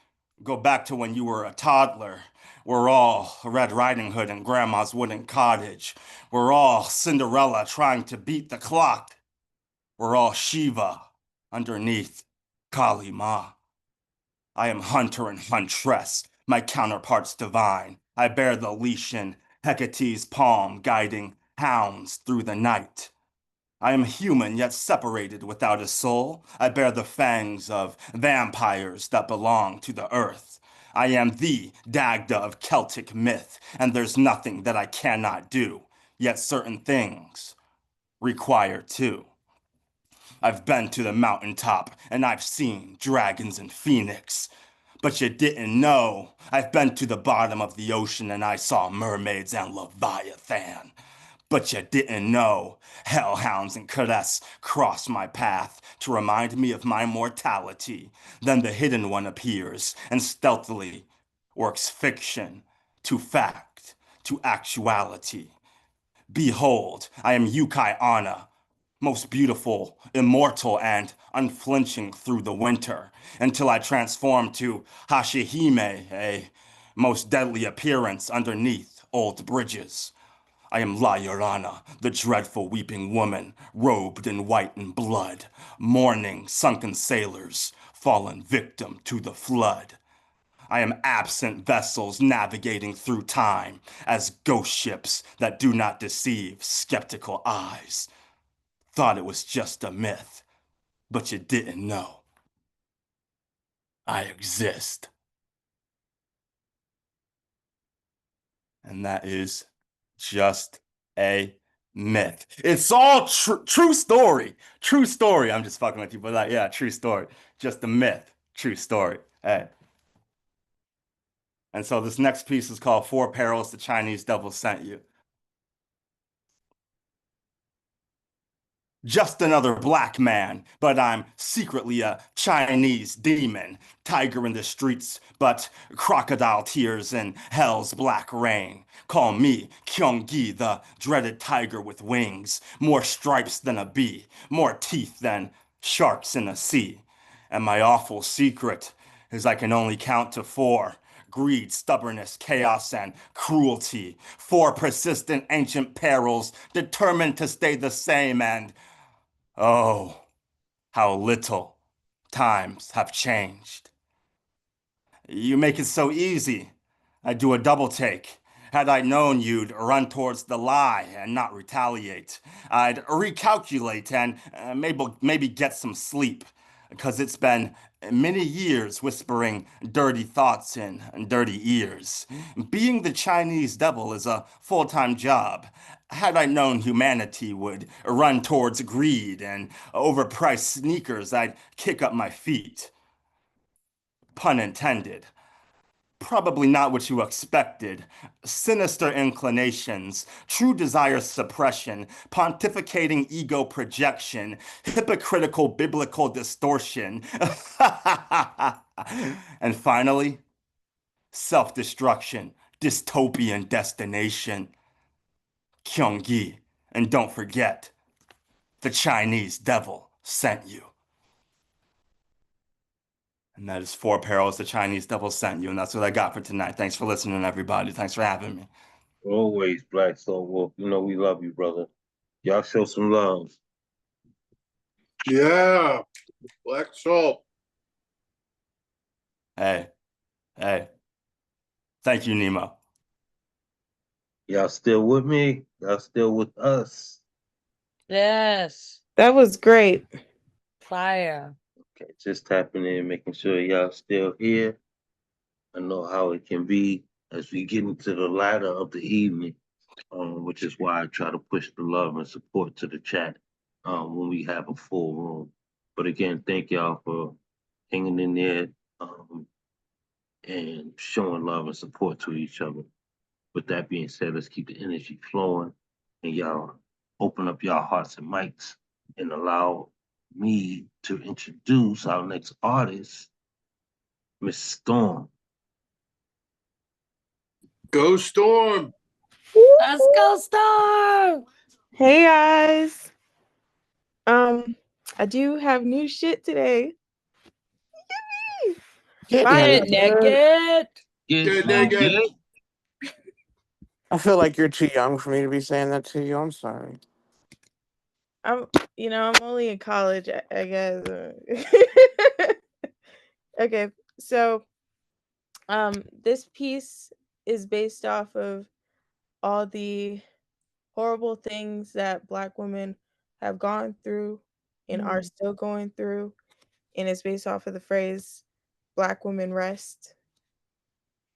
go back to when you were a toddler. We're all Red Riding Hood in Grandma's wooden cottage. We're all Cinderella trying to beat the clock. We're all Shiva underneath Kali Ma. I am hunter and huntress, my counterparts divine. I bear the leash in Hecate's palm, guiding hounds through the night. I am human, yet separated without a soul. I bear the fangs of vampires that belong to the earth. I am the Dagda of Celtic myth, and there's nothing that I cannot do, yet certain things require two. I've been to the mountaintop, and I've seen dragons and phoenix. But you didn't know. I've been to the bottom of the ocean and I saw mermaids and Leviathan. But you didn't know. Hellhounds and caress cross my path to remind me of my mortality. Then the hidden one appears and stealthily works fiction to fact, to actuality. Behold, I am Yukai Anna, most beautiful, immortal, and unflinching through the winter, until I transform to Hashihime, a most deadly appearance underneath old bridges. I am La Llorona, the dreadful weeping woman, robed in white and blood, mourning sunken sailors, fallen victim to the flood. I am absent vessels navigating through time as ghost ships that do not deceive skeptical eyes. Thought it was just a myth, but you didn't know. I exist. And that is just a myth. It's all true story. True story. I'm just fucking with you, but yeah, true story. Just a myth. True story. Hey. And so this next piece is called Four Perils the Chinese Devil Sent You. Just another black man, but I'm secretly a Chinese demon. Tiger in the streets, but crocodile tears in hell's black rain. Call me Kyung-gi, the dreaded tiger with wings. More stripes than a bee, more teeth than sharks in the sea. And my awful secret is I can only count to four. Greed, stubbornness, chaos, and cruelty. Four persistent ancient perils determined to stay the same and oh, how little times have changed. You make it so easy. I do a double take. Had I known you'd run towards the lie and not retaliate, I'd recalculate and maybe get some sleep. Because it's been many years whispering dirty thoughts in dirty ears. Being the Chinese devil is a full-time job. Had I known humanity would run towards greed and overpriced sneakers, I'd kick up my feet. Pun intended. Probably not what you expected. Sinister inclinations, true desire suppression, pontificating ego projection, hypocritical biblical distortion. And finally, self-destruction, dystopian destination. Kyung-gi, and don't forget, the Chinese devil sent you. And that is 4 perils the Chinese devil sent you. And that's what I got for tonight. Thanks for listening, everybody. Thanks for having me. Always, Black Soul Wolf. You know we love you, brother. Y'all show some love. Yeah. Black Salt. Hey. Thank you, Nemo. Y'all still with me? Y'all still with us? Yes. That was great. Fire. Okay, just tapping in, making sure y'all still here. I know how it can be as we get into the latter of the evening, which is why I try to push the love and support to the chat when we have a full room. But again, thank y'all for hanging in there and showing love and support to each other. With that being said, let's keep the energy flowing and y'all open up y'all hearts and mics and allow me to introduce our next artist, Miss Storm. Go Storm. Let's go, Storm. Hey guys. I do have new shit today. Get Finally. naked. Get naked. I feel like you're too young for me to be saying that to you. I'm sorry. I'm only in college, I guess. Okay, so this piece is based off of all the horrible things that Black women have gone through and are still going through, and it's based off of the phrase Black women rest.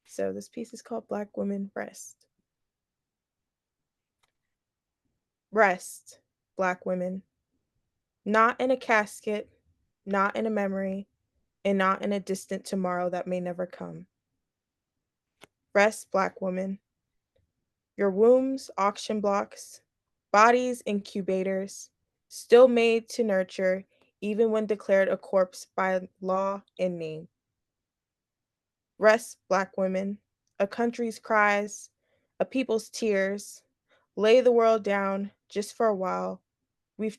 So this piece is called Black Women Rest. Rest, Black women. Not in a casket, not in a memory, and not in a distant tomorrow that may never come. Rest, Black woman. Your wombs, auction blocks, bodies, incubators, still made to nurture, even when declared a corpse by law and name. Rest, Black women. A country's cries, a people's tears. Lay the world down just for a while. We're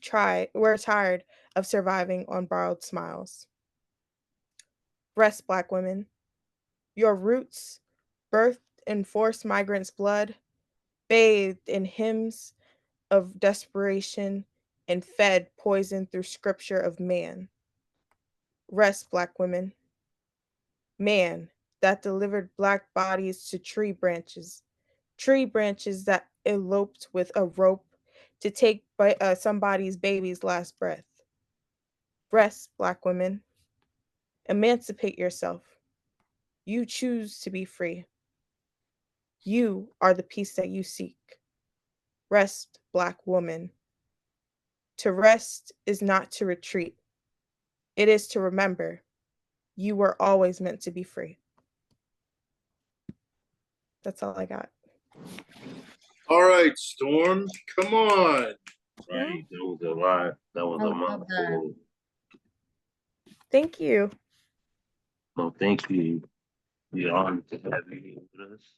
tired of surviving on borrowed smiles. Rest, Black women. Your roots, birthed in forced migrants' blood, bathed in hymns of desperation, and fed poison through scripture of man. Rest, Black women. Man that delivered Black bodies to tree branches that eloped with a rope to take somebody's baby's last breath. Rest, Black women. Emancipate yourself. You choose to be free. You are the peace that you seek. Rest, Black woman. To rest is not to retreat. It is to remember you were always meant to be free. That's all I got. All right, Storm. Come on. Right, that was a lot. That was a mouthful. Thank you. No, thank you. We're honored to have you here with us.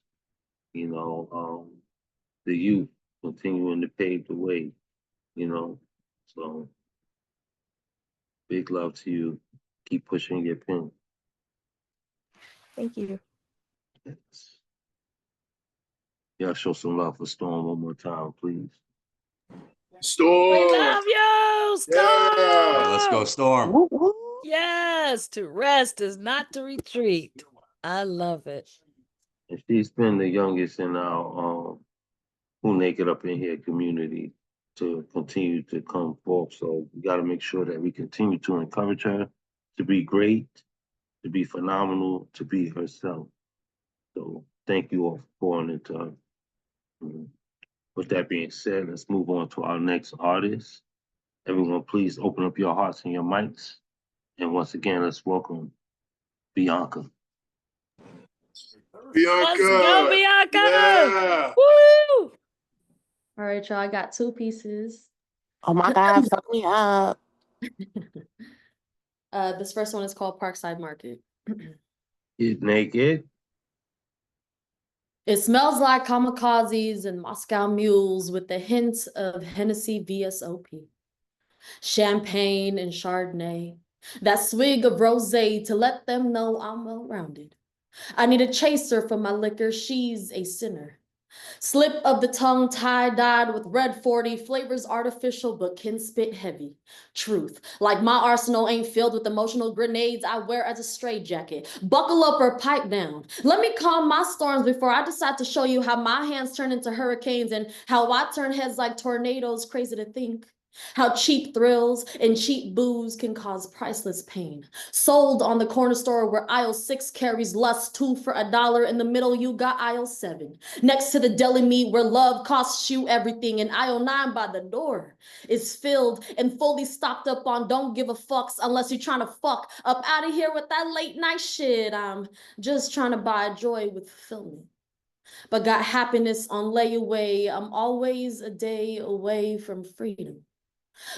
The youth continuing to pave the way, So big love to you. Keep pushing your pen. Thank you. Yes. Y'all show some love for Storm one more time, please. Storm. We love you, Storm. Yeah, let's go, Storm. Yes, to rest is not to retreat. I love it. And she's been the youngest in our Who Naked Up in Here community to continue to come forth. So we got to make sure that we continue to encourage her to be great, to be phenomenal, to be herself. So thank you all for pouring into her. With that being said, let's move on to our next artist. Everyone, please open up your hearts and your mics. And once again, let's welcome Bianca. Bianca. Let's go, Bianca. Yeah. Woo! All right, y'all. I got two pieces. Oh my God, fuck me up. This first one is called Parkside Market. Get naked. It smells like kamikazes and Moscow mules with the hints of Hennessy VSOP, champagne and Chardonnay, That swig of rosé to let them know I'm well-rounded. I need a chaser for my liquor, she's a sinner. Slip of the tongue, tie-dyed with red 40, flavors artificial but can spit heavy. Truth, like my arsenal ain't filled with emotional grenades I wear as a straitjacket. Buckle up or pipe down. Let me calm my storms before I decide to show you how my hands turn into hurricanes and how I turn heads like tornadoes, crazy to think. How cheap thrills and cheap booze can cause priceless pain. Sold on the corner store where aisle 6 carries lust, 2 for $1. In the middle, you got aisle 7. Next to the deli meat where love costs you everything. And aisle 9 by the door is filled and fully stocked up on don't give a fucks unless you're trying to fuck up out of here with that late night shit. I'm just trying to buy joy with fulfillment. But got happiness on layaway. I'm always a day away from freedom.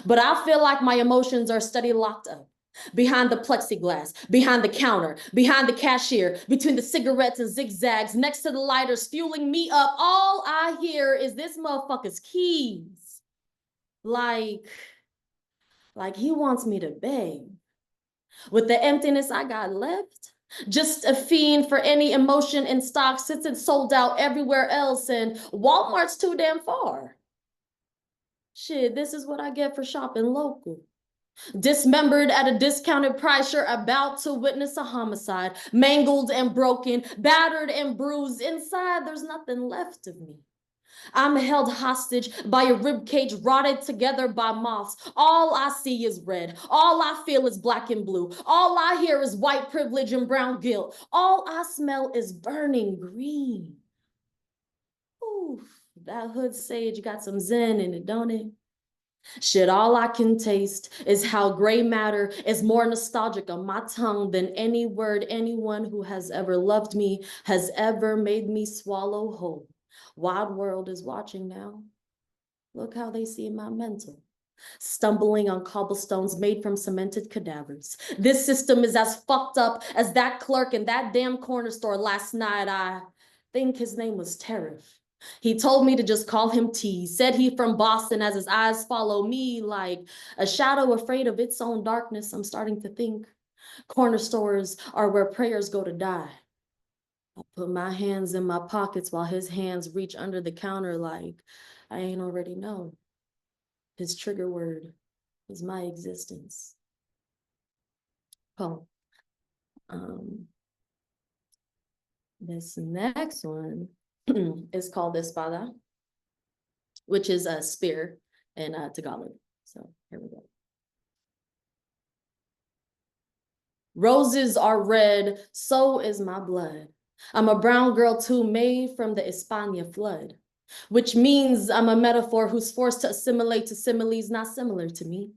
But I feel like my emotions are steady locked up. Behind the plexiglass, behind the counter, behind the cashier, between the cigarettes and zigzags, next to the lighters fueling me up, all I hear is this motherfucker's keys. Like he wants me to beg. With the emptiness I got left, just a fiend for any emotion in stock since it's sold out everywhere else and Walmart's too damn far. Shit, this is what I get for shopping local. Dismembered at a discounted price, you're about to witness a homicide. Mangled and broken, battered and bruised. Inside, there's nothing left of me. I'm held hostage by a ribcage rotted together by moths. All I see is red. All I feel is black and blue. All I hear is white privilege and brown guilt. All I smell is burning green. Oof, that hood sage got some zen in it, don't it? Shit, all I can taste is how gray matter is more nostalgic on my tongue than any word anyone who has ever loved me has ever made me swallow whole. Wide world is watching now. Look how they see my mental. Stumbling on cobblestones made from cemented cadavers. This system is as fucked up as that clerk in that damn corner store last night. I think his name was Tariff. He told me to just call him T. Said he from Boston as his eyes follow me like a shadow afraid of its own darkness. I'm starting to think corner stores are where prayers go to die. I put my hands in my pockets while his hands reach under the counter like I ain't already know. His trigger word is my existence. Oh, this next one is called Espada, which is a spear in Tagalog. So here we go. Roses are red, so is my blood. I'm a brown girl too, made from the España flood, which means I'm a metaphor who's forced to assimilate to similes not similar to me.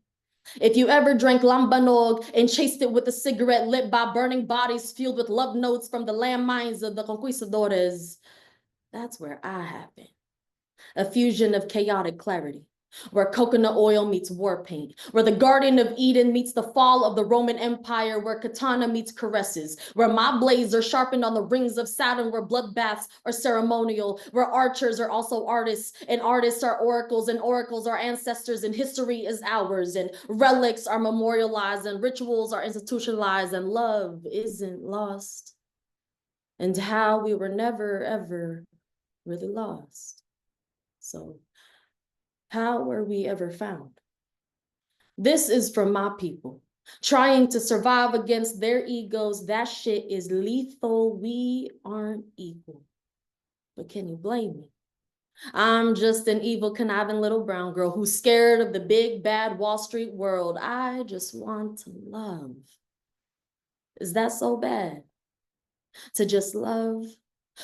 If you ever drank lambanog and chased it with a cigarette lit by burning bodies fueled with love notes from the landmines of the conquistadores, that's where I happen. A fusion of chaotic clarity, where coconut oil meets war paint, where the Garden of Eden meets the fall of the Roman Empire, where katana meets caresses, where my blades are sharpened on the rings of Saturn, where bloodbaths are ceremonial, where archers are also artists, and artists are oracles, and oracles are ancestors, and history is ours, and relics are memorialized, and rituals are institutionalized, and love isn't lost. And how we were never, ever really lost. So, how were we ever found? This is from my people, trying to survive against their egos. That shit is lethal. We aren't equal. But can you blame me? I'm just an evil, conniving little brown girl who's scared of the big, bad Wall Street world. I just want to love. Is that so bad? To just love?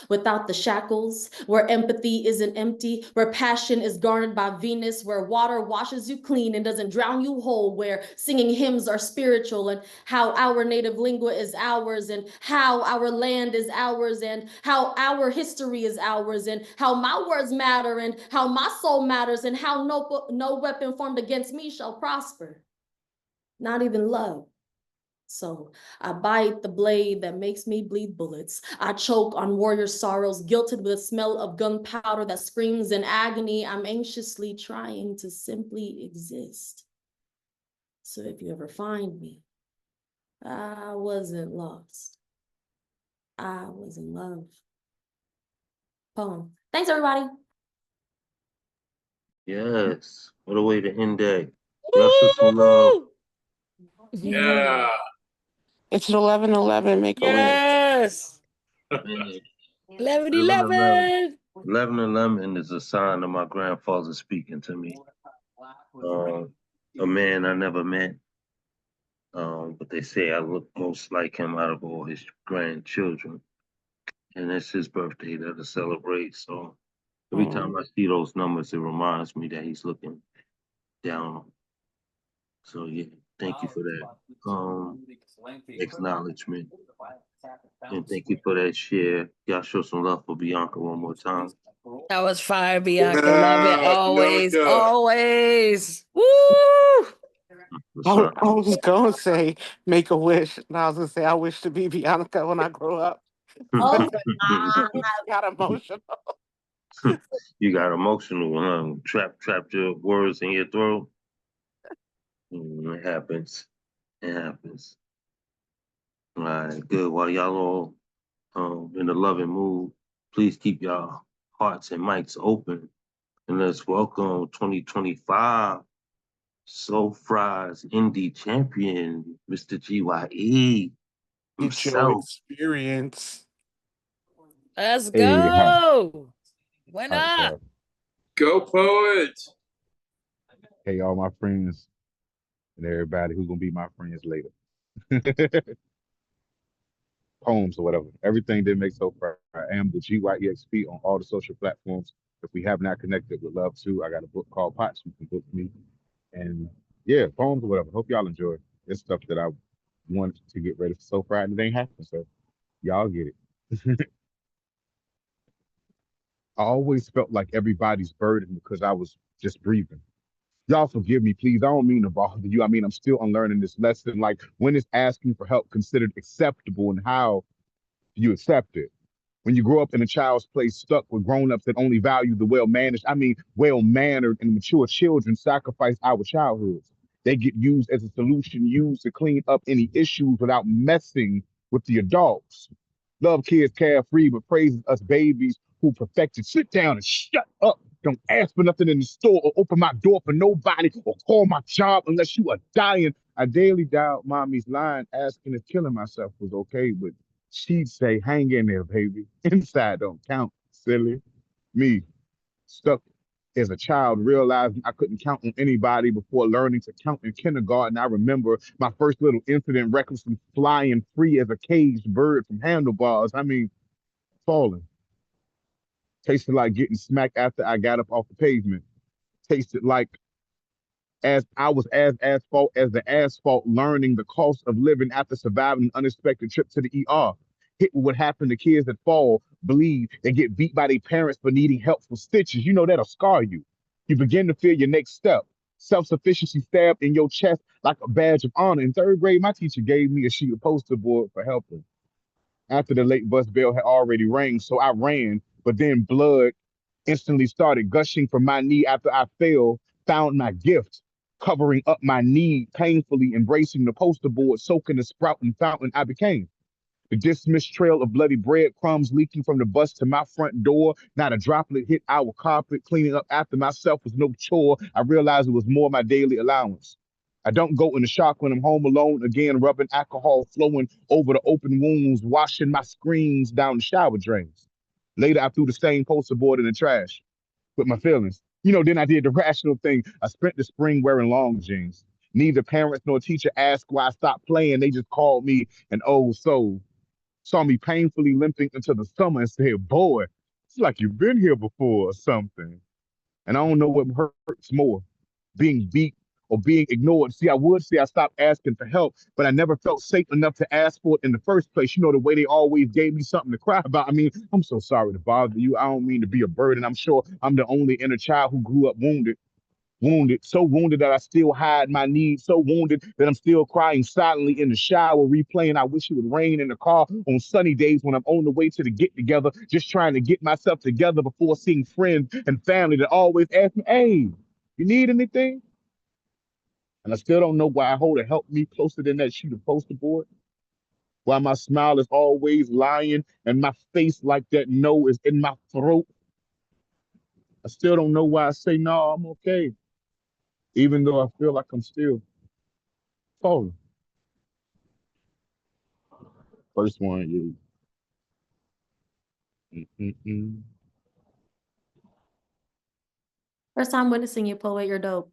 Without the shackles, where empathy isn't empty, where passion is garnered by Venus, where water washes you clean and doesn't drown you whole, where singing hymns are spiritual, and how our native lingua is ours, and how our land is ours, and how our history is ours, and how my words matter, and how my soul matters, and how no weapon formed against me shall prosper. Not even love. So I bite the blade that makes me bleed bullets. I choke on warrior sorrows, guilted with the smell of gunpowder that screams in agony. I'm anxiously trying to simply exist. So if you ever find me, I wasn't lost. I was in love. Poem. Thanks, everybody. Yes. What a way to end that. Y'all show some love. Yeah. It's 11:11. Make a wish. Yes. Man, 11/11. 11/11 is a sign of my grandfather speaking to me. A man I never met. But they say I look most like him out of all his grandchildren. And it's his birthday that I celebrate. So every time I see those numbers, it reminds me that he's looking down. So yeah, thank you for that acknowledgement. And thank you for that share. Y'all show some love for Bianca one more time. That was fire, Bianca. Love it. Always, Bianca. always. Woo! I was going to say make a wish. And I was going to say I wish to be Bianca when I grow up. Oh, I got emotional. You got emotional, huh? Trapped your words in your throat. It happens. It happens. All right, good. While y'all all in a loving mood, please keep y'all hearts and mics open. And let's welcome 2025 Soul Fries Indie Champion, Mr. GYE It's your himself. experience. Let's Hey, hi. go. When All right, up? so, Go poet. hey, all my friends and everybody who's gonna be my friends later. Poems or whatever. Everything that makes so far. I am the GYEXP on all the social platforms. If we have not connected, would love to. I got a book called Pots. You can book me. And yeah, poems or whatever. Hope y'all enjoy. It's stuff that I wanted to get ready for so far and it ain't happened. So y'all get it. I always felt like everybody's burden because I was just breathing. Y'all forgive me, please. I don't mean to bother you. I mean, I'm still unlearning this lesson. Like, when is asking for help considered acceptable and how do you accept it? When you grow up in a child's place stuck with grown-ups that only value the well-managed, I mean, well-mannered and mature children sacrifice our childhoods. They get used as a solution used to clean up any issues without messing with the adults. Love kids carefree, but praises us babies who perfected. Sit down and shut up. Don't ask for nothing in the store or open my door for nobody or call my job unless you are dying. I daily doubt mommy's line asking if killing myself was okay, but she'd say, hang in there, baby. Inside don't count, silly. Me, stuck as a child, realizing I couldn't count on anybody before learning to count in kindergarten. I remember my first little incident, recklessly flying free as a caged bird from handlebars. I mean, falling. Tasted like getting smacked after I got up off the pavement. Tasted like as I was as asphalt as the asphalt, learning the cost of living after surviving an unexpected trip to the ER. Hit what happened to kids that fall, bleed, and get beat by their parents for needing help for stitches. You know that'll scar you. You begin to feel your next step. Self-sufficiency stabbed in your chest like a badge of honor. In third grade, my teacher gave me a sheet of poster board for helping. After the late bus bell had already rang, so I ran, but then blood instantly started gushing from my knee after I fell, found my gift, covering up my knee, painfully embracing the poster board, soaking the sprouting fountain I became. The dismissed trail of bloody breadcrumbs leaking from the bus to my front door. Not a droplet hit our carpet. Cleaning up after myself was no chore. I realized it was more my daily allowance. I don't go into shock when I'm home alone again, rubbing alcohol flowing over the open wounds, washing my screens down the shower drains. Later, I threw the same poster board in the trash with my feelings. Then I did the rational thing. I spent the spring wearing long jeans. Neither parents nor teacher asked why I stopped playing. They just called me an old soul. Saw me painfully limping into the summer and said, boy, it's like you've been here before or something. And I don't know what hurts more, being beat or being ignored. See, I would say I stopped asking for help, but I never felt safe enough to ask for it in the first place. The way they always gave me something to cry about. I mean, I'm so sorry to bother you. I don't mean to be a burden. I'm sure I'm the only inner child who grew up wounded, so wounded that I still hide my needs, so wounded that I'm still crying silently in the shower, replaying I wish it would rain in the car on sunny days when I'm on the way to the get together, just trying to get myself together before seeing friends and family that always ask me, hey, you need anything? And I still don't know why I hold it help me closer than that sheet of poster board. Why my smile is always lying and my face like that no is in my throat. I still don't know why I say no, I'm okay. Even though I feel like I'm still falling. First one, yeah. Mm-mm-mm. First time witnessing you, poet. You're dope.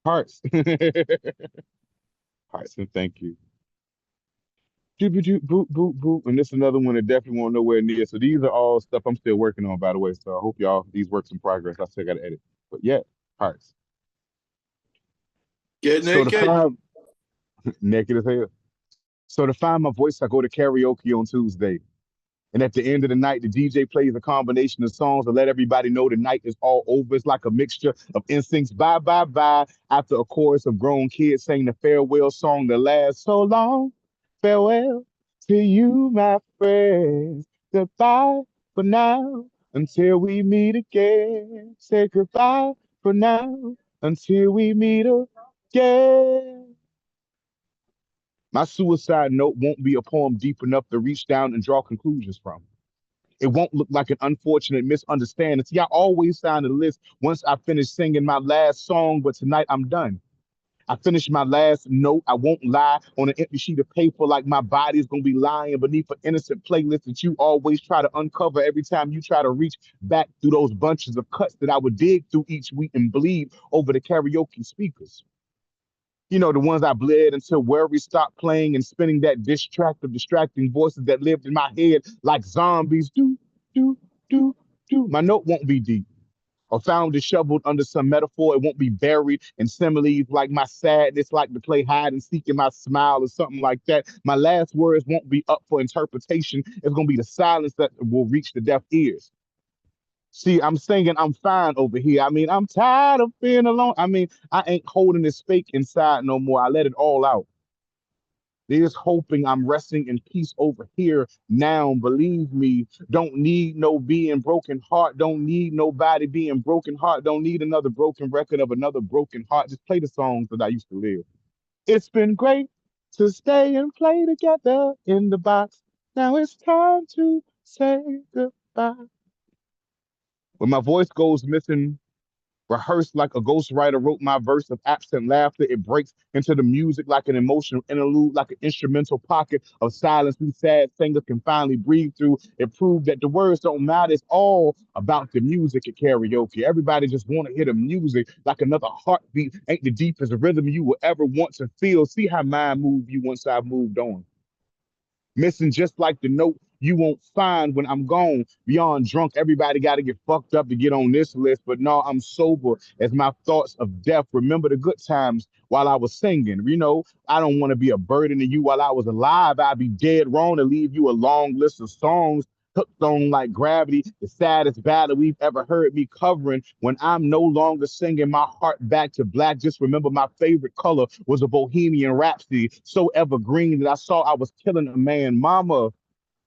Hearts. Hearts and thank you. Doop, boop, boop, boop. And this is another one that definitely won't nowhere near. So these are all stuff I'm still working on, by the way. So I hope y'all, these works in progress. I still got to edit. But yeah, hearts. Get So to naked. find, naked as hell. So to find my voice, I go to karaoke on Tuesday. And at the end of the night, the DJ plays a combination of songs to let everybody know the night is all over. It's like a mixture of instincts, bye, bye, bye, after a chorus of grown kids saying the farewell song that lasts so long. Farewell to you, my friends. Goodbye for now until we meet again. Say goodbye for now until we meet again. My suicide note won't be a poem deep enough to reach down and draw conclusions from. It won't look like an unfortunate misunderstanding. See, I always sign the list once I finish singing my last song, but tonight I'm done. I finished my last note. I won't lie on an empty sheet of paper like my body is going to be lying beneath an innocent playlist that you always try to uncover every time you try to reach back through those bunches of cuts that I would dig through each week and bleed over the karaoke speakers. You know, the ones I bled until worry stopped playing and spinning that diss track of distracting voices that lived in my head like zombies. Do, do, do. My note won't be deep or found disheveled under some metaphor. It won't be buried in similes like my sadness, like to play hide and seek in my smile or something like that. My last words won't be up for interpretation. It's going to be the silence that will reach the deaf ears. See, I'm singing, I'm fine over here. I mean, I'm tired of being alone. I mean, I ain't holding this fake inside no more. I let it all out. There's hoping I'm resting in peace over here now. Believe me, don't need no being broken heart. Don't need nobody being broken heart. Don't need another broken record of another broken heart. Just play the songs that I used to live. It's been great to stay and play together in the box. Now it's time to say goodbye. When my voice goes missing, rehearsed like a ghostwriter wrote my verse of absent laughter, it breaks into the music like an emotional interlude, like an instrumental pocket of silence we sad singers can finally breathe through. It proved that the words don't matter. It's all about the music at karaoke. Everybody just want to hear the music like another heartbeat. Ain't the deepest rhythm you will ever want to feel. See how mine moved you once I've moved on. Missing just like the note you won't find when I'm gone. Beyond drunk, everybody got to get fucked up to get on this list. But no, I'm sober as my thoughts of death remember the good times while I was singing. You know, I don't want to be a burden to you while I was alive. I'd be dead wrong to leave you a long list of songs hooked on like gravity, the saddest battle we've ever heard me covering. When I'm no longer singing my heart back to black, just remember my favorite color was a Bohemian Rhapsody, so evergreen that I saw I was killing a man. Mama,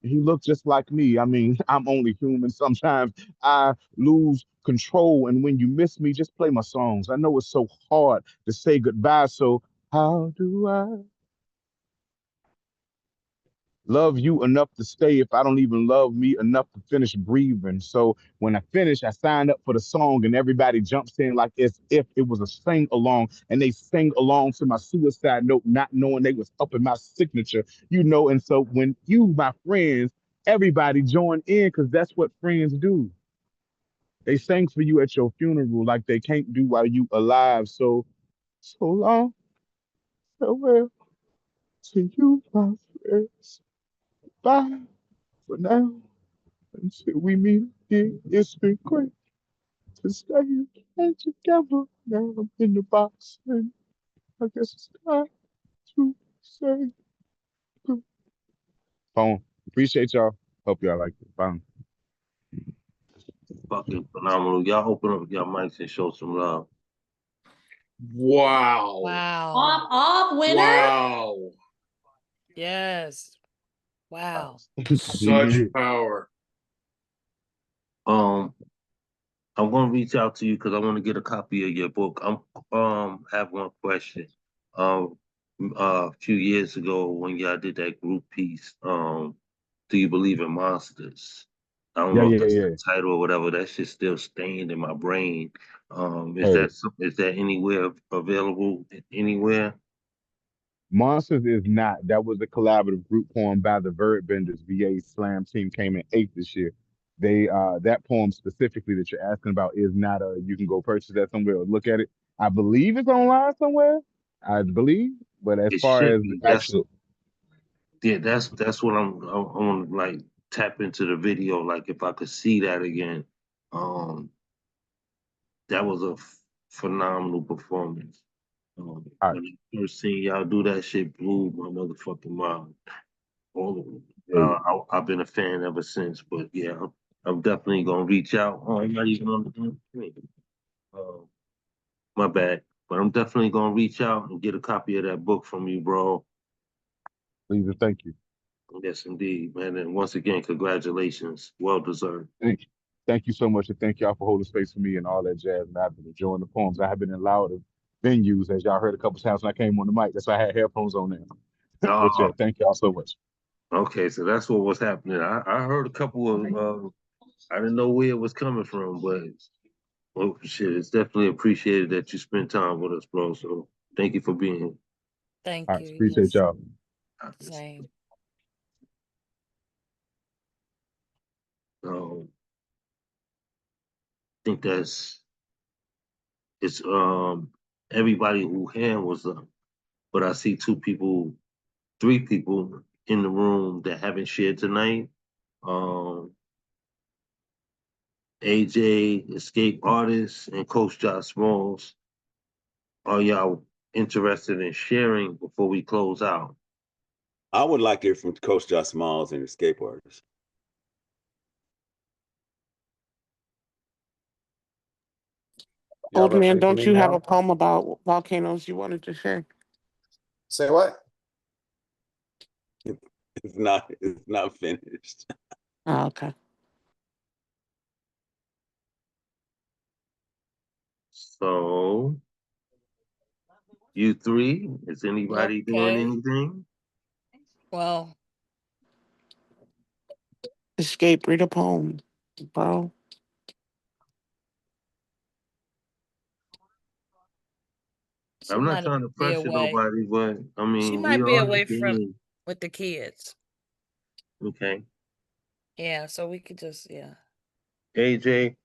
he looked just like me. I mean, I'm only human. Sometimes I lose control. And when you miss me, just play my songs. I know it's so hard to say goodbye. So how do I love you enough to stay if I don't even love me enough to finish breathing? So when I finish, I signed up for the song and everybody jumps in like as if it was a sing along, and they sing along to my suicide note, not knowing they was up in my signature, you know. And so when you, my friends, everybody join in because that's what friends do. They sang for you at your funeral like they can't do while you alive. So, so long, farewell to you, my friends. Bye for now. Until we meet again, it's been great to stay and together. Now I'm in the box, and I guess it's time to say goodbye. Phone. Appreciate y'all. Hope y'all like it. Bye. Fucking phenomenal. Y'all open up your mics and show some love. Wow. Wow. Off, winner. Wow. Yes. Wow. Such power. Um, I'm gonna reach out to you because I want to get a copy of your book. Have one question. Um, a few years ago when y'all did that group piece, do you believe in monsters? I don't Yeah, know if yeah, that's yeah. the title or whatever. That shit's still staying in my brain. Hey, Is that anywhere available anywhere? Monsters is not. That was a collaborative group poem by the Verb Benders. VA Slam team came in eighth this year. They that poem specifically that you're asking about is not a. You can go purchase that somewhere or look at it. I believe it's online somewhere. I believe, but as It far should as the be. actual, That's what I want to like tap into the video. Like if I could see that again, um, that was a phenomenal performance. all right, When I first seen y'all do that shit, blew my motherfucking mind. All of them. hey, I've been a fan ever since. But yeah, I'm definitely gonna reach out. Oh, I'm not even on the damn thing. Uh, my bad. But I'm definitely gonna reach out and get a copy of that book from you, bro. please and thank you. Yes, indeed, man. And once again, congratulations. Well deserved. Thank you so much, and thank y'all for holding space for me and all that jazz. And I've been enjoying the poems. I have been in louder venues, as y'all heard a couple times when I came on the mic. That's why I had headphones on now. But yeah, Oh, thank y'all so much. okay. So that's what was happening. I heard a couple of I didn't know where it was coming from, but oh shit, it's definitely appreciated that you spent time with us, bro. So thank you for being here. All Thank right, you. appreciate Yes, y'all. same. I think it's everybody who hand was up, but I see three people in the room that haven't shared tonight. Um, AJ, Escape Artist, and Coach Josh Smalls. Are y'all interested in sharing before we close out? I would like to hear from Coach Josh Smalls and Escape Artists. Y'all Old man, ready for don't me you have a now? poem about volcanoes you wanted to share? Say what? It's not finished. Oh, okay. So, you three, is anybody doing Okay. anything? Well, Escape, read a poem, bro. she I'm not might trying to be pressure away. nobody, but I She mean, we might be are away from here. with the kids. Okay. Yeah, so we could just AJ, you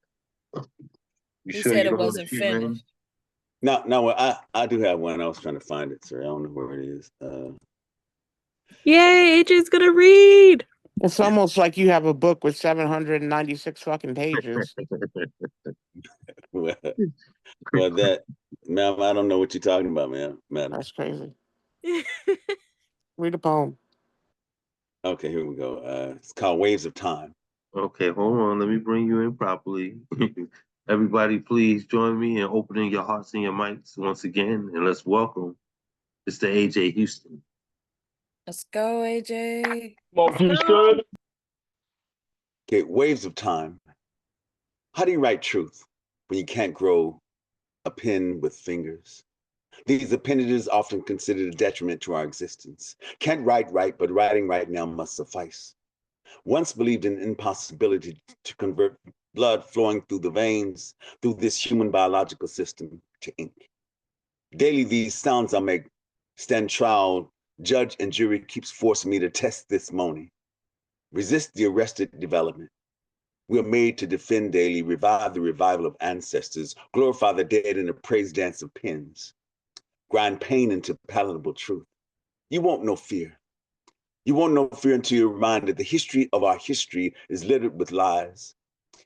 He sure said you it don't want to wasn't share, man? finished. No, I do have one. I was trying to find it, sir. I don't know where it is. Yay, AJ's gonna read. It's almost like you have a book with 796 fucking pages. well, well, that, ma'am, I don't know what you're talking about, madam. That's crazy. Read a poem. Okay, here we go. It's called Waves of Time. Okay, hold on. Let me bring you in properly. Everybody, please join me in opening your hearts and your mics once again, and let's welcome Mr. AJ Houston. Let's go, AJ. Okay, Waves of Time. How do you write truth when you can't grow a pen with fingers? These appendages often considered a detriment to our existence. Can't write right, but writing right now must suffice. Once believed in impossibility to convert blood flowing through the veins, through this human biological system to ink. Daily these sounds I make stand trial, judge and jury keeps forcing me to test this moaning. Resist the arrested development. We are made to defend daily, revive the revival of ancestors, glorify the dead in a praise dance of pens, grind pain into palatable truth. You won't know fear. You won't know fear until you're reminded the history of our history is littered with lies.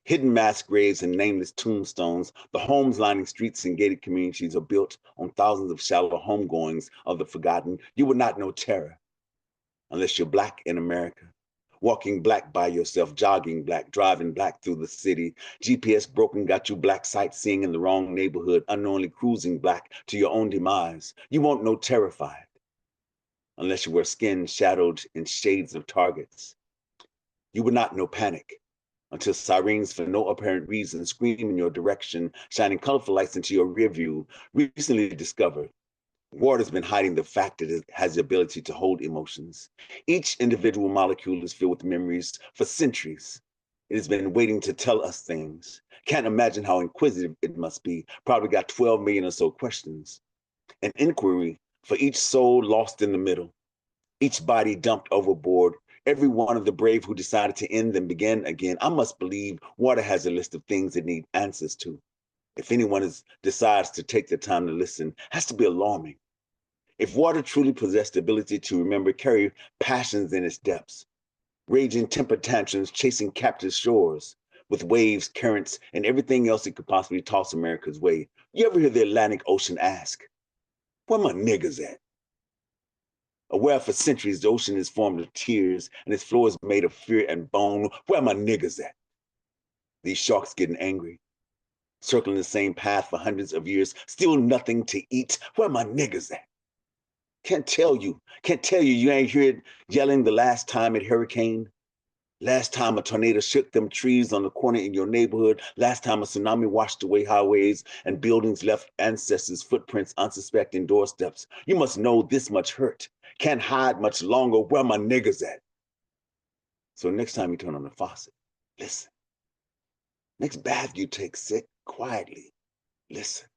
Hidden mass graves and nameless tombstones, the homes lining streets and gated communities are built on thousands of shallow homegoings of the forgotten. You will not know terror unless you're Black in America. Walking Black by yourself, jogging Black, driving Black through the city. GPS broken got you Black sightseeing in the wrong neighborhood, unknowingly cruising Black to your own demise. You won't know terrified unless you wear skin shadowed in shades of targets. You would not know panic until sirens for no apparent reason scream in your direction, shining colorful lights into your rear view. Recently discovered, water's been hiding the fact that it has the ability to hold emotions. Each individual molecule is filled with memories for centuries. It has been waiting to tell us things. Can't imagine how inquisitive it must be. Probably got 12 million or so questions. An inquiry for each soul lost in the middle, each body dumped overboard, every one of the brave who decided to end and begin again. I must believe water has a list of things it needs answers to. If anyone decides to take the time to listen, has to be alarming. If water truly possessed the ability to remember, carry passions in its depths, raging temper tantrums, chasing captive shores, with waves, currents, and everything else it could possibly toss America's way. You ever hear the Atlantic Ocean ask, where my niggas at? Aware for centuries, the ocean is formed of tears, and its floor is made of fear and bone. Where my niggas at? These sharks getting angry, circling the same path for hundreds of years, still nothing to eat. Where my niggas at? Can't tell you, you ain't hear it yelling the last time it hurricaned. Last time a tornado shook them trees on the corner in your neighborhood. Last time a tsunami washed away highways and buildings, left ancestors' footprints unsuspecting doorsteps. You must know this much hurt. Can't hide much longer. Where my niggas at? So next time you turn on the faucet, listen. Next bath you take, sit quietly. Listen.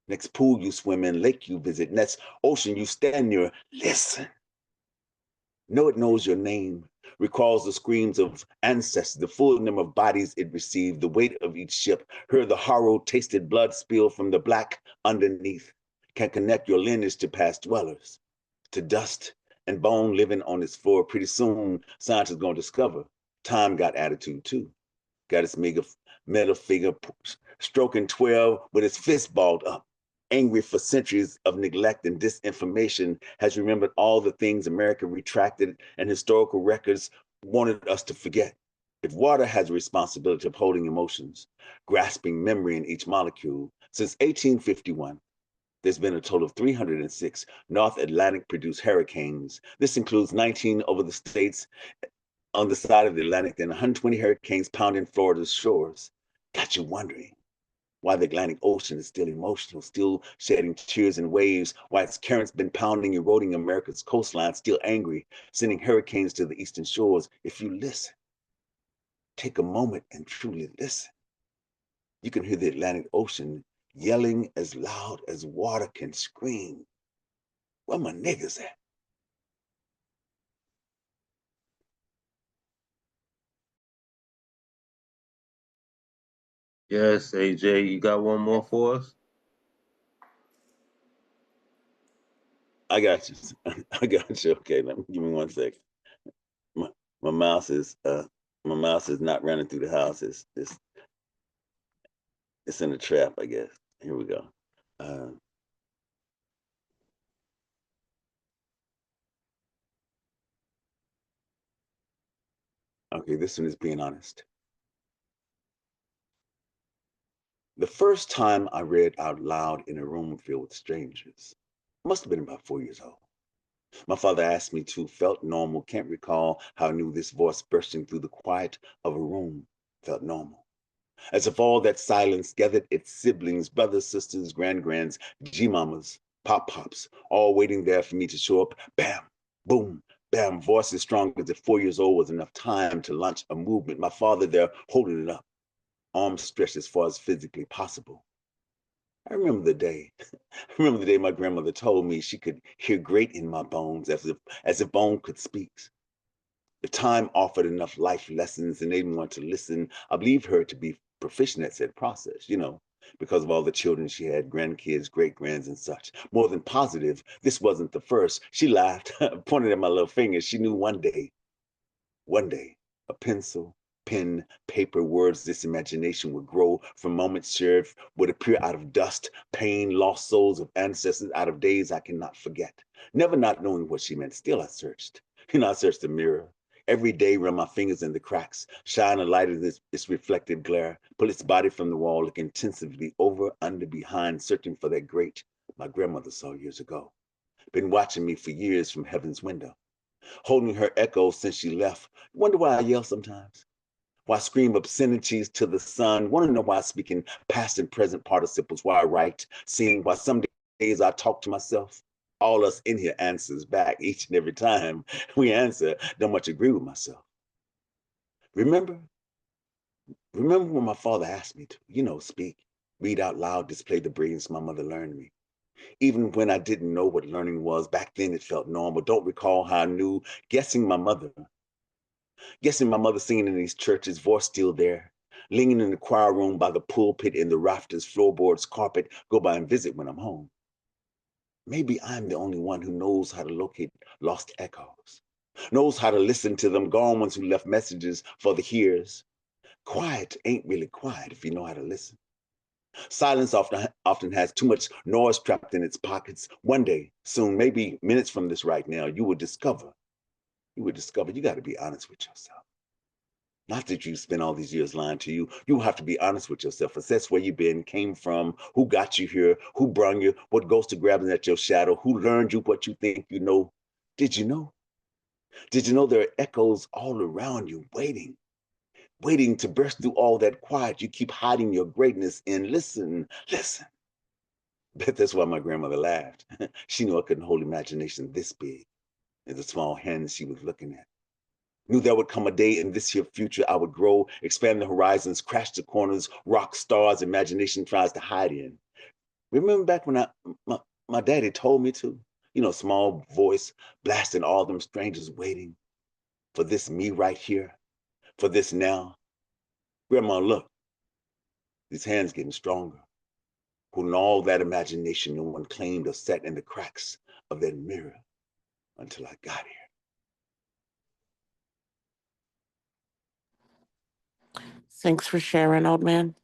Next pool you swim in, lake you visit, next ocean you stand near. Listen. Know it knows your name, recalls the screams of ancestors, the full number of bodies it received, the weight of each ship, heard the horror, tasted blood spill from the black underneath, can connect your lineage to past dwellers, to dust and bone living on its floor. Pretty soon, scientists are going to discover time got attitude too. Got its metal figure stroking 12 with its fist balled up. Angry for centuries of neglect and disinformation, has remembered all the things America retracted and historical records wanted us to forget. If water has a responsibility of holding emotions, grasping memory in each molecule, since 1851, there's been a total of 306 North Atlantic produced hurricanes. This includes 19 over the states on the side of the Atlantic and 120 hurricanes pounding Florida's shores. Got you wondering why the Atlantic Ocean is still emotional, still shedding tears and waves, why its currents been pounding, eroding America's coastline, still angry, sending hurricanes to the eastern shores. If you listen, take a moment and truly listen, you can hear the Atlantic Ocean yelling as loud as water can scream. Where my niggas at? Yes, AJ, you got one more for us? I got you. I got you. Okay, give me 1 second. My mouse is not running through the house. It's in a trap, I guess. Here we go. Okay, this one is being honest. The first time I read out loud in a room filled with strangers, must have been about 4 years old. My father asked me to, felt normal, can't recall how I knew this voice bursting through the quiet of a room felt normal. As if all that silence gathered its siblings, brothers, sisters, grands, G-mamas, pop-pops, all waiting there for me to show up. Bam, boom, bam, voice as strong as if 4 years old was enough time to launch a movement. My father there holding it up, arms stretched as far as physically possible. I remember the day. I remember the day my grandmother told me she could hear great in my bones, as if bone could speak. If time offered enough life lessons and anyone to listen, I believed her to be proficient at said process, because of all the children she had, grandkids, great-grands, and such. More than positive, this wasn't the first. She laughed, pointed at my little finger. She knew one day, a pencil, pen, paper, words, this imagination would grow from moments shared, would appear out of dust, pain, lost souls of ancestors, out of days I cannot forget. Never not knowing what she meant, still I searched. I searched the mirror. Every day run my fingers in the cracks, shine a light in its reflected glare, pull its body from the wall, look intensively over, under, behind, searching for that great my grandmother saw years ago. Been watching me for years from heaven's window, holding her echo since she left. Wonder why I yell sometimes. Why scream obscenities to the sun? Want to know why speaking past and present participles? Why I write, seeing why some days I talk to myself. All us in here answers back each and every time we answer. Don't much agree with myself. Remember when my father asked me to, speak, read out loud, display the brilliance my mother learned me. Even when I didn't know what learning was, back then it felt normal. Don't recall how I knew, guessing my mother singing in these churches, voice still there, lingering in the choir room by the pulpit, in the rafters, floorboards, carpet, go by and visit when I'm home. Maybe I'm the only one who knows how to locate lost echoes, knows how to listen to them gone ones who left messages for the hearers. Quiet ain't really quiet if you know how to listen. Silence often has too much noise trapped in its pockets. One day, soon, maybe minutes from this right now, you will discover you got to be honest with yourself. Not that you spent all these years lying to you. You have to be honest with yourself. Assess where you've been, came from, who got you here, who brung you, what ghost of grabbing at your shadow, who learned you what you think you know. Did you know? Did you know there are echoes all around you waiting to burst through all that quiet you keep hiding your greatness in? Listen. Bet that's why my grandmother laughed. She knew I couldn't hold imagination this big in the small hands she was looking at. Knew there would come a day in this here future I would grow, expand the horizons, crash the corners, rock stars imagination tries to hide in. Remember back when my daddy told me to? Small voice blasting all them strangers waiting for this me right here, for this now. Grandma, look, these hands getting stronger. Holding all that imagination no one claimed or sat in the cracks of that mirror until I got here. Thanks for sharing, old man.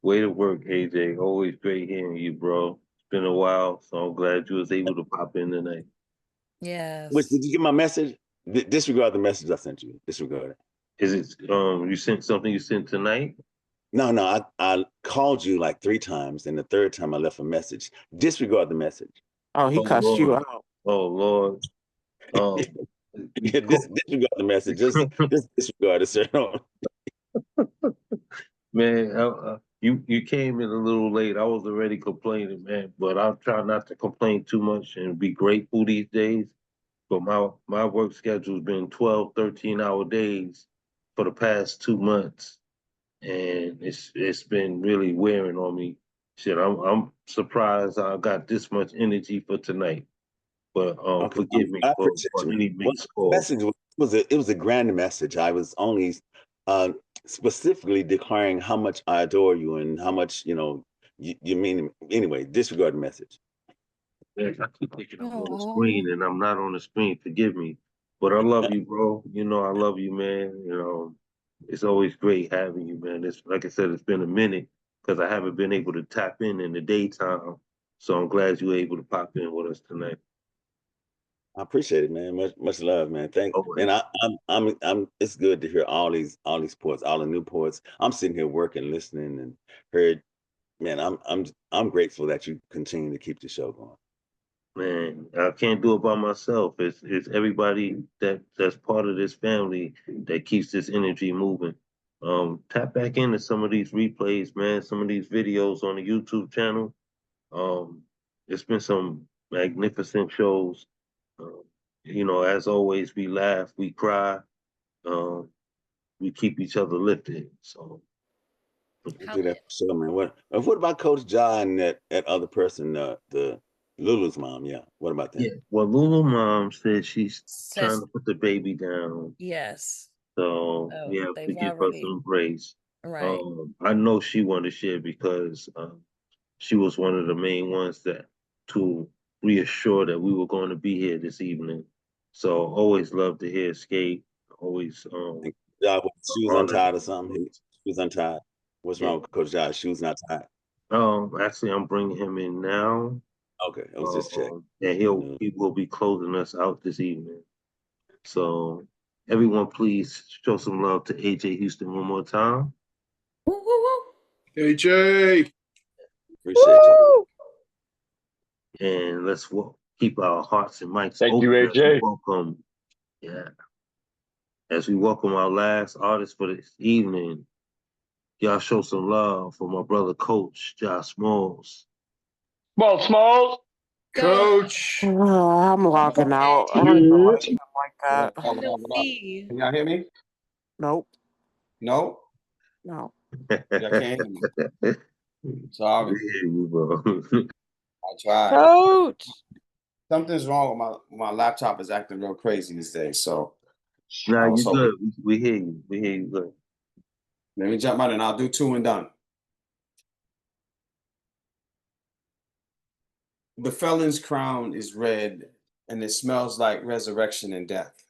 Way to work, AJ. Always great hearing you, bro. It's been a while, so I'm glad you was able to pop in tonight. Yes. Which, did you get my message? Disregard the message I sent you. Disregard it. Is it you sent something you sent tonight? No, I called you like 3 times, and the third time I left a message. Disregard the message. Oh, he cussed you Lord. out. Oh Lord. Yeah, disregard the message. Just disregard it, sir. Man, you came in a little late. I was already complaining, man, but I'll try not to complain too much and be grateful these days. But my work schedule's been 12, 13-hour days for the past 2 months, and it's been really wearing on me. Shit, I'm surprised I got this much energy for tonight. But Okay, forgive me I for appreciate you, man. any Well, mixed the call. message was a grand message. I was only specifically declaring how much I adore you and how much you mean. Anyway, disregard the message. Man, I keep thinking I'm on the screen and I'm not on the screen. Forgive me. But I love you, bro. I love you, man. It's always great having you, man. It's like I said, it's been a minute because I haven't been able to tap in the daytime. So I'm glad you were able to pop in with us tonight. I appreciate it, man. Much love, man. Always. And I'm. It's good to hear all these poets, all the new poets. I'm sitting here working, listening, and heard. Man, I'm grateful that you continue to keep the show going. Man, I can't do it by myself. It's everybody that's part of this family that keeps this energy moving. Tap back into some of these replays, man. Some of these videos on the YouTube channel. It's been some magnificent shows. As always, we laugh, we cry, we keep each other lifted. So We do that for sure, man. What about Coach John and that other person, the Lulu's mom? Yeah. What about them? yeah, well, Lulu mom said she's trying to put the baby down. Yes. So Oh, we have to they've give her already some grace. right. I know she wanted to share because she was one of the main ones to reassure that we were going to be here this evening. So always love to hear Skate. Always Shoes untied or something. Shoes untied. What's wrong with Coach Josh? Shoes not tied. Actually, I'm bringing him in now. Okay, I was just checking. And he will be closing us out this evening. So everyone, please show some love to AJ Houston one more time. Woo, woo, woo. AJ. Appreciate you. And let's keep our hearts and mics Thank open you, as we AJ. welcome Yeah. As we welcome our last artist for this evening, y'all show some love for my brother Coach Josh Smalls. Smalls. Coach. I'm logging out. I don't even want to hear him like that. Can y'all hear me? Nope. No? No. Y'all can't hear me. Sorry. Bro. I tried. Coach. Something's wrong with my laptop is acting real crazy these days. So Nah, I you was hoping. good. We hear you. We hear you good. Let me jump out and I'll do 2 and done. The felon's crown is red and it smells like resurrection and death.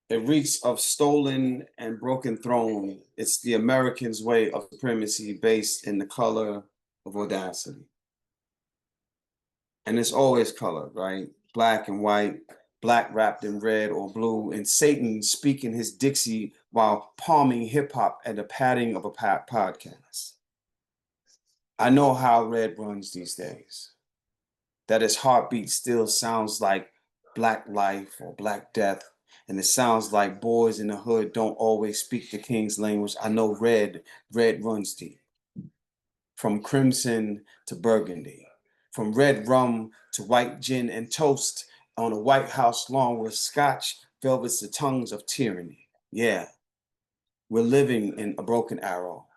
It reeks of stolen and broken throne. It's the American's way of supremacy based in the color of audacity. And it's always colored, right? Black and white, black wrapped in red or blue, and Satan speaking his Dixie while palming hip hop at the padding of a podcast. I know how red runs these days, that its heartbeat still sounds like black life or black death. And it sounds like boys in the hood don't always speak the king's language. I know red runs deep. From crimson to burgundy, from red rum to white gin and toast on a White House lawn where scotch velvets the tongues of tyranny. Yeah, we're living in a broken arrow,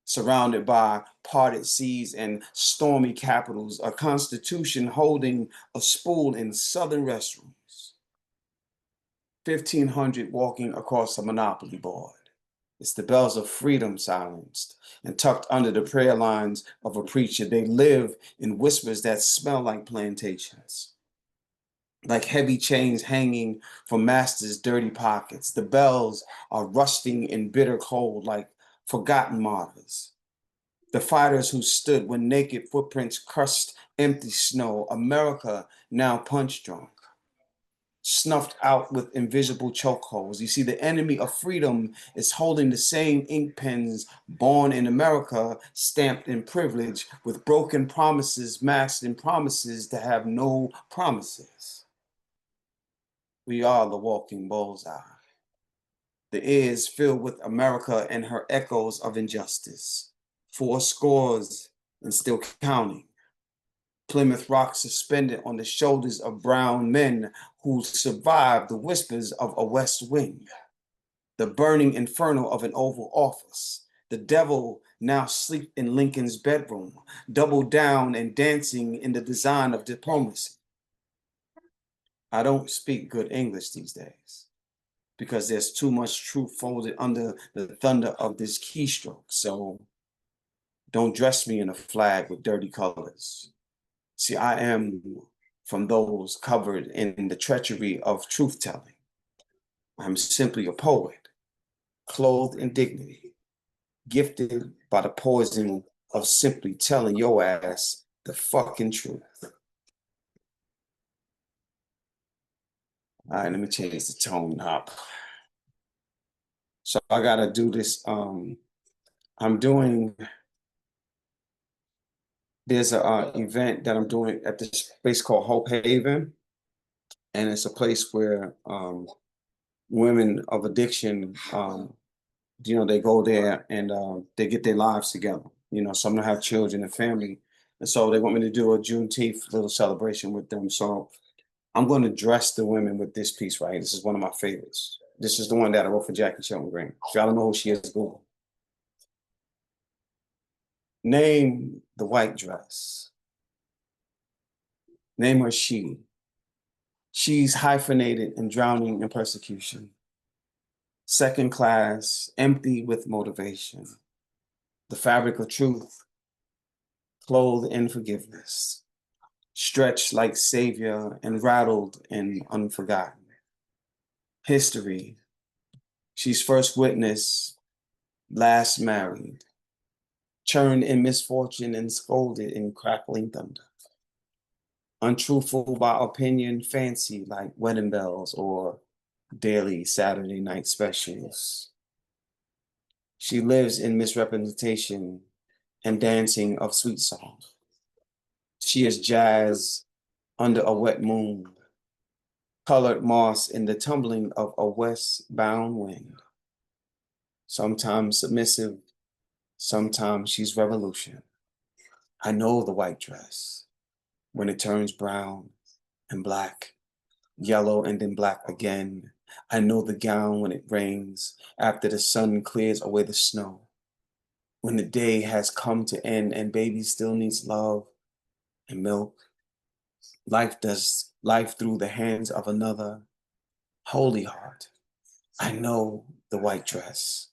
surrounded by parted seas and stormy capitals, a constitution holding a spool in southern restrooms. 1,500 walking across a monopoly board. It's the bells of freedom silenced and tucked under the prayer lines of a preacher. They live in whispers that smell like plantations, like heavy chains hanging from masters' dirty pockets. The bells are rusting in bitter cold like forgotten martyrs. The fighters who stood when naked footprints crushed empty snow. America now punch drunk, snuffed out with invisible chokeholds. You see, the enemy of freedom is holding the same ink pens born in America, stamped in privilege, with broken promises masked in promises to have no promises. We are the walking bullseye. The air is filled with America and her echoes of injustice. 4 scores and still counting. Plymouth Rock suspended on the shoulders of brown men who survived the whispers of a west wind. The burning inferno of an Oval Office. The devil now sleep in Lincoln's bedroom, double down and dancing in the design of diplomacy. I don't speak good English these days because there's too much truth folded under the thunder of this keystroke. So don't dress me in a flag with dirty colors. See, I am from those covered in the treachery of truth-telling. I'm simply a poet, clothed in dignity, gifted by the poison of simply telling your ass the fucking truth. All right, let me change the tone up. So I gotta do this. There's an event that I'm doing at this place called Hope Haven. And it's a place where women of addiction, they go there and they get their lives together. Some of them have children and family. And so they want me to do a Juneteenth little celebration with them. So I'm going to dress the women with this piece, right? This is one of my favorites. This is the one that I wrote for Jackie Chilton Green. If y'all don't know who she is, Google. Name the white dress. Name her she. She's hyphenated and drowning in persecution. Second class, empty with motivation. The fabric of truth, clothed in forgiveness. Stretched like savior and rattled and unforgotten. History. She's first witness, last married. Churned in misfortune and scolded in crackling thunder. Untruthful by opinion, fancy like wedding bells or daily Saturday night specials. She lives in misrepresentation and dancing of sweet song. She is jazz under a wet moon, colored moss in the tumbling of a westbound wind. Sometimes submissive, sometimes she's revolution. I know the white dress when it turns brown and black, yellow and then black again. I know the gown when it rains, after the sun clears away the snow. When the day has come to end and baby still needs love and milk. Life does life through the hands of another. Holy heart, I know the white dress,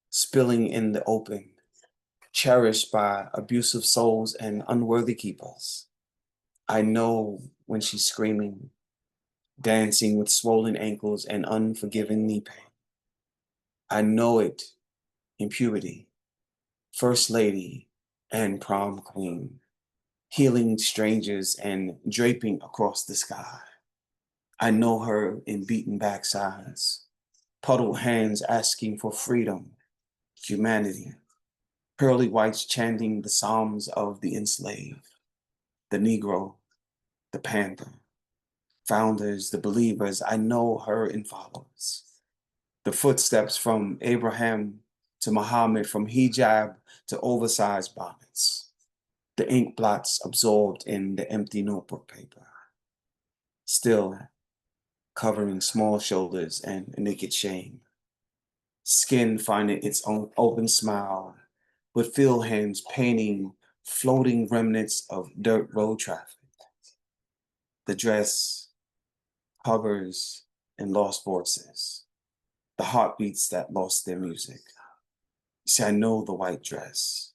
spilling in the open, cherished by abusive souls and unworthy keepers. I know when she's screaming, dancing with swollen ankles and unforgiving knee pain. I know it in puberty, first lady and prom queen, healing strangers and draping across the sky. I know her in beaten backsides, puddled hands asking for freedom, humanity, pearly whites chanting the psalms of the enslaved, the Negro, the Panther, founders, the believers. I know her in followers. The footsteps from Abraham to Muhammad, from hijab to oversized bonnets, the ink blots absorbed in the empty notebook paper, still covering small shoulders and naked shame, skin finding its own open smile, with field hands painting floating remnants of dirt road traffic. The dress hovers in lost voices, the heartbeats that lost their music. You see, I know the white dress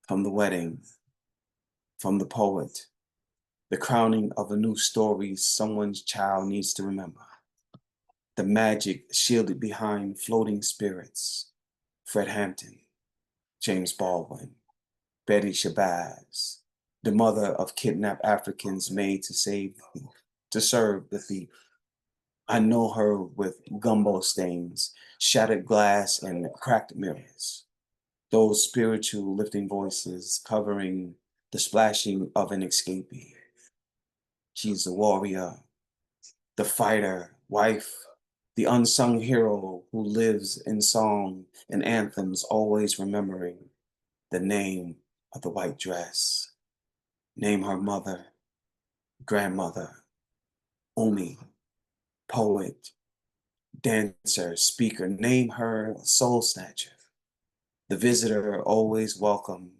from the wedding, from the poet, the crowning of a new story someone's child needs to remember. The magic shielded behind floating spirits, Fred Hampton, James Baldwin, Betty Shabazz, the mother of kidnapped Africans made to serve the thief. I know her with gumbo stains, shattered glass, and cracked mirrors. Those spiritual lifting voices covering the splashing of an escapee. She's the warrior, the fighter, wife, the unsung hero who lives in song and anthems, always remembering the name of the white dress. Name her mother, grandmother, Umi, poet, dancer, speaker. Name her soul snatcher, the visitor always welcome,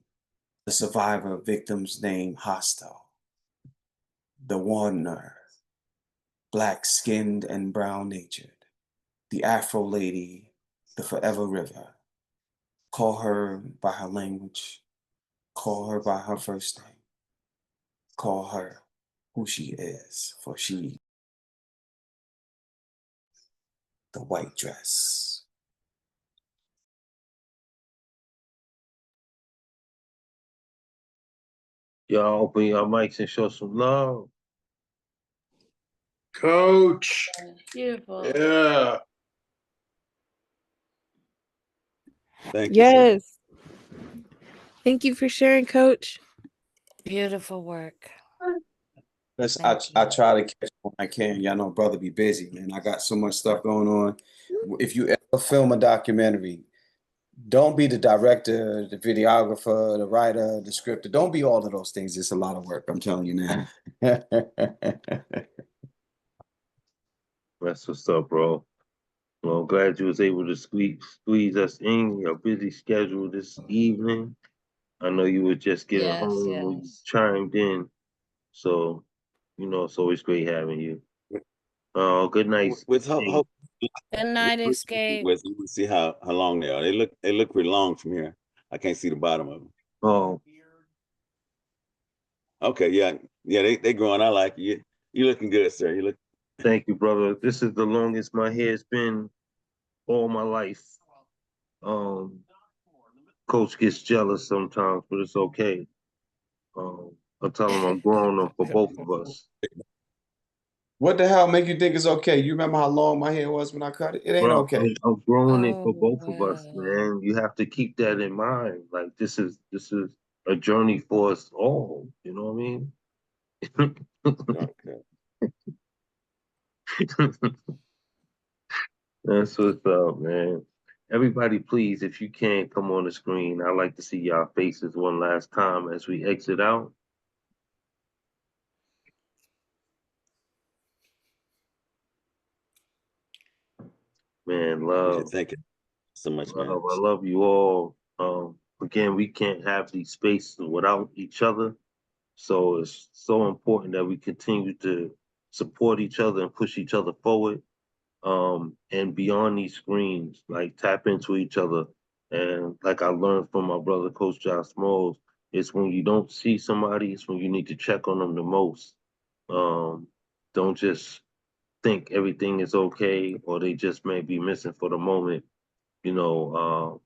the survivor victim's name hostile, the warner, black-skinned and brown-natured, the Afro lady, the forever river. Call her by her language, call her by her first name, call her who she is, for she, the white dress. Y'all open your mics and show some love. Coach. Beautiful. Yeah. Thank you, sir. Yes. Thank you for sharing, Coach. Beautiful work. I try to catch when I can. Y'all know brother be busy, man. I got so much stuff going on. If you ever film a documentary, don't be the director, the videographer, the writer, the scripter. Don't be all of those things. It's a lot of work. I'm telling you now. That's what's up, bro. Well, I'm glad you was able to squeeze us in your busy schedule this evening. I know you were just getting Yes, home when you yes. chimed in. So, it's always great having you. Good night. With hope, Good night, Escape. with you can see how long they are. They look pretty long from here. I can't see the bottom of them. Oh, Okay, yeah, they growing. I like you. You looking good, sir. You look. thank you, brother. This is the longest my hair's been all my life. Coach gets jealous sometimes, but it's okay. I tell him I'm growing up for both of us. What the hell make you think it's okay? You remember how long my hair was when I cut it? It ain't Bro, okay. I'm growing it Oh, for both of us, well. man. You have to keep that in mind. Like this is a journey for us all. You know what I mean? Okay. That's what's up, man. Everybody, please, if you can, come on the screen. I'd like to see y'all faces one last time as we exit out. Man, love. Thank you so much, man. I love you all. Again, we can't have these spaces without each other. So it's so important that we continue to support each other and push each other forward. And beyond these screens, like tap into each other. And like I learned from my brother, Coach Josh Smalls, it's when you don't see somebody, it's when you need to check on them the most. Don't just think everything is okay or they just may be missing for the moment. You know,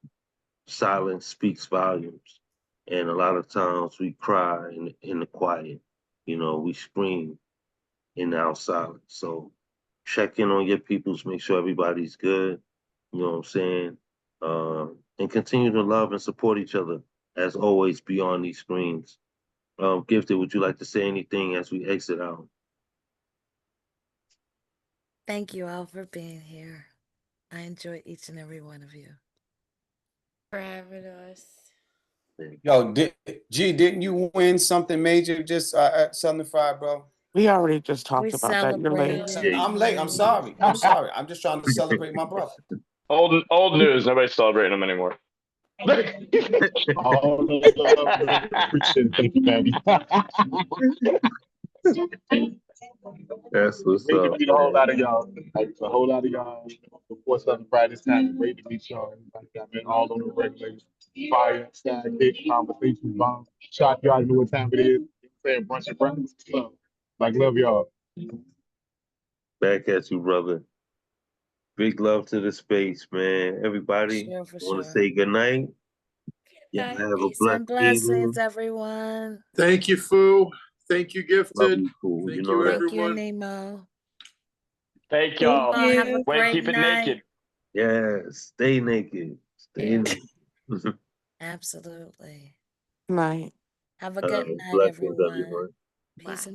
silence speaks volumes. And a lot of times we cry in the quiet. You know, we scream in our silence. So check in on your peoples, make sure everybody's good. You know what I'm saying? And continue to love and support each other as always beyond these screens. Gifted, would you like to say anything as we exit out? Thank you all for being here. I enjoy each and every one of you. For having us. Yo, didn't you win something major just at Southern Fried, bro? We already just talked We about that. You're late. celebrated. I'm late. I'm sorry. I'm sorry. I'm just trying to celebrate my brother. Old news. Nobody's celebrating them anymore. All the love, man. Appreciate it. Thank you, man. That's what's Great to up. meet a whole lot of y'all. Like, a whole lot of y'all before Southern Friday this time. Great to meet y'all. Like, I've been all on the regular fire, sidekick, conversations, bomb. Shock, you already know what time it is. You know what I'm saying? Brunch and breakfast. So, like, love y'all. Back at you, brother. Big love to the space, man. Everybody, Sure, for want to sure. say good night. Yeah, have a Peace blessed and blessings, evening. everyone. Thank you, Foo. Thank you, Love Gifted. you, fool. You Thank know you, that. Thank you, everyone. Nemo. Thank Thank y'all. Nemo, have a you. Wait, great keep it night. naked. Yes, stay naked. Stay Yeah, naked. absolutely. Night. Have a good night, Blessings, everyone. everyone. Peace and